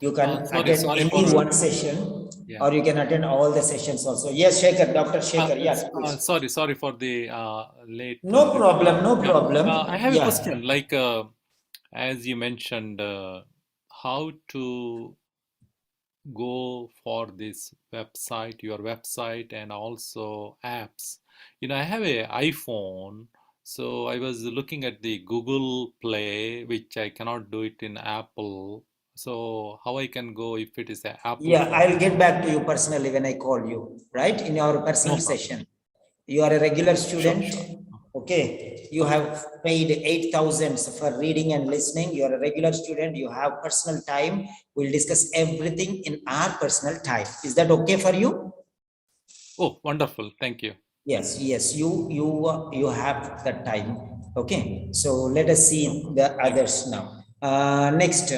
[SPEAKER 1] You can attend any one session, or you can attend all the sessions also. Yes, Shekhar, Dr. Shekhar, yes, please.
[SPEAKER 6] Sorry for the late.
[SPEAKER 1] No problem, no problem.
[SPEAKER 6] I have a
[SPEAKER 1] Yeah.
[SPEAKER 6] question. Like, as you mentioned, how to go for this website, your website, and also apps. I have a iPhone, so I was looking at the Google Play, which I cannot do it in Apple. So how I can go if it is an Apple
[SPEAKER 1] Yeah,
[SPEAKER 6] phone?
[SPEAKER 1] I'll get back to you personally when I call you, right? In your personal
[SPEAKER 6] No problem.
[SPEAKER 1] session. You are a regular
[SPEAKER 6] Sure,
[SPEAKER 1] student.
[SPEAKER 6] sure.
[SPEAKER 1] Okay. You
[SPEAKER 6] Okay.
[SPEAKER 1] have paid 8,000 for reading and listening. You are a regular student. You have personal time. We'll discuss everything in our personal time. Is that okay for you?
[SPEAKER 6] Oh, wonderful. Thank you.
[SPEAKER 1] Yes, yes. You have that time. Okay. So let us see the others now. Next.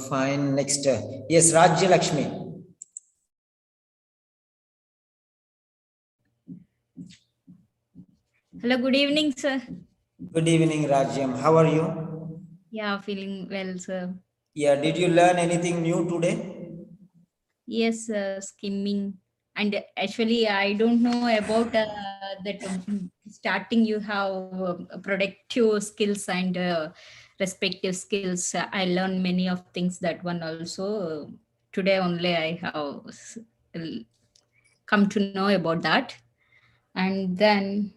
[SPEAKER 1] Fine. Next. Yes, Rajya Lakshmi.
[SPEAKER 7] Hello, good evening, sir.
[SPEAKER 1] Good evening, Rajyam. How are you?
[SPEAKER 7] Yeah, feeling well, sir.
[SPEAKER 1] Yeah, did you learn anything new today?
[SPEAKER 7] Yes, skimming. And actually, I don't know about that starting you have productive skills and respective skills. I learned many of things that one also. Today only I have come to know about that. And then,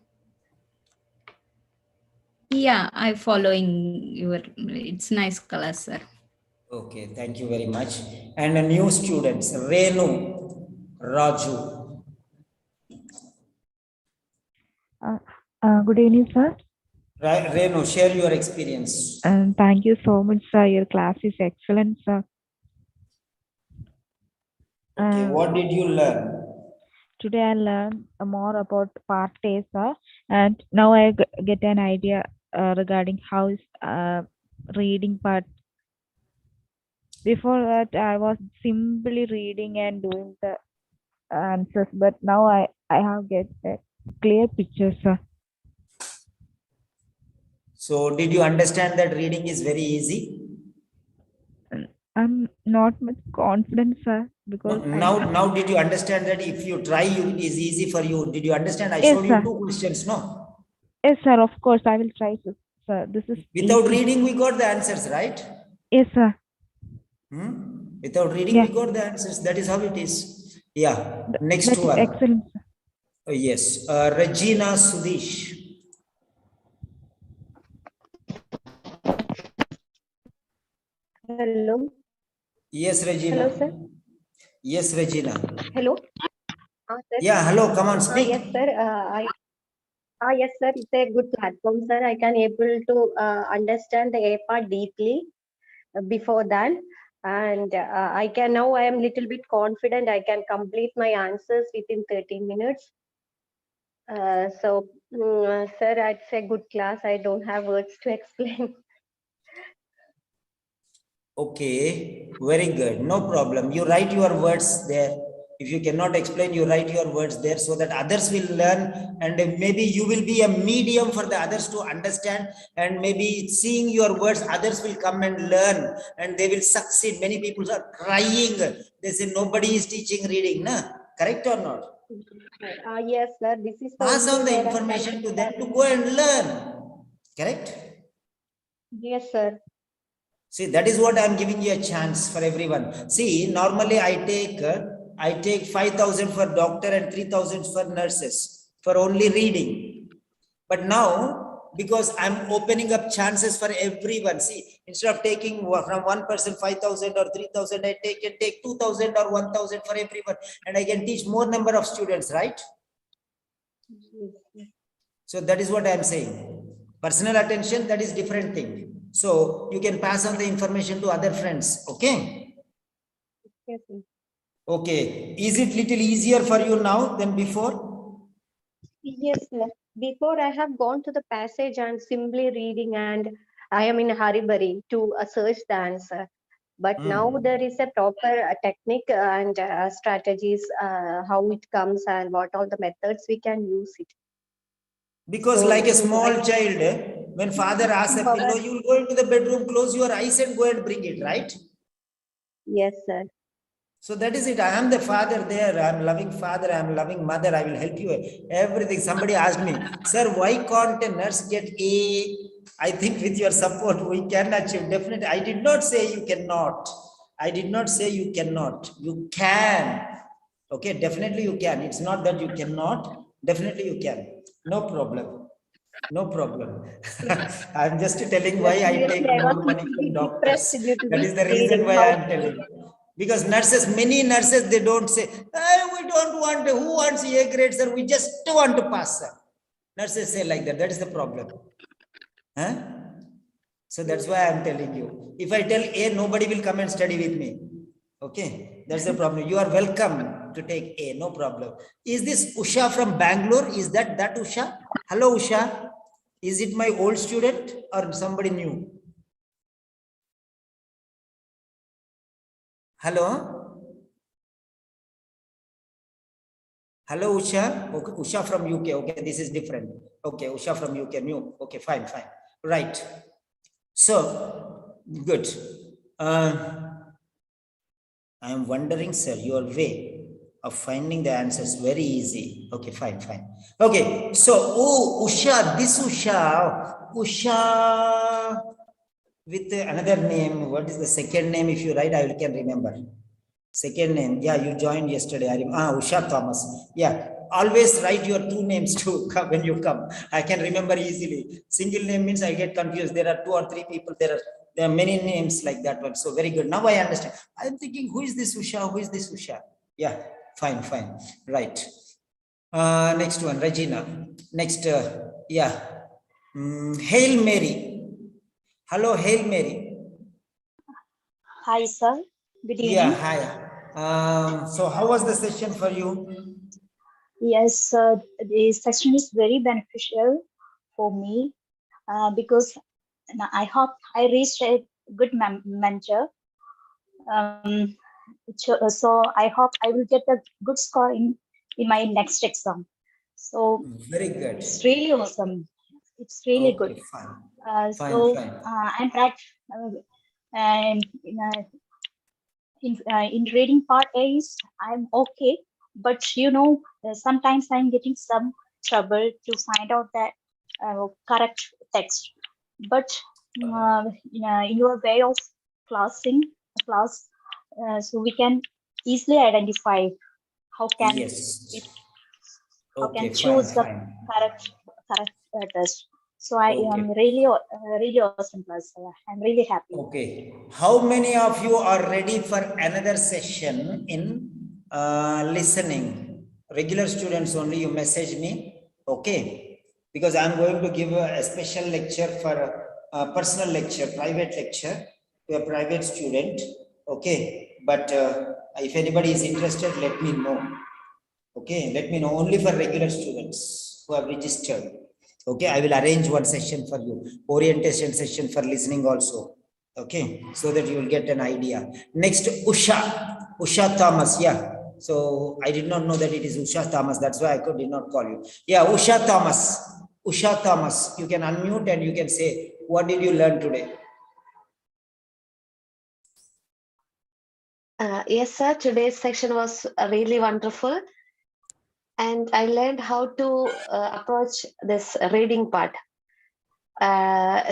[SPEAKER 7] yeah, I following your, it's nice class, sir.
[SPEAKER 1] Okay, thank you very much. And a new students, Renu, Raju.
[SPEAKER 8] Good evening, sir.
[SPEAKER 1] Renu, share your experience.
[SPEAKER 8] Thank you so much, sir. Your class is excellent, sir.
[SPEAKER 1] Okay, what did you learn?
[SPEAKER 8] Today I learned more about part A, sir, and now I get an idea regarding how is reading part. Before that, I was simply reading and doing the answers, but now I have get a clear picture, sir.
[SPEAKER 1] So, did you understand that reading is very easy?
[SPEAKER 8] I'm not much confident, sir, because
[SPEAKER 1] now did you understand that if you try, it is easy for you? Did you understand? I
[SPEAKER 8] yes,
[SPEAKER 1] showed you two questions, no?
[SPEAKER 8] Yes, sir. Of course, I will try, sir. This is
[SPEAKER 1] without
[SPEAKER 8] easy.
[SPEAKER 1] reading. We got the answers, right?
[SPEAKER 8] Yes, sir.
[SPEAKER 1] Without reading, we got the answers. That is how it is. Yeah. Next one.
[SPEAKER 8] Excellent.
[SPEAKER 1] Yes. Regina Sudesh.
[SPEAKER 9] Hello.
[SPEAKER 1] Yes, Regina.
[SPEAKER 9] Hello, sir.
[SPEAKER 1] Yes, Regina.
[SPEAKER 9] Hello. Sir.
[SPEAKER 1] Yeah, hello. Come on, speak.
[SPEAKER 9] Yes, sir. Yes, sir. It's a good platform, sir. I can able to understand the A part deeply before that, and I can now. I am little bit confident. I can complete my answers within 30 minutes. Sir, it's a good class. I don't have words to explain.
[SPEAKER 1] Okay, very good. No problem. You write your words there If you cannot explain, you write your words there so that others will learn, and maybe you will be a medium for the others to understand, and maybe seeing your words, others will come and learn and they will succeed. Many people are crying. They say nobody is teaching reading, na? Correct or not?
[SPEAKER 9] Yes, sir. This is the
[SPEAKER 1] Pass
[SPEAKER 9] only
[SPEAKER 1] on the
[SPEAKER 9] way I
[SPEAKER 1] information to them
[SPEAKER 9] can.
[SPEAKER 1] to go and learn. Correct?
[SPEAKER 9] Yes, sir.
[SPEAKER 1] See, that is what I am giving you a chance for everyone. See, normally I take 5,000 for doctor and 3,000 for nurses for only reading. But now, because I'm opening up chances for everyone, see, instead of taking from one person 5,000 or 3,000, I take 2,000 or 1,000 for everyone, and I can teach more number of students, right? So that is what I am saying. Personal attention, that is different thing. So you can pass on the information to other friends. Okay.
[SPEAKER 9] Yes, sir.
[SPEAKER 1] Okay. Is it little easier for you now than before?
[SPEAKER 9] Yes, sir. Before I have gone to the passage and simply reading, and I am in a hurry to search the answer. But now there is a proper technique and strategies, how it comes and what all the methods we can use it.
[SPEAKER 1] Because
[SPEAKER 9] So,
[SPEAKER 1] like a small child, when father asks a pillow, you will go into the bedroom, close your eyes and go and bring it, right?
[SPEAKER 9] Yes, sir.
[SPEAKER 1] So that is it. I am the father there. I am loving father. I am loving mother. I will help you. Everything. Somebody asked me, sir, why can't a nurse get A? I think with your support, we can achieve. Definitely. I did not say you cannot. I did not say you cannot. You can. Okay, definitely you can. It's not that you cannot. Definitely you can. No problem. No problem. I'm just telling why I take more money from doctors. That is the reason why I'm telling. Because nurses, many nurses, they don't say, hey, we don't want, who wants A grade, sir? We just want to pass, sir. Nurses say like that. That is the problem. Huh? So that's why I'm telling you. If I tell A, nobody will come and study with me. Okay, that's the problem. You are welcome to take A, no problem. Is this Usha from Bangalore? Is that Usha? Hello, Usha. Is it my old student or somebody new? Hello? Hello, Usha. Okay, Usha from UK. Okay, this is different. Okay, Usha from UK, new. Okay, fine. Right. So, good. I am wondering, sir, your way of finding the answers very easy. Okay, fine. Okay, so, Usha, this Usha with another name. What is the second name? If you write, I can remember. Second name, yeah, you joined yesterday. Usha Thomas. Yeah, always write your two names too when you come. I can remember easily. Single name means I get confused. There are 2 or 3 people. There are many names like that one. So very good. Now I understand. I'm thinking, who is this Usha? Who is this Usha? Yeah, fine. Right. Next one, Regina. Next, Hail Mary. Hello, Hail Mary.
[SPEAKER 10] Hi, sir. Good evening.
[SPEAKER 1] Yeah, hi. So how was the session for you?
[SPEAKER 10] Yes, the session is very beneficial for me because I hope I reached a good mentor. So I hope I will get a good score in my next exam. So
[SPEAKER 1] very good.
[SPEAKER 10] It's really awesome. It's really good.
[SPEAKER 1] Fine.
[SPEAKER 10] I'm and in reading part A is I'm okay, but sometimes I'm getting some trouble to find out that correct text. But in your way of class, so we can easily identify how can choose the correct test. So I am really awesome class. I'm really happy.
[SPEAKER 1] Okay. How many of you are ready for another session in listening? Regular students only, you message me. Okay. Because I'm going to give a special lecture for a personal lecture, private lecture to a private student. Okay. But if anybody is interested, let me know. Okay. Let me know only for regular students who have registered. Okay, I will arrange one session for you, orientation session for listening also. Okay, so that you will get an idea. Next, Usha Thomas. Yeah, So I did not know that it is Usha Thomas. That's why I did not call you. Yeah, Usha Thomas. Usha Thomas, you can unmute and you can say, what did you learn today?
[SPEAKER 11] Yes, sir. Today's section was really wonderful. And I learned how to approach this reading part.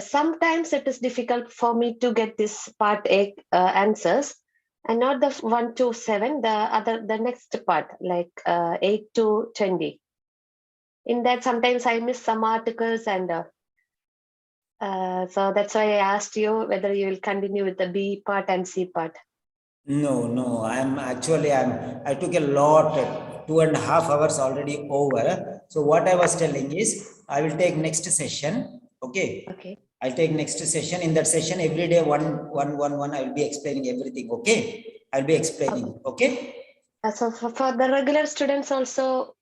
[SPEAKER 11] Sometimes it is difficult for me to get this part A answers, and not the 1 to 7, the next part, like 8 to 20. In that, sometimes I miss some articles, and so that's why I asked you whether you will continue with the B part and C part.
[SPEAKER 1] No, I took a lot, 2.5 hours already over. So what I was telling is, I will take next session. Okay.
[SPEAKER 11] Okay.
[SPEAKER 1] I'll take next session. In that session, every day, one, I will be explaining everything. Okay. I'll be explaining. Okay.
[SPEAKER 11] So for the regular students also,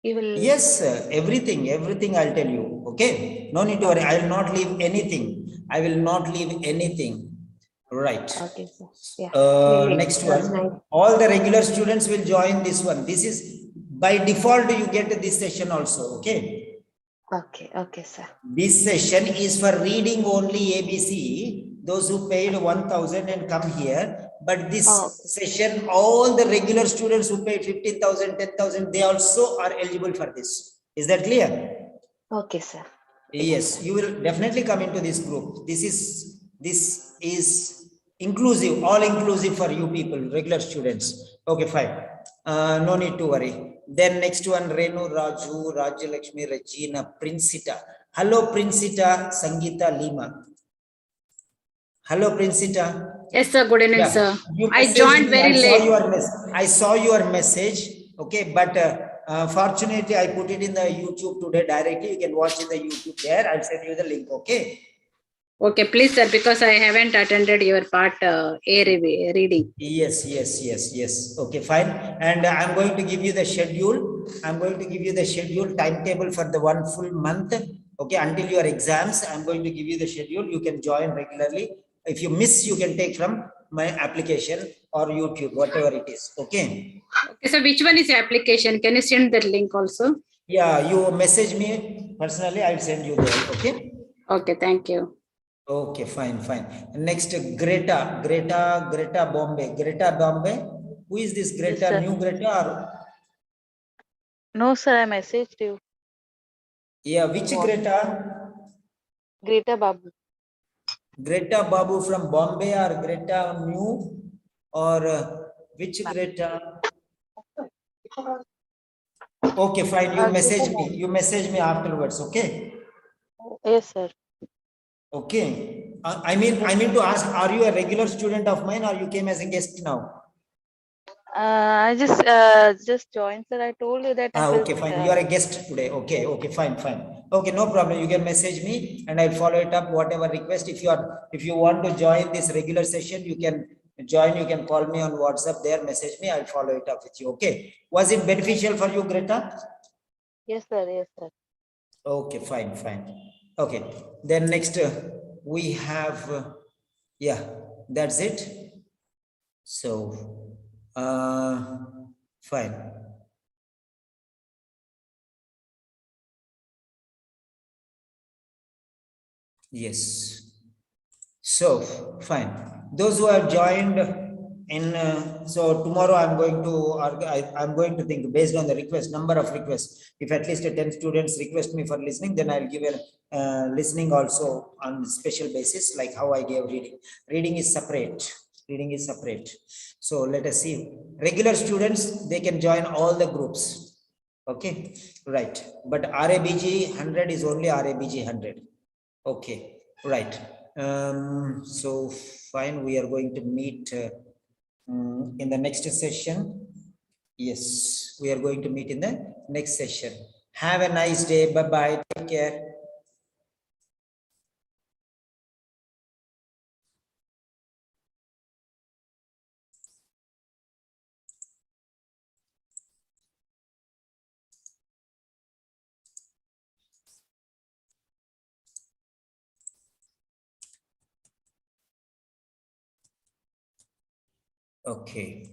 [SPEAKER 11] you will.
[SPEAKER 1] Yes, everything I'll tell you. Okay. No need to worry. I will not leave anything. I will not leave anything. Right.
[SPEAKER 11] Okay, sir. Yeah. Really,
[SPEAKER 1] Next
[SPEAKER 11] that's
[SPEAKER 1] one.
[SPEAKER 11] nice.
[SPEAKER 1] All the regular students will join this one. This is by default, you get this session also. Okay.
[SPEAKER 11] Okay, sir.
[SPEAKER 1] This session is for reading only ABC. Those who paid 1,000 and come here. But this session, all the regular students who paid 15,000, 10,000, they also are eligible for this. Is that clear?
[SPEAKER 11] Okay, sir.
[SPEAKER 1] Yes, you will definitely come into this group. This is inclusive, all inclusive for you people, regular students. Okay, fine. No need to worry. Then next one, Renu, Raju, Rajalakshmi, Regina, Princita. Hello, Princita, Sangeeta Lima. Hello, Princita.
[SPEAKER 3] Yes, sir. Good evening, sir.
[SPEAKER 1] You
[SPEAKER 3] I
[SPEAKER 1] messaged
[SPEAKER 3] joined
[SPEAKER 1] me.
[SPEAKER 3] very late.
[SPEAKER 1] I saw your message. Okay, but fortunately, I put it in the YouTube today directly. You can watch in the YouTube there. I'll send you the link. Okay.
[SPEAKER 3] Okay, please, sir, because I haven't attended your part reading.
[SPEAKER 1] Yes. Okay, fine. And I'm going to give you the schedule. Timetable for the one full month. Okay, until your exams, I'm going to give you the schedule. You can join regularly. If you miss, you can take from my application or YouTube, whatever it is. Okay.
[SPEAKER 3] Okay, so which one is the application? Can you send that link also?
[SPEAKER 1] Yeah, you message me personally. I'll send you there. Okay.
[SPEAKER 3] Okay, thank you.
[SPEAKER 1] Okay, fine. Next, Greta Bombay. Who is this Greta?
[SPEAKER 12] Yes,
[SPEAKER 1] New Greta or?
[SPEAKER 12] No, sir, I messaged you.
[SPEAKER 1] Yeah, which
[SPEAKER 12] What?
[SPEAKER 1] Greta?
[SPEAKER 12] Greta Babu.
[SPEAKER 1] Greta Babu from Bombay or Greta New or which Greta? Okay, fine. You message me afterwards. Okay.
[SPEAKER 12] Yes, sir.
[SPEAKER 1] Okay. I mean to ask, are you a regular student of mine or you came as a guest now?
[SPEAKER 12] I just joined, sir. I told you that.
[SPEAKER 1] Okay, fine. You are a guest today. Okay, fine. Okay, no problem. You can message me and I'll follow it up. Whatever request. If you want to join this regular session, you can join. You can call me on WhatsApp there. Message me. I'll follow it up with you. Okay. Was it beneficial for you, Greta?
[SPEAKER 12] Yes, sir.
[SPEAKER 1] Okay, fine. Okay. Then next we have yeah. That's it. So fine. Yes. So fine. Those who have joined in so tomorrow I'm going to think based on the number of requests. If at least 10 students request me for listening, then I'll give a listening also on special basis, like how I gave reading. Reading is separate. So let us see. Regular students, they can join all the groups. Okay, right. But RABG 100 is only RABG 100. Okay, right. So fine, we are going to meet in the next session. Yes, we are going to meet in the next session. Have a nice day. Bye-bye. Take care. Okay.